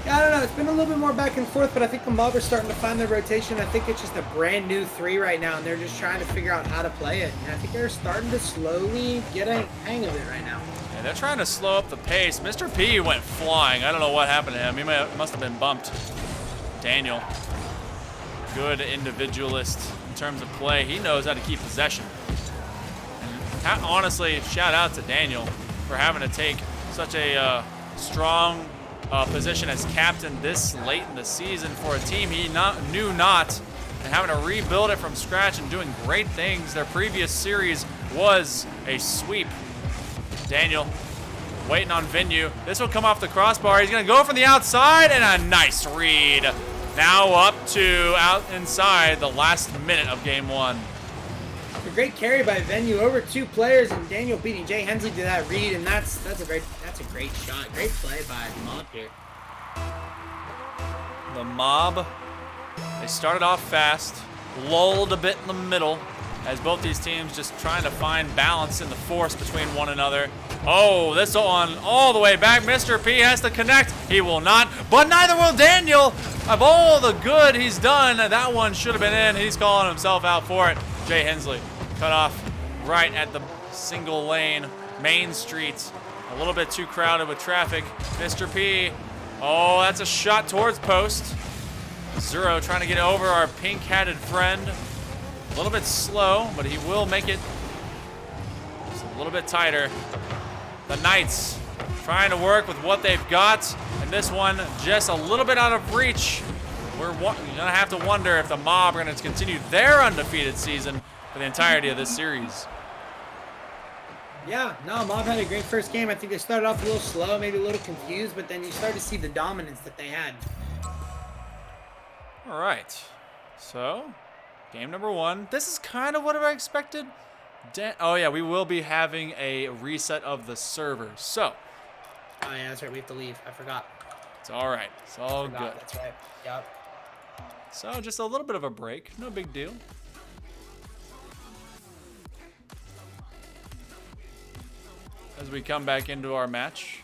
Yeah, I don't know. It's been a little bit more back and forth, but I think the mob are starting to find their rotation. I think it's just a brand new 3 right now, and they're just trying to figure out how to play it. And I think they're starting to slowly get a hang of it right now. Yeah, they're trying to slow up the pace. Mr. P went flying. I don't know what happened to him. He must have been bumped. Daniel, good individualist in terms of play. He knows how to keep possession. And honestly, shout out to Daniel. for having to take such a strong position as captain this late in the season for a team he knew not, and having to rebuild it from scratch and doing great things. Their previous series was a sweep. Daniel waiting on Venue. This will come off the crossbar. He's going to go from the outside, and a nice read. Now up to out inside the last minute of game one. A great carry by Venue over 2 players, and Daniel beating Jay Hensley to that read, and that's a great shot. Great play by the Mob here. The Mob, they started off fast, lulled a bit in the middle, as both these teams just trying to find balance in the force between one another. Oh, this one all the way back. Mr. P has to connect. He will not, but neither will Daniel. Of all the good he's done, that one should have been in. He's calling himself out for it. Jay Hensley cut off right at the single lane, Main Street. A little bit too crowded with traffic. Mr. P, oh, that's a shot towards post. Zero trying to get over our pink-hatted friend. A little bit slow, but he will make it just a little bit tighter. The Knights trying to work with what they've got, and this one just a little bit out of reach. You're going to have to wonder if the Mob are going to continue their undefeated season for the entirety of this series. Yeah, no, Mob had a great first game. I think they started off a little slow, maybe a little confused, but then you start to see the dominance that they had. All right, so game number one. This is kind of what I expected. Oh yeah, we will be having a reset of the server. So. Oh yeah, that's right. We have to leave. I forgot. It's all right. It's all good. That's right. Yep. So just a little bit of a break. No big deal. As we come back into our match.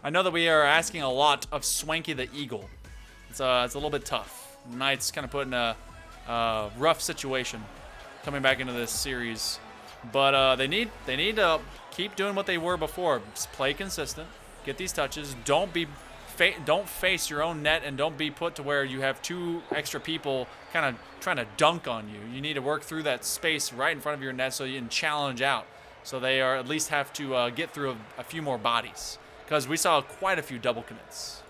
I know that we are asking a lot of Swanky the Eagle. It's a little bit tough. The Knights kind of put in a rough situation coming back into this series, but they need to keep doing what they were before. Just play consistent, get these touches. Don't face your own net, and don't be put to where you have 2 extra people kind of trying to dunk on you. You need to work through that space right in front of your net so you can challenge out. So they are at least have to get through a few more bodies, because we saw quite a few double commits.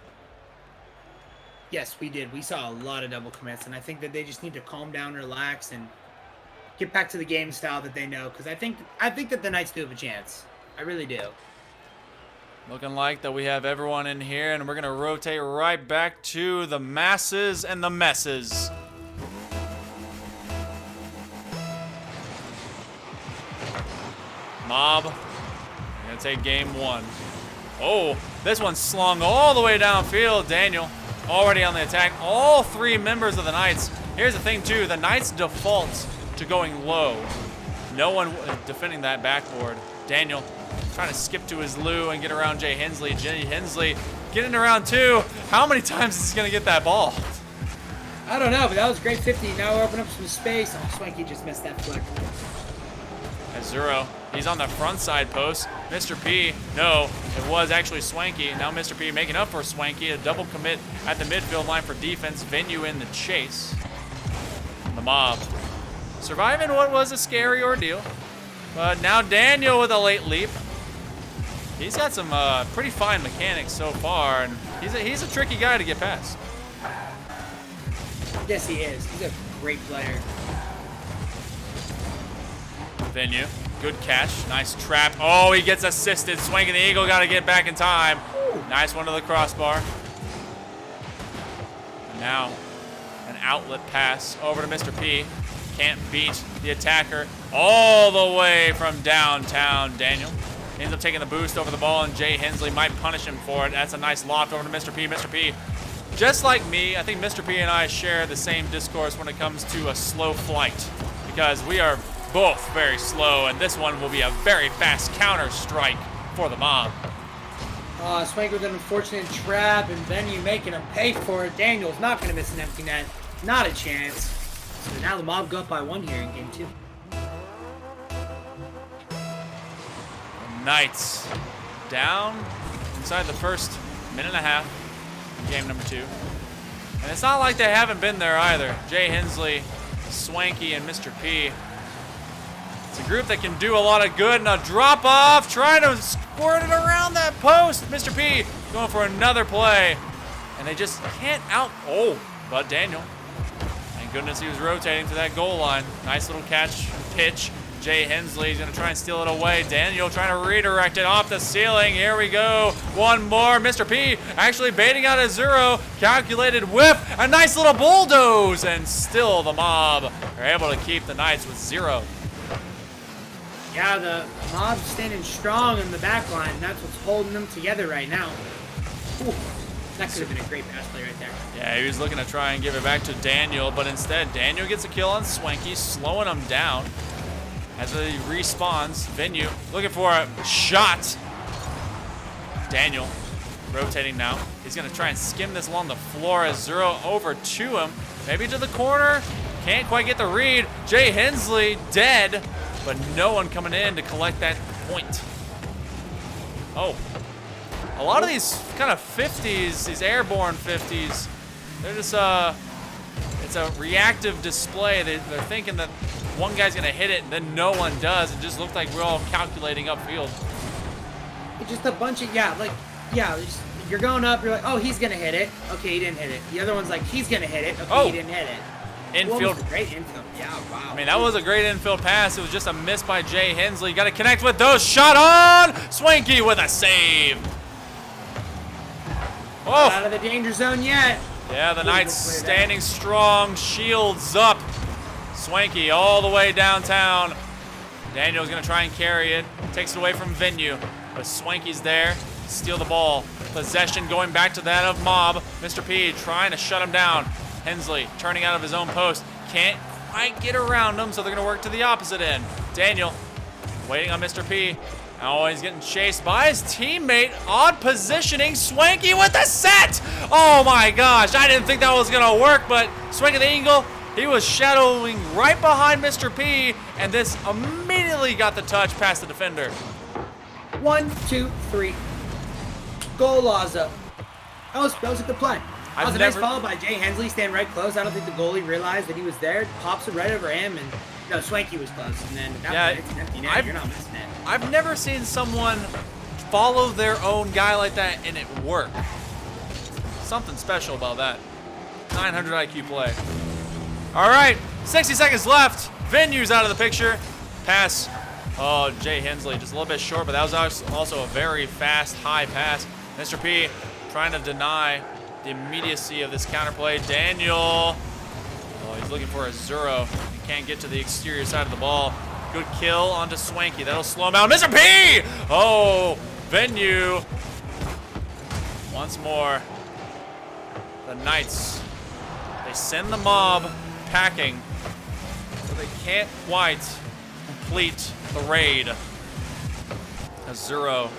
Yes, we did. We saw a lot of double commits, and I think that they just need to calm down, relax, and get back to the game style that they know, because I think that the Knights do have a chance. I really do. Looking like that we have everyone in here, and we're going to rotate right back to the masses and the messes. Mob, going to take game one. Oh, this one's slung all the way downfield. Daniel already on the attack. All 3 members of the Knights. Here's the thing, too. The Knights default to going low. No one defending that backboard. Daniel trying to skip to his Lou and get around Jay Hensley. Jay Hensley getting around 2. How many times is he going to get that ball? I don't know, but that was great 50. Now we're opening up some space. Oh, Swanky just missed that flick. Zero. He's on the front side post. Mr. P, no, it was actually Swanky. Now Mr. P making up for Swanky. A double commit at the midfield line for defense. Venue in the chase. The Mob surviving what was a scary ordeal. But now Daniel with a late leap. He's got some pretty fine mechanics so far, and he's a tricky guy to get past. Yes, he is. He's a great player. Venue, good catch, nice trap. Oh, he gets assisted. Swanking the Eagle, got to get back in time. Nice one to the crossbar. And now an outlet pass over to Mr. P. Can't beat the attacker all the way from downtown. Daniel ends up taking the boost over the ball, and Jay Hensley might punish him for it. That's a nice loft over to Mr. P. Mr. P, just like me, I think Mr. P and I share the same discourse when it comes to a slow flight, because we are both very slow, and this one will be a very fast counter strike for the Mob. Swank with an unfortunate trap, and Venue making him pay for it. Daniel's not going to miss an empty net. Not a chance. So now the Mob go up by 1 here in game 2. Knights down inside the first minute and a half in game number 2. And it's not like they haven't been there either. Jay Hensley, Swanky, and Mr. P. It's a group that can do a lot of good, and a drop off, trying to squirt it around that post. Mr. P going for another play, and they just can't but Daniel. Thank goodness he was rotating to that goal line. Nice little catch, pitch. Jay Hensley is going to try and steal it away. Daniel trying to redirect it off the ceiling. Here we go. One more. Mr. P actually baiting out a zero. Calculated whip. A nice little bulldoze. And still the mob are able to keep the Knights with 0. Yeah, the mob's standing strong in the back line. That's what's holding them together right now. Ooh, that could have been a great pass play right there. Yeah, he was looking to try and give it back to Daniel, but instead Daniel gets a kill on Swanky, slowing him down. As he respawns, Venue looking for a shot. Daniel rotating now. He's going to try and skim this along the floor as Zero over to him. Maybe to the corner. Can't quite get the read. Jay Hensley dead, but no one coming in to collect that point. Oh. A lot of these kind of 50s, these airborne 50s, they're just, it's a reactive display. They're thinking that one guy's gonna hit it and then no one does. It just looked like we're all calculating upfield. It's just a bunch of, you're going up, you're like, oh, he's gonna hit it. Okay, he didn't hit it. The other one's like, he's gonna hit it. Okay, he didn't hit it. Infield. Well, great infield. Yeah, wow. I mean, that was a great infield pass. It was just a miss by Jay Hensley. Got to connect with those. Shot on! Swanky with a save. Oh. Not out of the danger zone yet. Yeah, the Knights standing strong. Shields up. Swanky all the way downtown. Daniel's going to try and carry it. Takes it away from Venue. But Swanky's there. Steal the ball. Possession going back to that of Mob. Mr. P trying to shut him down. Hensley turning out of his own post. Can't quite get around him, so they're going to work to the opposite end. Daniel waiting on Mr. P. Oh, he's getting chased by his teammate. Odd positioning. Swanky with the set. Oh my gosh. I didn't think that was going to work, but Swanky the Eagle, he was shadowing right behind Mr. P, and this immediately got the touch past the defender. 1, 2, 3. Goal, Laza. That was a good play. That was a nice follow by Jay Hensley, staying right close. I don't think the goalie realized that he was there. Pops it right over him, and no, Swanky was close. And then that it's an empty net. You're not missing it. I've never seen someone follow their own guy like that and it work. Something special about that. 900 IQ play. All right, 60 seconds left. Venue's out of the picture. Pass. Oh, Jay Hensley just a little bit short, but that was also a very fast, high pass. Mr. P trying to deny the immediacy of this counterplay. Daniel. Oh, he's looking for a Zero. He can't get to the exterior side of the ball. Good kill onto Swanky. That'll slow him down. Mr. P! Oh, Venue. Once more. The Knights. They send the mob packing, but they can't quite complete the raid. A Zero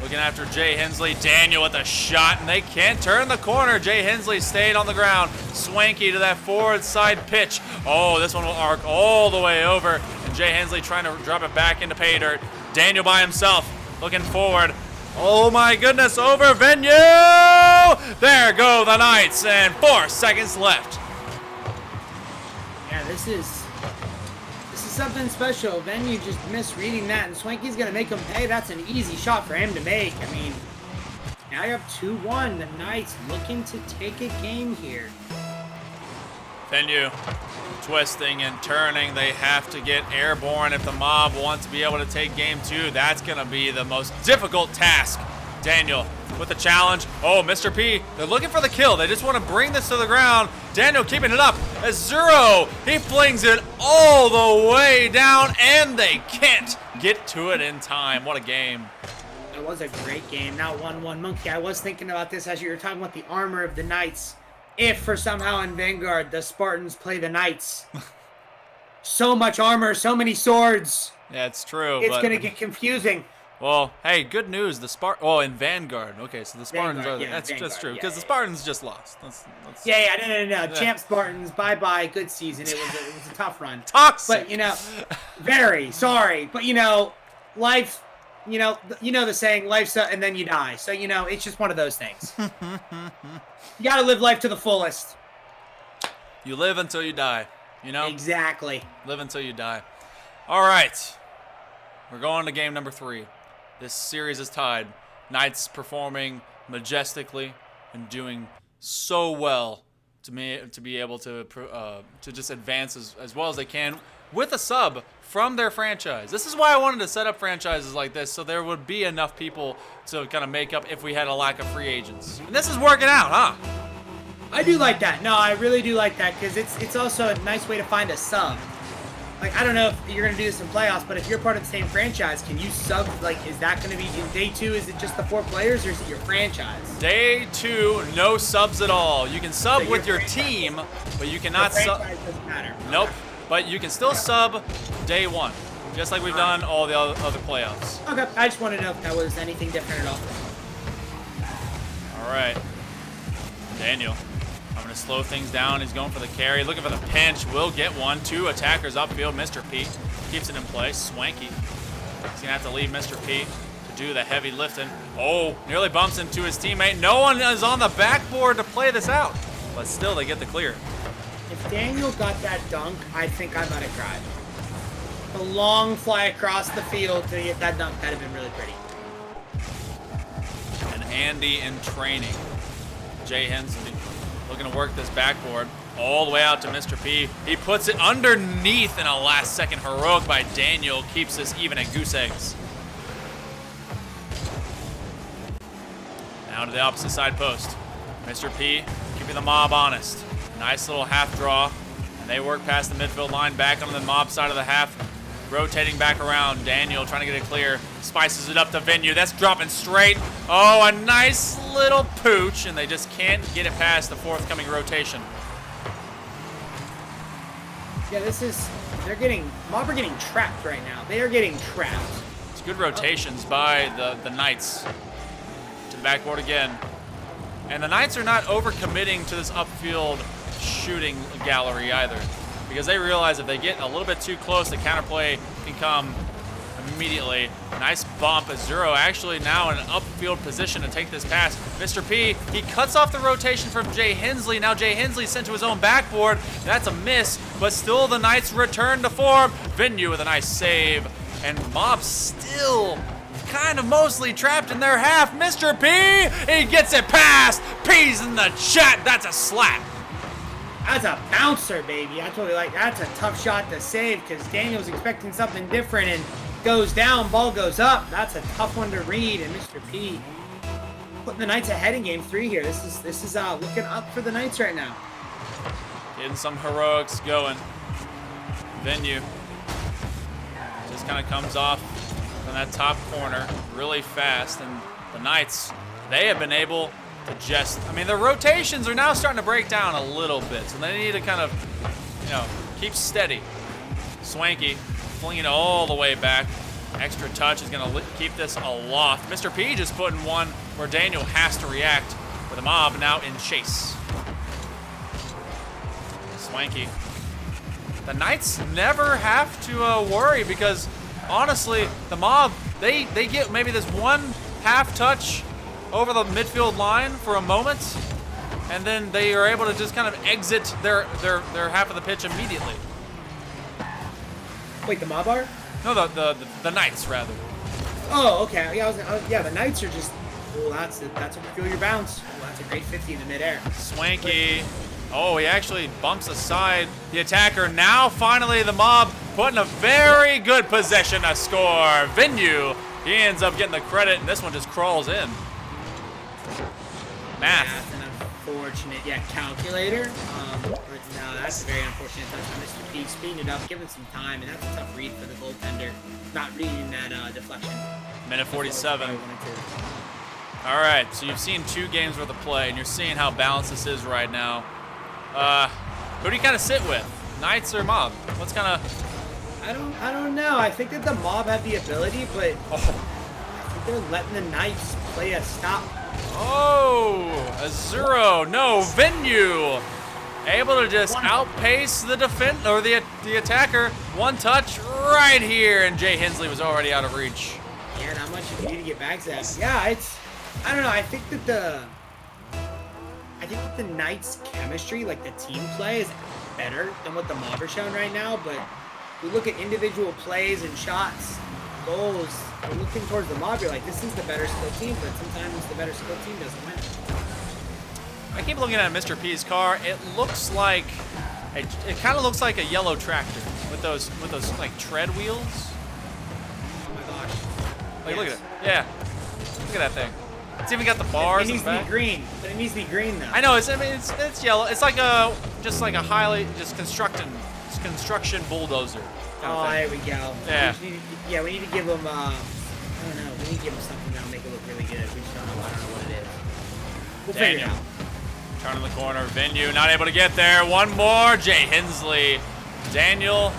looking after Jay Hensley. Daniel with a shot, and they can't turn the corner. Jay Hensley stayed on the ground. Swanky to that forward side pitch. Oh, this one will arc all the way over. And Jay Hensley trying to drop it back into pay dirt. Daniel by himself, looking forward. Oh my goodness, over Venue! There go the Knights, and 4 seconds left. Yeah, this is something special. Venue just misreading that, and Swanky's gonna make him pay. That's an easy shot for him to make. I mean, now you have 2-1. The Knights looking to take a game here. Venue twisting and turning. They have to get airborne if the mob want to be able to take game 2. That's gonna be the most difficult task. Daniel with the challenge. Oh, Mr. P, they're looking for the kill. They just want to bring this to the ground. Daniel keeping it up. A Zero, he flings it all the way down, and they can't get to it in time. What a game. It was a great game. Now 1-1. Monkey, I was thinking about this as you were talking about the armor of the Knights. If for somehow in Vanguard, the Spartans play the Knights. So much armor, so many swords. Yeah, it's true. It's going to get confusing. Well, hey, good news. In Vanguard. Okay, so the Spartans Vanguard, are. That's Vanguard, just true, yeah, because the Spartans just lost. No. Champ Spartans, bye-bye. Good season. It was a tough run. Toxic. But, very sorry. But, life, the saying, life's and then you die. So, it's just one of those things. You got to live life to the fullest. You live until you die, Exactly. Live until you die. All right. We're going to game number 3. This series is tied. Knights performing majestically and doing so well to be able to just advance as well as they can with a sub from their franchise. This is why I wanted to set up franchises like this, so there would be enough people to kind of make up if we had a lack of free agents. And this is working out, huh? I do like that. No, I really do like that because it's also a nice way to find a sub. Like, I don't know if you're going to do this in playoffs, but if you're part of the same franchise, can you sub? Like, is that going to be in day 2? Is it just the 4 players or is it your franchise? Day 2, no subs at all. You can sub with your team, but you cannot sub. Doesn't matter. Nope. But you can still sub day 1, just like we've done all the other playoffs. Okay, I just wanted to know if that was anything different at all. All right. Daniel. I'm going to slow things down. He's going for the carry, looking for the pinch. Will get one. 2 attackers upfield. Mr. P keeps it in place. Swanky. He's going to have to leave Mr. P to do the heavy lifting. Oh, nearly bumps into his teammate. No one is on the backboard to play this out. But still, they get the clear. If Daniel got that dunk, I think I might have cried. The long fly across the field to get that dunk, that'd have been really pretty. And Andy in training. Jay Hensley looking to work this backboard all the way out to Mr. P. He puts it underneath in a last-second heroic by Daniel. Keeps this even at goose eggs. Now to the opposite side post. Mr. P keeping the mob honest. Nice little half draw. And they work past the midfield line back on the mob side of the half. Rotating back around. Daniel trying to get it clear. Spices it up to Venue. That's dropping straight. Oh, a nice little pooch. And they just can't get it past the forthcoming rotation. Yeah, Mob are getting trapped right now. They are getting trapped. It's good rotations by the Knights. To the backboard again. And the Knights are not overcommitting to this upfield shooting gallery either. Because they realize if they get a little bit too close, the counterplay can come immediately. Nice bump as Zero actually now in an upfield position to take this pass. Mr. P, he cuts off the rotation from Jay Hensley. Now Jay Hensley sent to his own backboard. That's a miss, but still the Knights return to form. Venue with a nice save. And Mob still kind of mostly trapped in their half. Mr. P, he gets it past. P's in the chat. That's a slap. That's a bouncer, baby. I told you, like, that's a tough shot to save because Daniel's expecting something different and goes down, ball goes up. That's a tough one to read, and Mr. P putting the Knights ahead in game 3 here. This is looking up for the Knights right now. Getting some heroics going. Venue just kind of comes off from that top corner really fast, and the Knights, they have been able to just, I mean, the rotations are now starting to break down a little bit, so they need to kind of, keep steady. Swanky flinging it all the way back. Extra touch is going to keep this aloft. Mr. P just putting one where Daniel has to react with the Mob now in chase. Swanky. The Knights never have to worry because, honestly, the Mob, they get maybe this one half touch over the midfield line for a moment, and then they are able to just kind of exit their half of the pitch immediately. Wait, the Mob are? No, the Knights rather. Oh, okay. Yeah, the Knights are just. Oh, that's a peculiar bounce. Oh, that's a great 50 in the midair. Swanky. Oh, he actually bumps aside the attacker. Now, finally, the Mob put in a very good possession to score. Venue, he ends up getting the credit, and this one just crawls in. Math. An unfortunate, calculator. But no, that's a very unfortunate touch by Mr. P. Speeding it up, giving some time, and that's a tough read for the goaltender. Not reading that deflection. Minute 47. All right, so you've seen 2 games worth of play, and you're seeing how balanced this is right now. Who do you kind of sit with? Knights or Mob? What's kind of? I don't know. I think that the Mob have the ability, but I think they're letting the Knights play a stop. Oh, a 0. No, Venue able to just outpace the the attacker. One touch right here, and Jay Hensley was already out of reach. Yeah, not much you need to get back at. Yeah, I don't know. I think that the Knights' chemistry, like the team play, is better than what the Mob are showing right now. But we look at individual plays and shots, goals, we're looking towards the mob. You're like, this is the better skill team, but sometimes the better skill team doesn't win. I keep looking at Mr. P's car. It looks like it kind of looks like a yellow tractor with those like tread wheels. Oh my gosh. Like look at it. Yeah. Look at that thing. It's even got the bars. It needs to be green, but it needs to be green though. I know. It's yellow. It's like a highly construction bulldozer. Oh, there we go. Yeah. We need to give them. I don't know. We need to give them something that'll make it look really good. We just don't know what it is. We'll figure it out. Turn in the corner. Venue not able to get there. One more. Jay Hensley, Daniel,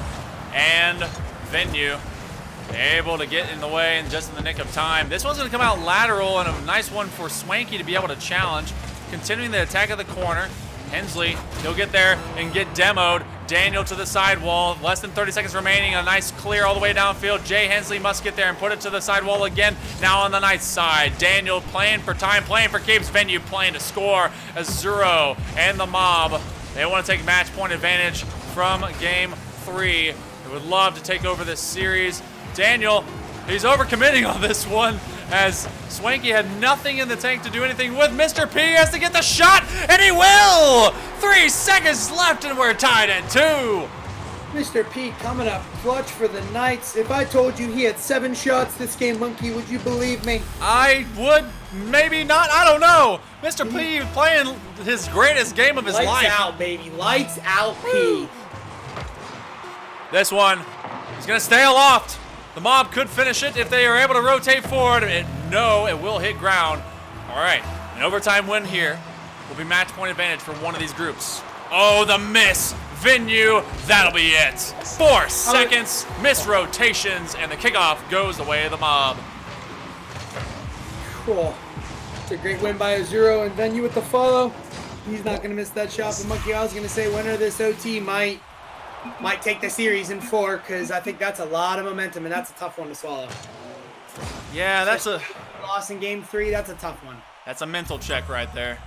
and Venue able to get in the way and just in the nick of time. This one's going to come out lateral, and a nice one for Swanky to be able to challenge. Continuing the attack of the corner. Hensley, he'll get there and get demoed. Daniel to the sidewall. Less than 30 seconds remaining. A nice clear all the way downfield. Jay Hensley must get there and put it to the sidewall again. Now on the nice side. Daniel playing for time, playing for keeps. Venue playing to score. Azuro and the mob. They want to take match point advantage from game 3. They would love to take over this series. Daniel, he's overcommitting on this one, as Swanky had nothing in the tank to do anything with. Mr. P has to get the shot, and he will! 3 seconds left, and we're tied at 2. Mr. P coming up clutch for the Knights. If I told you he had 7 shots this game, Monkey, would you believe me? I would, maybe not, I don't know. Mr. P playing his greatest game of his life. Lights out, baby. Lights out, P. This one, he's going to stay aloft. The mob could finish it if they are able to rotate forward. No, it will hit ground. All right, an overtime win here will be match point advantage for one of these groups. Oh, the miss. Venue, that'll be it. 4 seconds, miss rotations, and the kickoff goes the way of the mob. Cool. It's a great win by Azuro, and Venue with the follow. He's not going to miss that shot, but Monkey, I was going to say winner of this OT might take the series in 4, because I think that's a lot of momentum, and that's a tough one to swallow. Yeah, that's a loss in game 3. That's a tough one. That's a mental check right there.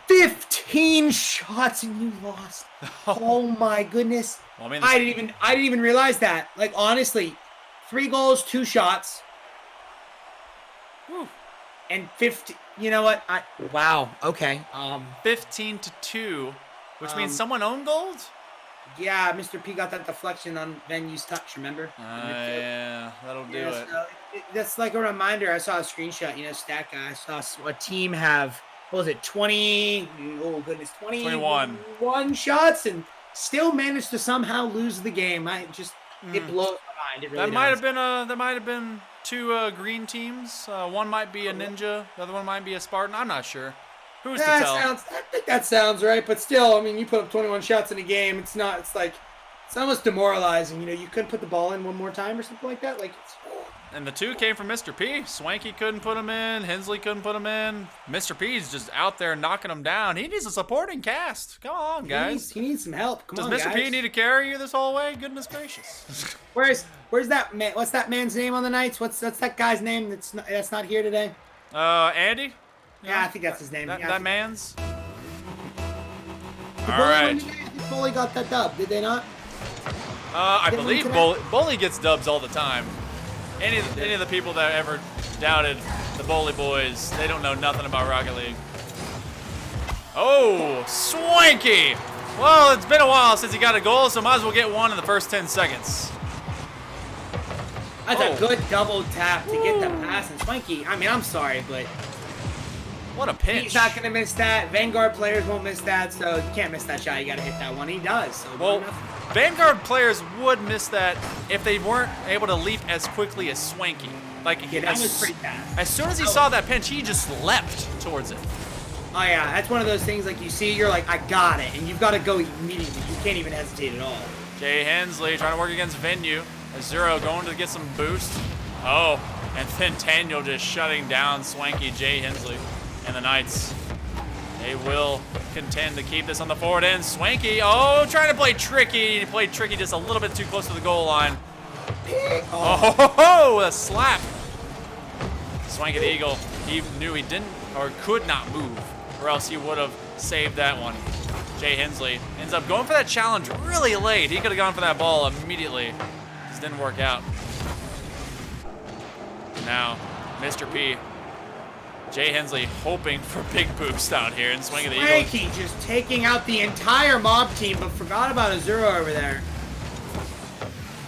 15 shots and you lost. Oh my goodness. Well, I mean, I didn't even realize that. Like honestly, 3 goals, 2 shots. Whew. And 50. You know what? Wow. Okay. 15-2, which means someone owned gold. Yeah, Mr. P got that deflection on Venue's touch, remember? Yeah, that'll do it. So that's like a reminder. I saw a screenshot, stat guy. I saw a team have, what was it, 21 shots and still managed to somehow lose the game. It blows my mind. It really that might have been 2 green teams. One might be a ninja, the other one might be a Spartan. I'm not sure. Who's to tell? I think that sounds right, but still, I mean, you put up 21 shots in a game. It's almost demoralizing. You couldn't put the ball in one more time or something like that. And the 2 came from Mr. P. Swanky couldn't put him in. Hensley couldn't put him in. Mr. P's just out there knocking him down. He needs a supporting cast. Come on, guys. He needs some help. Come on, Does Mr. guys. P need to carry you this whole way? Goodness gracious. Where's that man? What's that man's name on the Knights? What's that guy's name that's not here today? Andy? Yeah, I think that's his name. That man's? All right. Bully got that dub, did they not? I believe Bully gets dubs all the time. Any of the people that ever doubted the Bully boys, they don't know nothing about Rocket League. Oh, Swanky! Well, it's been a while since he got a goal, so might as well get one in the first 10 seconds. That's a good double tap to get the pass. And Swanky, I mean, I'm sorry, but what a pinch. He's not going to miss that. Vanguard players won't miss that, so you can't miss that shot. You got to hit that one. He does. So well, Vanguard players would miss that if they weren't able to leap as quickly as Swanky. That was pretty fast. As soon as he saw that pinch, he just leapt towards it. Oh, yeah. That's one of those things you see, you're like, I got it. And you've got to go immediately. You can't even hesitate at all. Jay Hensley trying to work against Venue. Azuro going to get some boost. Oh, and then Daniel just shutting down Swanky Jay Hensley. And the Knights, they will contend to keep this on the forward end. Swanky, trying to play tricky. He played tricky just a little bit too close to the goal line. Oh, a slap. Swanky the Eagle, he knew he didn't or could not move, or else he would have saved that one. Jay Hensley ends up going for that challenge really late. He could have gone for that ball immediately. Just didn't work out. Now, Mr. P. Jay Hensley hoping for big boost out here and swinging the Eagles. Swanky just taking out the entire mob team, but forgot about Azuro over there.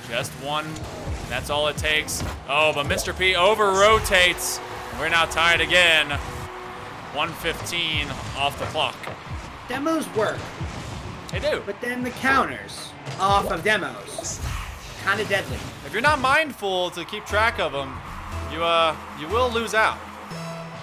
Just one. That's all it takes. Oh, but Mr. P over-rotates. We're now tied again. 1:15 off the clock. Demos work, They do. but then the counters off of demos, kind of deadly. If you're not mindful to keep track of them, you will lose out.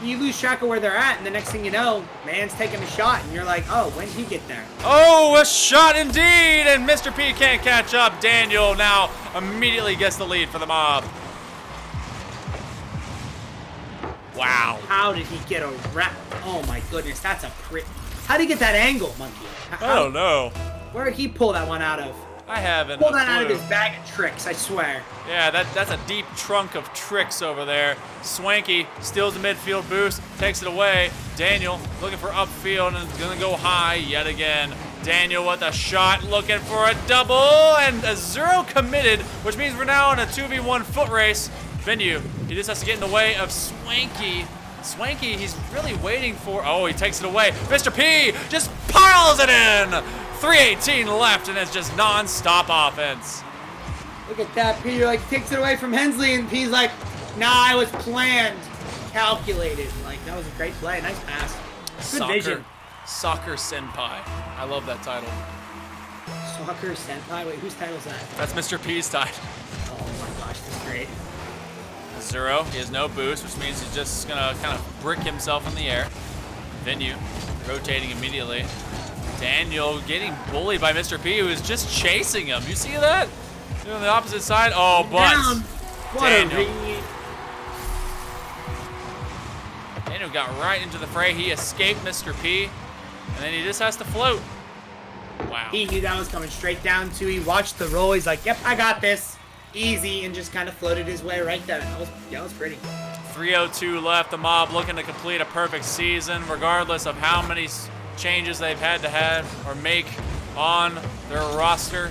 You lose track of where they're at, and the next thing you know, man's taking a shot, and you're like, oh, when did he get there? Oh, a shot indeed, and Mr. P can't catch up. Daniel now immediately gets the lead for the mob. Wow. How did he get a wrap? Oh my goodness, that's a how did he get that angle, Monkey? I don't know. Where did he pull that one out of? I haven't. Pull that out of his bag of tricks, I swear. Yeah, that's a deep trunk of tricks over there. Swanky steals the midfield boost, takes it away. Daniel looking for upfield and is gonna go high yet again. Daniel with a shot, looking for a double, and a zero committed, which means we're now in a 2v1 foot race. Venue, he just has to get in the way of Swanky. Swanky, he's really waiting for, oh, he takes it away. Mr. P just piles it in. 3:18 left, and it's just non-stop offense. Look at that, Peter takes it away from Hensley, and P's like, nah, it was planned, calculated. Like, that was a great play, nice pass. Good vision. Soccer Senpai. I love that title. Soccer Senpai? Wait, whose title's that? That's Mr. P's title. Oh my gosh, that's great. Zero, he has no boost, which means he's just gonna kind of brick himself in the air. Venue, rotating immediately. Daniel getting bullied by Mr. P, who is just chasing him. You see that? On the opposite side. Oh, but Down. What Daniel. a read. Daniel got right into the fray. He escaped Mr. P, and then he just has to float. Wow. He knew that was coming straight down to. He watched the roll. He's like, yep, I got this. Easy, and just kind of floated his way right there. That was pretty. 3:02 left. The mob looking to complete a perfect season, regardless of how many changes they've had to have or make on their roster.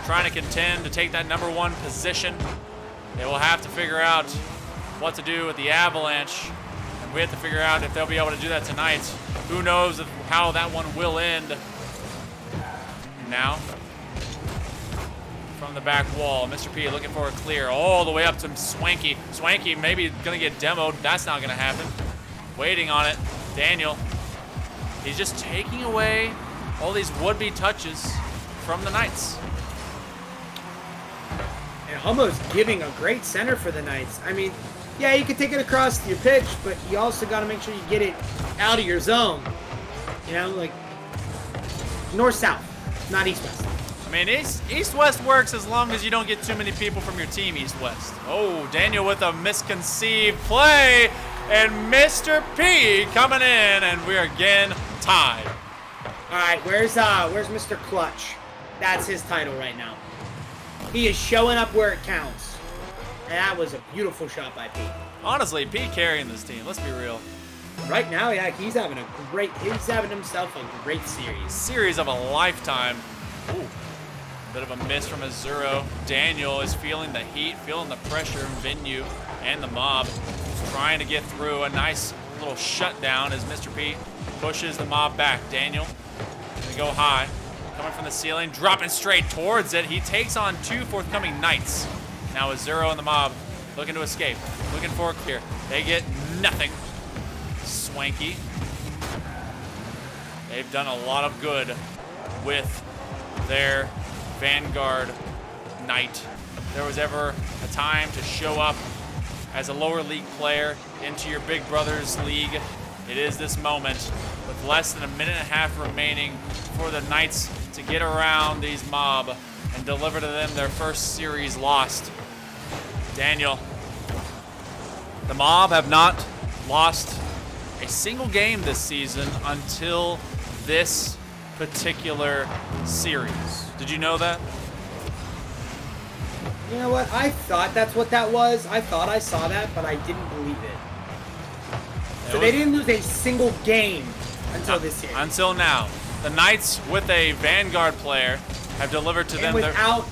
Trying to contend to take that #1 position. They will have to figure out what to do with the Avalanche, and we have to figure out if they'll be able to do that tonight. Who knows how that one will end. Now, from the back wall, Mr. P looking for a clear all the way up to Swanky. Swanky maybe gonna get demoed. That's not gonna happen. Waiting on it. Daniel. He's just taking away all these would-be touches from the Knights. And almost giving a great center for the Knights. I mean, yeah, you can take it across your pitch, but you also got to make sure you get it out of your zone. You know, like north-south, not east-west. I mean, east-west works as long as you don't get too many people from your team east-west. Oh, Daniel with a misconceived play, and Mr. P coming in, and we're again tied. All right, where's Mr. Clutch? That's his title right now. He is showing up where it counts. And that was a beautiful shot by P. Honestly, P carrying this team. Let's be real. Right now, yeah, he's having himself a great series. Series of a lifetime. Ooh. Bit of a miss from Azuro. Daniel is feeling the heat, feeling the pressure in Venue and the mob. He's trying to get through a nice little shutdown as Mr. P pushes the mob back. Daniel gonna go high, coming from the ceiling, dropping straight towards it. He takes on 2 forthcoming Knights. Now Azuro and the mob looking to escape, looking for a clear. They get nothing. Swanky. They've done a lot of good with their Vanguard Knight. If there was ever a time to show up as a lower league player into your big brother's league, it is this moment, with less than a minute and a half remaining for the Knights to get around these mob and deliver to them their first series lost. Daniel, the mob have not lost a single game this season until this particular series. Did you know that? You know what? I thought that's what that was. I thought I saw that, but I didn't believe it. So they didn't lose a single game until this year. Until now. The Knights with a Vanguard player have delivered to them without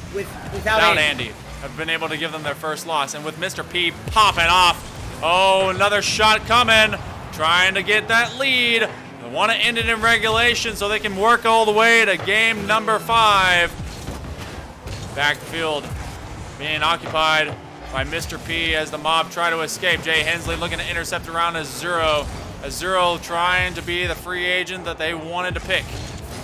Andy. Have been able to give them their first loss. And with Mr. P popping off. Oh, another shot coming. Trying to get that lead. They want to end it in regulation so they can work all the way to game number 5. Backfield being occupied by Mr. P as the mob try to escape. Jay Hensley looking to intercept around Azuro. Azuro trying to be the free agent that they wanted to pick.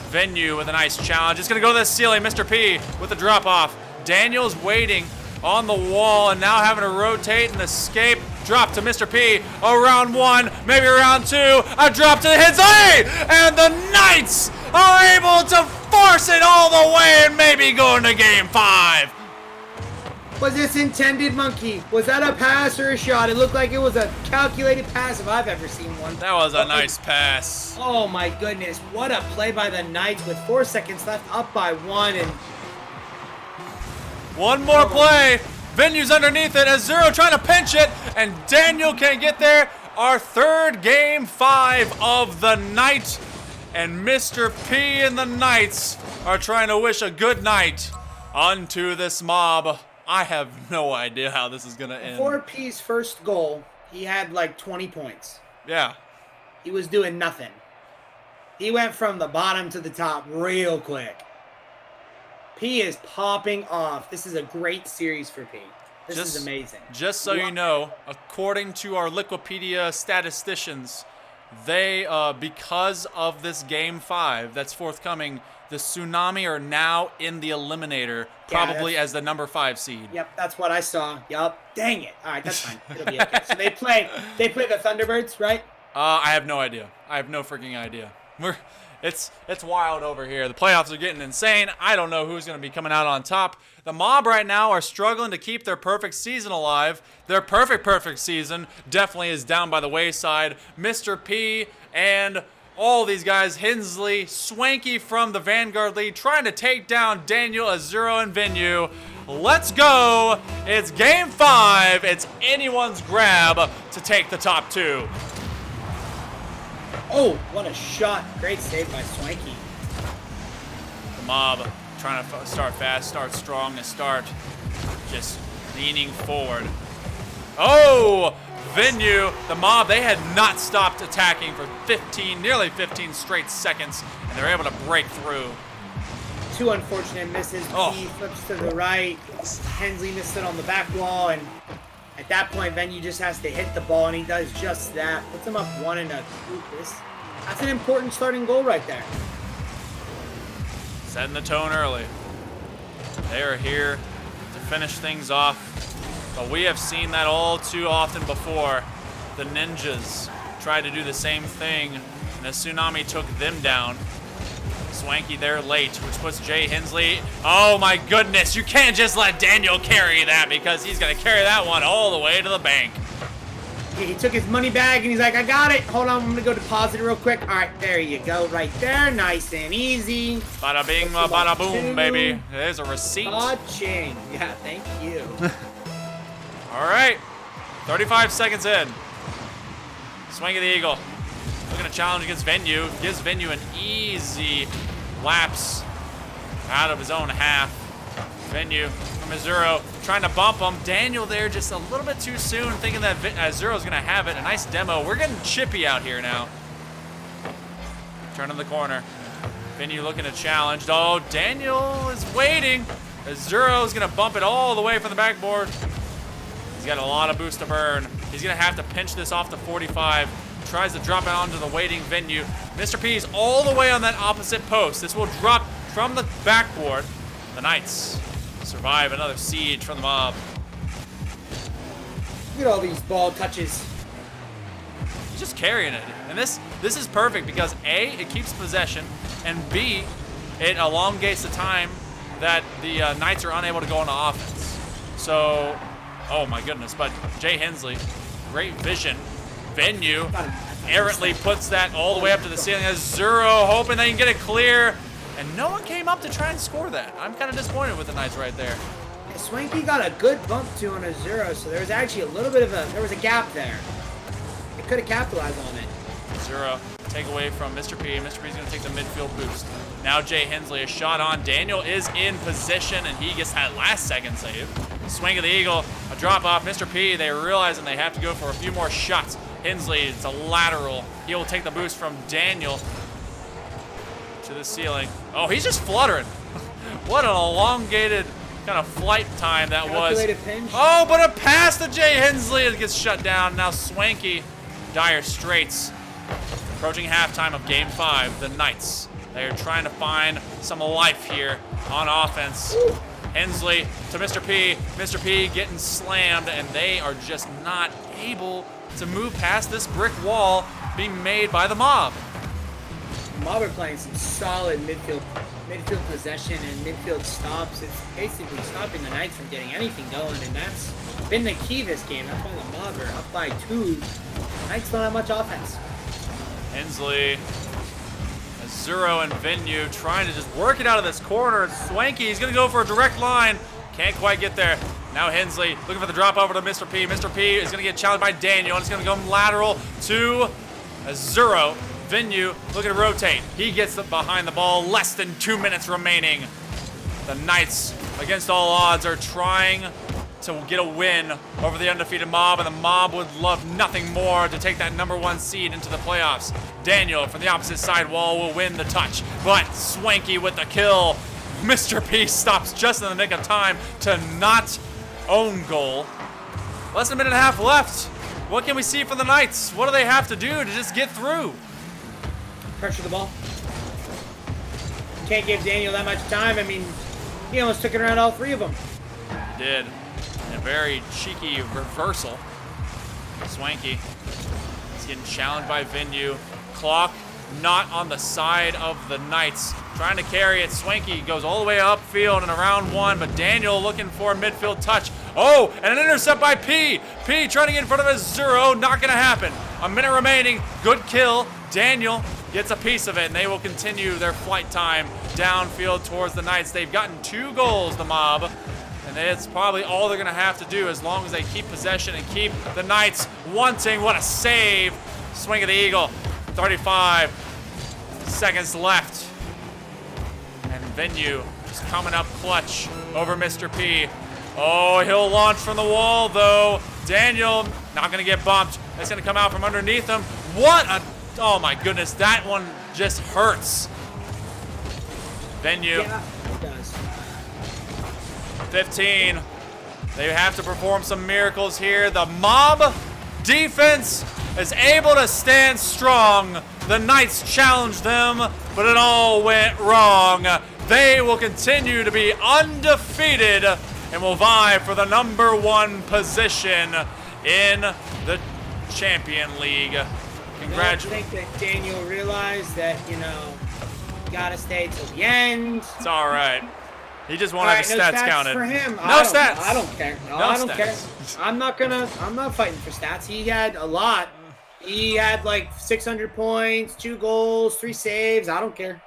Venue with a nice challenge. It's going to go to the ceiling. Mr. P with the drop off. Daniel's waiting on the wall and now having to rotate and escape. Drop to Mr. P. Around 1, maybe around 2. A drop to Hensley! And the Knights are able to force it all the way and maybe go into game 5. Was this intended, Monkey? Was that a pass or a shot? It looked like it was a calculated pass if I've ever seen one. That was a nice pass. Oh my goodness, what a play by the Knights with 4 seconds left, up by 1, and one more play. Venue's underneath it. Azuro trying to pinch it, and Daniel can't get there. Our third game 5 of the night, and Mr. P and the Knights are trying to wish a good night onto this mob. I have no idea how this is going to end. Before P's first goal, he had like 20 points. Yeah. He was doing nothing. He went from the bottom to the top real quick. P is popping off. This is a great series for P. This is amazing. Just so you know, according to our Liquipedia statisticians, they, because of this game 5 that's forthcoming, the Tsunami are now in the Eliminator, probably as the number 5 seed. Yep, that's what I saw. Yep. Dang it. All right, that's fine. It'll be okay. So they play the Thunderbirds, right? I have no idea. I have no freaking idea. It's wild over here. The playoffs are getting insane. I don't know who's going to be coming out on top. The mob right now are struggling to keep their perfect season alive. Their perfect season definitely is down by the wayside. Mr. P and all these guys, Hensley, Swanky from the Vanguard lead, trying to take down Daniel, Azuro, and Venue. Let's go. It's game 5. It's anyone's grab to take the top 2. Oh, what a shot. Great save by Swanky. The mob trying to start fast, start strong, and start just leaning forward. Oh, Venue, the mob, they had not stopped attacking for nearly 15 straight seconds, and they're able to break through. 2 unfortunate misses. He flips to the right. Hensley missed it on the back wall, and at that point, Venue just has to hit the ball, and he does just that. Puts him up 1 in a group. That's an important starting goal right there. Setting the tone early. They are here to finish things off. But we have seen that all too often before. The Ninjas tried to do the same thing, and the Tsunami took them down. Swanky there late, which puts Jay Hensley. Oh my goodness, you can't just let Daniel carry that because he's going to carry that one all the way to the bank. He took his money bag and he's like, I got it. Hold on, I'm going to go deposit it real quick. All right, there you go. Right there. Nice and easy. Bada bing, bada boom, baby. There's a receipt. Cha-ching. Yeah, thank you. All right, 35 seconds in. Swing of the Eagle. Looking to challenge against Venue. Gives Venue an easy lapse out of his own half. Venue from Azuro trying to bump him. Daniel there just a little bit too soon, thinking that Azuro's going to have it. A nice demo. We're getting chippy out here now. Turning the corner. Venue looking to challenge. Oh, Daniel is waiting. Azuro's going to bump it all the way from the backboard. He's got a lot of boost to burn. He's going to have to pinch this off the 45. Tries to drop it onto the waiting Venue. Mr. P's all the way on that opposite post. This will drop from the backboard. The Knights survive another siege from the mob. Look at all these ball touches. He's just carrying it. And this is perfect because A, it keeps possession, and B, it elongates the time that the Knights are unable to go into offense. So, oh my goodness, but Jay Hensley, great vision. Venue errantly puts that all the way up to the ceiling. Azuro hoping they can get it clear, and no one came up to try and score that. I'm kind of disappointed with the Knights right there. Yeah, Swanky got a good bump to on Azuro, so there was actually a little bit of a gap there. It could have capitalized on it. Zero take away from Mr. P. Mr. P's going to take the midfield boost. Now Jay Hensley, a shot on. Daniel is in position, and he gets that last second save. Swing of the Eagle, a drop off. Mr. P, they realize and they have to go for a few more shots. Hensley, it's a lateral. He will take the boost from Daniel to the ceiling. Oh, he's just fluttering. What an elongated kind of flight time that was. Calculated pinch. Oh, but a pass to Jay Hensley. It gets shut down. Now Swanky, Dire Straits. Approaching halftime of Game 5, the Knights. They are trying to find some life here on offense. Hensley to Mr. P. Mr. P getting slammed, and they are just not able to move past this brick wall being made by the mob. Mob are playing some solid midfield possession and midfield stops. It's basically stopping the Knights from getting anything going, and that's been the key this game. That's why the Mob are up by 2. Knights don't have much offense. Hensley, Zero and Venue trying to just work it out of this corner. Swanky, he's going to go for a direct line. Can't quite get there. Now Hensley looking for the drop over to Mr. P. Mr. P is going to get challenged by Daniel, and it's going to go lateral to Zero. Venue looking to rotate. He gets behind the ball. Less than 2 minutes remaining. The Knights, against all odds, are trying to get a win over the undefeated Mob, and the Mob would love nothing more to take that #1 seed into the playoffs. Daniel from the opposite side wall will win the touch, but Swanky with the kill. Mr. P stops just in the nick of time to not own goal. Less than a minute and a half left. What can we see for the Knights? What do they have to do to just get through? Pressure the ball. Can't give Daniel that much time. I mean, he almost took it around all 3 of them. He did. A very cheeky reversal. Swanky is getting challenged by Venue. Clock not on the side of the Knights. Trying to carry it. Swanky goes all the way upfield in around 1, but Daniel looking for a midfield touch. Oh, and an intercept by P. P trying to get in front of his Zero. Not going to happen. A minute remaining. Good kill. Daniel gets a piece of it, and they will continue their flight time downfield towards the Knights. They've gotten 2 goals, the Mob, and it's probably all they're going to have to do as long as they keep possession and keep the Knights wanting. What a save. Swing of the Eagle. 35 seconds left. And Venue just coming up clutch over Mr. P. Oh, he'll launch from the wall, though. Daniel not going to get bumped. It's going to come out from underneath him. What a... Oh, my goodness. That one just hurts. Venue. Yeah, it does. 15. They have to perform some miracles here. The Mob defense is able to stand strong. The Knights challenged them, but it all went wrong. They will continue to be undefeated and will vie for the #1 position in the Champion League. I think that Daniel realized that, you gotta stay till the end. It's all right. He just wanted the no stats counted. For him. No stats. I don't care. No, I don't care. I'm not fighting for stats. He had a lot. He had like 600 points, 2 goals, 3 saves. I don't care.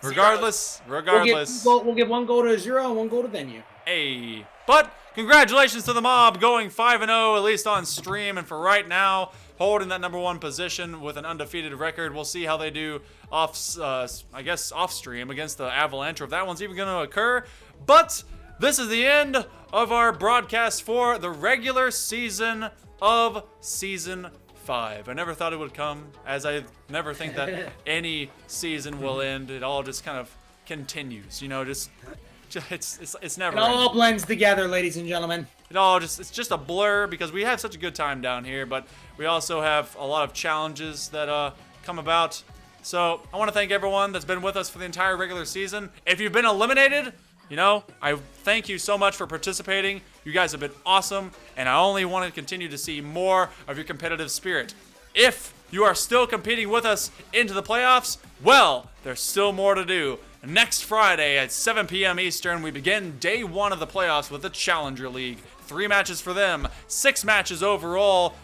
regardless. We'll give 1 goal to Zero and 1 goal to Venue. Hey. But congratulations to the Mob going 5-0, at least on stream. And for right now, holding that #1 position with an undefeated record. We'll see how they do off stream against the Avalanche, or if that one's even going to occur. But this is the end of our broadcast for the regular season of Season 5. I never thought it would come, as I never think that any season will end. It all just kind of continues, it's never It all blends together, ladies and gentlemen. It's just a blur because we have such a good time down here, but we also have a lot of challenges that come about. So I want to thank everyone that's been with us for the entire regular season. If you've been eliminated, I thank you so much for participating. You guys have been awesome, and I only want to continue to see more of your competitive spirit. If you are still competing with us into the playoffs, well, there's still more to do. Next Friday at 7 p.m. Eastern, we begin day 1 of the playoffs with the Challenger League. 3 matches for them, 6 matches overall,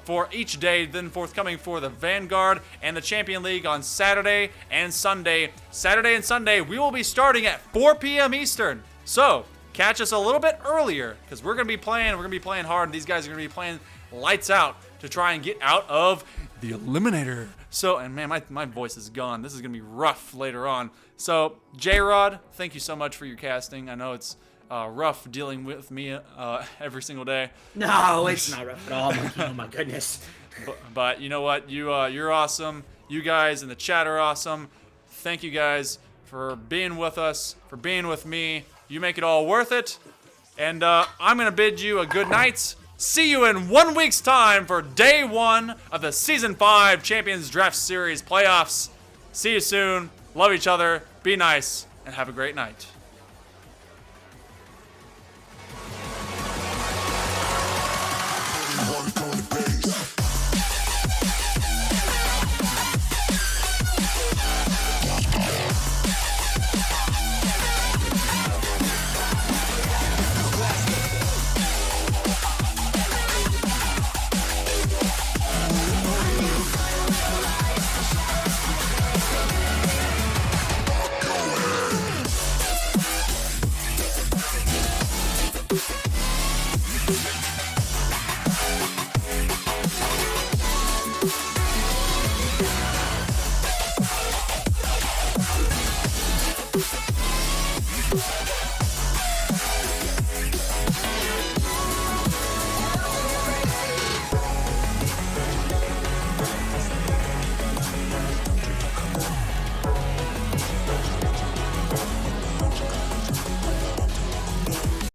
for each day, then forthcoming for the Vanguard and the Champion League on Saturday and Sunday. Saturday and Sunday, we will be starting at 4 p.m. Eastern. So, catch us a little bit earlier, because we're going to be playing hard, and these guys are going to be playing lights out to try and get out of the Eliminator. So, and man, my voice is gone. This is going to be rough later on. So, J-Rod, thank you so much for your casting. I know it's rough dealing with me every single day. No, it's not rough at all, Monkey. Oh my goodness. But you know what? You're awesome. You guys in the chat are awesome. Thank you guys for being with us, for being with me. You make it all worth it. And I'm going to bid you a good night. See you in 1 week's time for day 1 of the Season 5 Champions Draft Series playoffs. See you soon. Love each other. Be nice. And have a great night. We'll be right back.